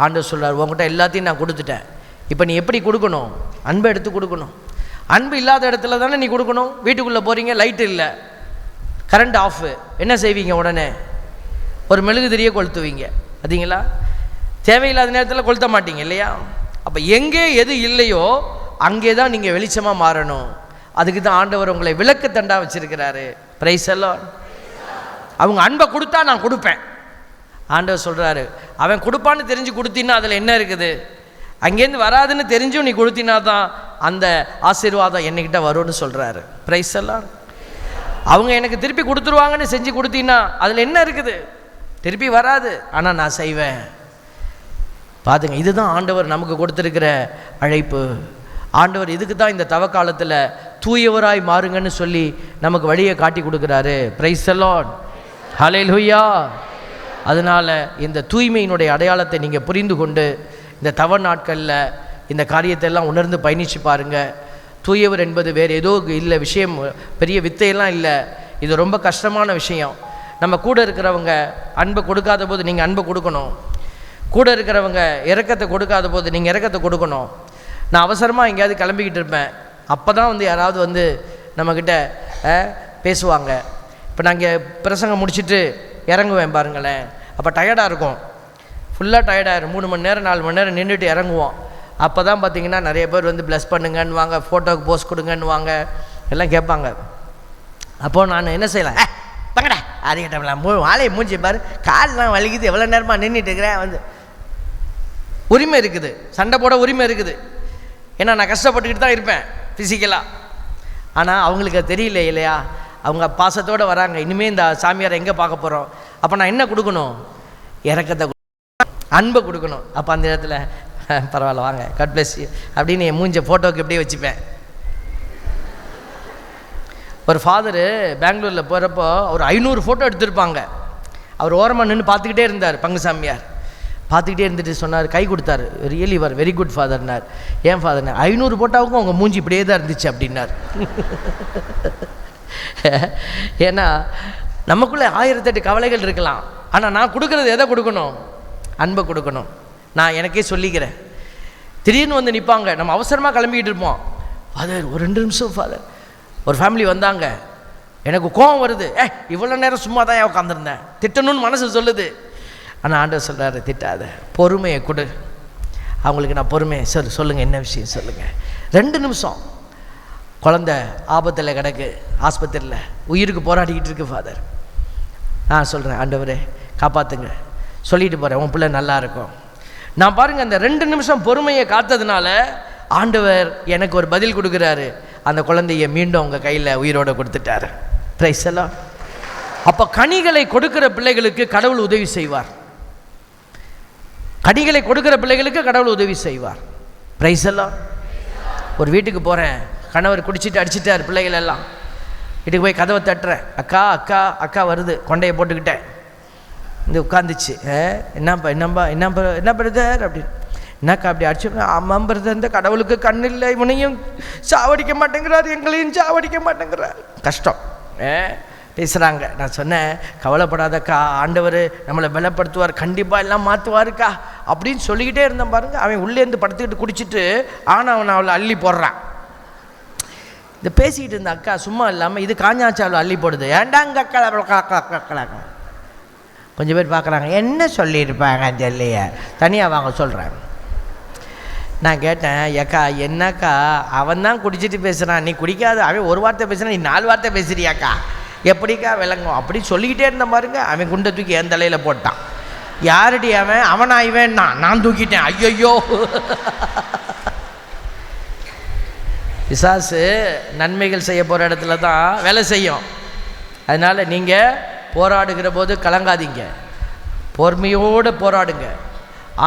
Speaker 1: ஆண்டவர் சொல்கிறார், உங்கள்கிட்ட எல்லாத்தையும் நான் கொடுத்துட்டேன், இப்போ நீ எப்படி கொடுக்கணும்? அன்பை எடுத்து கொடுக்கணும். அன்பு இல்லாத இடத்துல தானே நீ கொடுக்கணும். வீட்டுக்குள்ளே போகிறீங்க, லைட்டு இல்லை, கரண்ட் ஆஃபு, என்ன செய்வீங்க? உடனே ஒரு மெழுகு திரியை கொளுத்துவீங்க. பார்த்தீங்களா? தேவையில்லாத நேரத்தில் கொளுத்த மாட்டீங்க இல்லையா? அப்போ எங்கே எது இல்லையோ அங்கே தான் நீங்கள் வெளிச்சமாக மாறணும். அதுக்கு தான் ஆண்டவர் உங்களை விளக்கு தண்டா வச்சிருக்கிறாரு. பிரைஸ் எல்லாம். அவங்க அன்பை கொடுத்தா நான் கொடுப்பேன். ஆண்டவர் சொல்கிறாரு, அவன் கொடுப்பான்னு தெரிஞ்சு கொடுத்தீன்னா அதில் என்ன இருக்குது? அங்கேருந்து வராதுன்னு தெரிஞ்சும் நீ கொடுத்தினா தான் அந்த ஆசீர்வாதம் என்னக்கிட்ட வரும்னு சொல்கிறாரு. பிரைஸ் எல்லாம். அவங்க எனக்கு திருப்பி கொடுத்துருவாங்கன்னு செஞ்சு கொடுத்தீங்கன்னா அதில் என்ன இருக்குது? திருப்பி வராது, ஆனால் நான் செய்வேன். பார்த்துங்க, இதுதான் ஆண்டவர் நமக்கு கொடுத்துருக்கிற அழைப்பு. ஆண்டவர் இதுக்கு தான் இந்த தவக்காலத்தில் தூயவராய் மாறுங்கன்னு சொல்லி நமக்கு வழியை காட்டி கொடுக்குறாரு. Praise the lord. ஹல்லேலூயா. அதனால் இந்த தூய்மையினுடைய அடையாளத்தை நீங்கள் புரிந்து கொண்டு இந்த தவ நாட்களில் இந்த காரியத்தை எல்லாம் உணர்ந்து பயணித்து பாருங்கள். தூயவர் என்பது வேறு ஏதோ இல்லை, விஷயம் பெரிய வித்தையெல்லாம் இல்லை. இது ரொம்ப கஷ்டமான விஷயம். நம்ம கூட இருக்கிறவங்க அன்பை கொடுக்காத போது நீங்கள் அன்பை கொடுக்கணும். கூட இருக்கிறவங்க இரக்கத்தை கொடுக்காத போது நீங்கள் இரக்கத்தை கொடுக்கணும். நான் அவசரமாக எங்கேயாவது கிளம்பிக்கிட்டு இருப்பேன், அப்போ தான் வந்து யாராவது வந்து நம்மக்கிட்ட பேசுவாங்க. இப்போ நான் இங்கே பிரசங்கம் முடிச்சுட்டு இறங்குவேன் பாருங்களேன், அப்போ டயர்டாக இருக்கும், ஃபுல்லாக டயர்டாகிடும். 3 மணி நேரம் 4 மணி நேரம் நின்றுட்டு இறங்குவோம். அப்போ தான் பார்த்திங்கன்னா நிறைய பேர் வந்து ப்ளஸ் பண்ணுங்கன்னு வாங்க, ஃபோட்டோவுக்கு போஸ்ட் கொடுங்கன்னு வாங்க, எல்லாம் கேட்பாங்க. அப்போது நான் என்ன செய்யலாம், பங்கடா அது கேட்டலாம், வாழையை மூஞ்சி பாரு, கால்லாம் வலிக்குது, எவ்வளோ நேரமாக நின்றுட்டு இருக்கிறேன். வந்து உரிமை இருக்குது, சண்டை போட உரிமை இருக்குது. ஏன்னா நான் கஷ்டப்பட்டுக்கிட்டு தான் இருப்பேன் ஃபிசிக்கலாக. ஆனால் அவங்களுக்கு அது தெரியல இல்லையா? அவங்க பாசத்தோடு வராங்க, இனிமேல் இந்த சாமியாரை எங்கே பார்க்க போகிறோம். அப்போ நான் என்ன கொடுக்கணும்? இரக்கத்தை, அன்பை கொடுக்கணும். அப்போ அந்த இடத்துல பரவாயில்ல வாங்க, காட் பிளஸ் யூ அப்படின்னு என் மூஞ்ச ஃபோட்டோவுக்கு எப்படியே வச்சுப்பேன். ஒரு ஃபாதரு பெங்களூரில் போகிறப்போ ஒரு 500 ஃபோட்டோ எடுத்திருப்பாங்க. அவர் ஓரமாக நின்று பார்த்துக்கிட்டே இருந்தார். பங்கு சாமியார் பார்த்துக்கிட்டே இருந்துட்டு சொன்னார், கை கொடுத்தாரு, ரியலி வர் வெரி குட் ஃபாதர்னார். ஏன் ஃபாதர்னார்? 500 ஃபோட்டோவுக்கும் அவங்க மூஞ்சி இப்படியே தான் இருந்துச்சு அப்படின்னார். ஏன்னா நமக்குள்ளே 1008 கவலைகள் இருக்கலாம், ஆனால் நான் கொடுக்குறது எதை கொடுக்கணும்? அன்பை கொடுக்கணும். நான் எனக்கே சொல்லிக்கிறேன். திடீர்னு வந்து நிற்பாங்க, நம்ம அவசரமாக கிளம்பிக்கிட்டு இருப்போம். ஃபாதர் ஒரு 2 நிமிஷம் ஃபாதர். ஒரு ஃபேமிலி வந்தாங்க, எனக்கு கோபம் வருது, இவ்வளோ நேரம் சும்மா தான் உட்காந்துருந்தேன், திட்டணும்னு மனசு சொல்லுது. ஆனால் ஆண்டவர் சொல்கிறாரு, திட்டாத, பொறுமையை கொடு. அவங்களுக்கு நான் பொறுமையை சொல்லுங்கள், என்ன விஷயம் சொல்லுங்கள். 2 நிமிஷம். குழந்த ஆபத்தில் கிடக்கு, ஆஸ்பத்திரியில் உயிருக்கு போராடிக்கிட்டு இருக்கு ஃபாதர். நான் சொல்கிறேன், ஆண்டவரே காப்பாற்றுங்க, சொல்லிட்டு போகிறேன், உன் பிள்ளை நல்லா இருக்கும். நான் பாருங்கள், அந்த 2 நிமிஷம் பொறுமையை காத்ததுனால ஆண்டவர் எனக்கு ஒரு பதில் கொடுக்குறாரு. அந்த குழந்தையை மீண்டும் உங்கள் கையில் உயிரோடு கொடுத்துட்டாரு. பிரைஸ் எல்லாம். அப்போ கனிகளை கொடுக்குற பிள்ளைகளுக்கு கடவுள் உதவி செய்வார். கனிகளை கொடுக்குற பிள்ளைகளுக்கு கடவுள் உதவி செய்வார். பிரைஸ் எல்லாம். ஒரு வீட்டுக்கு போகிறேன், கணவர் குடிச்சிட்டு அடிச்சிட்டார் பிள்ளைகள் எல்லாம். வீட்டுக்கு போய் கதவை தட்டுறேன், அக்கா அக்கா அக்கா வருது, கொண்டையை போட்டுக்கிட்டேன். இந்த உட்காந்துச்சு, என்னப்பா என்னப்பா என்ன பிரதர் அப்படின்னு. என்னக்கா அப்படி அடிச்சு? ஆமாம் பிரதர், இந்த கடவுளுக்கு கண்ணு இல்லை, இவனையும் சாவடிக்க மாட்டேங்கிறார், எங்களையும் சாவடிக்க மாட்டேங்கிறார். கஷ்டம் பேசுகிறாங்க. நான் சொன்னேன், கவலைப்படாதக்கா, ஆண்டவர் நம்மளை பலப்படுத்துவார், கண்டிப்பாக எல்லாம் மாற்றுவாருக்கா அப்படின்னு சொல்லிக்கிட்டே இருந்தேன் பாருங்கள். அவன் உள்ளேருந்து படுத்துக்கிட்டு குடிச்சிட்டு அவனை அவளை அள்ளி போடுறான். இந்த பேசிக்கிட்டு இருந்த அக்கா சும்மா இல்லாமல் இது காஞ்சாச்சாவில் அள்ளி போடுது. ஏண்டாங்க அக்கா கொஞ்சம் பேர் பார்க்குறாங்க, என்ன சொல்லியிருப்பாங்க ஜல்லைய, தனியாக வாங்க சொல்கிறேன். நான் கேட்டேன், ஏக்கா என்னக்கா, அவன் தான் குடிச்சிட்டு பேசுகிறான், நீ குடிக்காத, அவன் ஒரு வார்த்தை பேசுகிறான், நீ 4 வார்த்தை பேசுறியாக்கா, எப்படிக்கா விளங்கும் அப்படி சொல்லிக்கிட்டே இருந்த பாருங்க. அவன் குண்டை தூக்கி என் தலையில் போட்டான். யாரடி அவன்? அவனா இவன்? நான் தூக்கிட்டேன். ஐயோ, பிசாசு நன்மைகள் செய்ய போகிற இடத்துல தான் வேலை செய்யும். அதனால் நீங்கள் போராடுகிற போது கலங்காதீங்க, பொறுமையோடு போராடுங்க.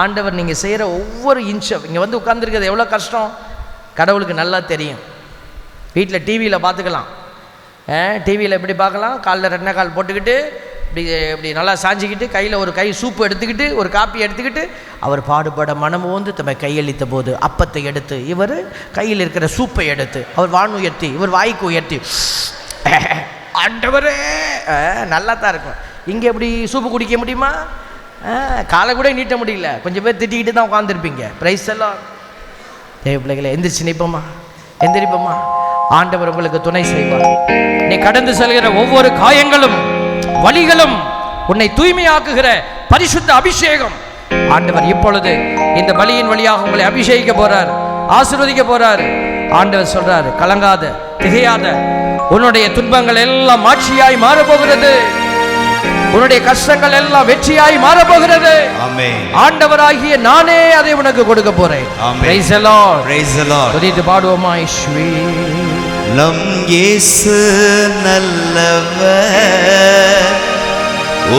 Speaker 1: ஆண்டவர் நீங்கள் செய்கிற ஒவ்வொரு இன்ச்சும், இங்கே வந்து உட்காந்துருக்கிறது எவ்வளோ கஷ்டம் கடவுளுக்கு நல்லா தெரியும். வீட்டில் டிவியில் பார்த்துக்கலாம், டிவியில் எப்படி பார்க்கலாம், காலில் 2 கால் போட்டுக்கிட்டு இப்படி நல்லா சாஞ்சிக்கிட்டு, கையில் ஒரு கை சூப்பு எடுத்துக்கிட்டு, ஒரு காப்பி எடுத்துக்கிட்டு, அவர் பாடுபட மனமு வந்து தம்மை கையளித்த போது அப்பத்தை எடுத்து, இவர் கையில் இருக்கிற சூப்பை எடுத்து, அவர் வான் உயர்த்தி, இவர் வாய்க்கு உயர்த்தி, ஆண்டவரே நல்லா தான் இருக்கும். இங்கே எப்படி சூப்பு குடிக்க முடியுமா? காலை கூட நீட்ட முடியல. கொஞ்சம் பேர் திட்டிக்கிட்டு தான் உட்காந்துருப்பீங்க. பிரைஸ் எல்லாம். தேவ பிள்ளைகளை எந்திரிச்சு நிற்போமா, எந்திரிப்போமா. ஆண்டவர் உங்களுக்கு துணை செய்வார். நீ கடந்து செல்கிற ஒவ்வொரு காயங்களும் வலிகளும் உன்னை தூய்மையாக்குகிற பரிசுத்த அபிஷேகம் ஆண்டவர் இப்பொழுது இந்த பலியின் வழியாக உங்களை அபிஷேகிக்க போறார், ஆசீர்வதிக்க போறார். ஆண்டவர் சொல்றாரு, கலங்காத, திகையாத, உன்னுடைய துன்பங்கள் எல்லாம் மாட்சியாய் மாறப்போகிறது, உன்னுடைய கஷ்டங்கள் எல்லாம் வெற்றியாய் மாறப்போகிறது.
Speaker 2: ஆமென்.
Speaker 1: ஆண்டவராகிய நானே அதை உனக்கு கொடுக்க போறேன்.
Speaker 2: ஆமென்.
Speaker 1: Praise the Lord.
Speaker 2: Praise the Lord.
Speaker 1: துதித்து பாடுவோமா? இயேசுவே
Speaker 2: நம் இயேசு நல்லவர்,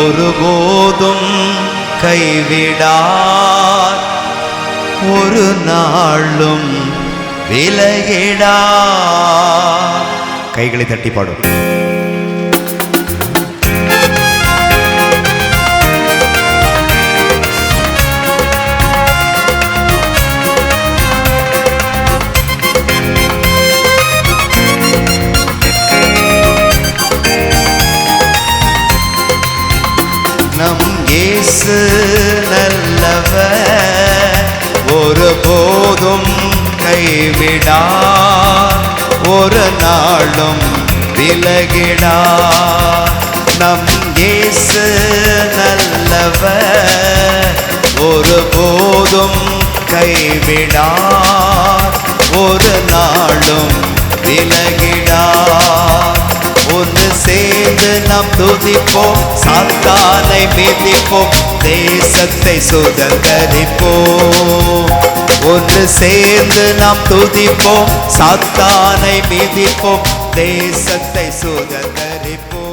Speaker 2: ஒருபோதும் கைவிடார், ஒரு நாளும் விலகிடார். கைகளை தட்டி பாடும். நம் இயேசு நல்லவர், ஒருபோதும் கைவிடார், ஒரு நாளும் விலகிடார். நம் இயேசு நல்லவர், ஒருபோதும் கைவிடார், ஒரு நாளும் விலகிடார். ஒன்று சேர்ந்து நாம் துதிப்போம், சாத்தானை மிதிப்போம், தேசத்தை சுதந்தரிப்போம். ஒன்று சேர்ந்து நாம் துதிப்போம், சாத்தானை மிதிப்போம், தேசத்தை சுதந்தரிப்போம்.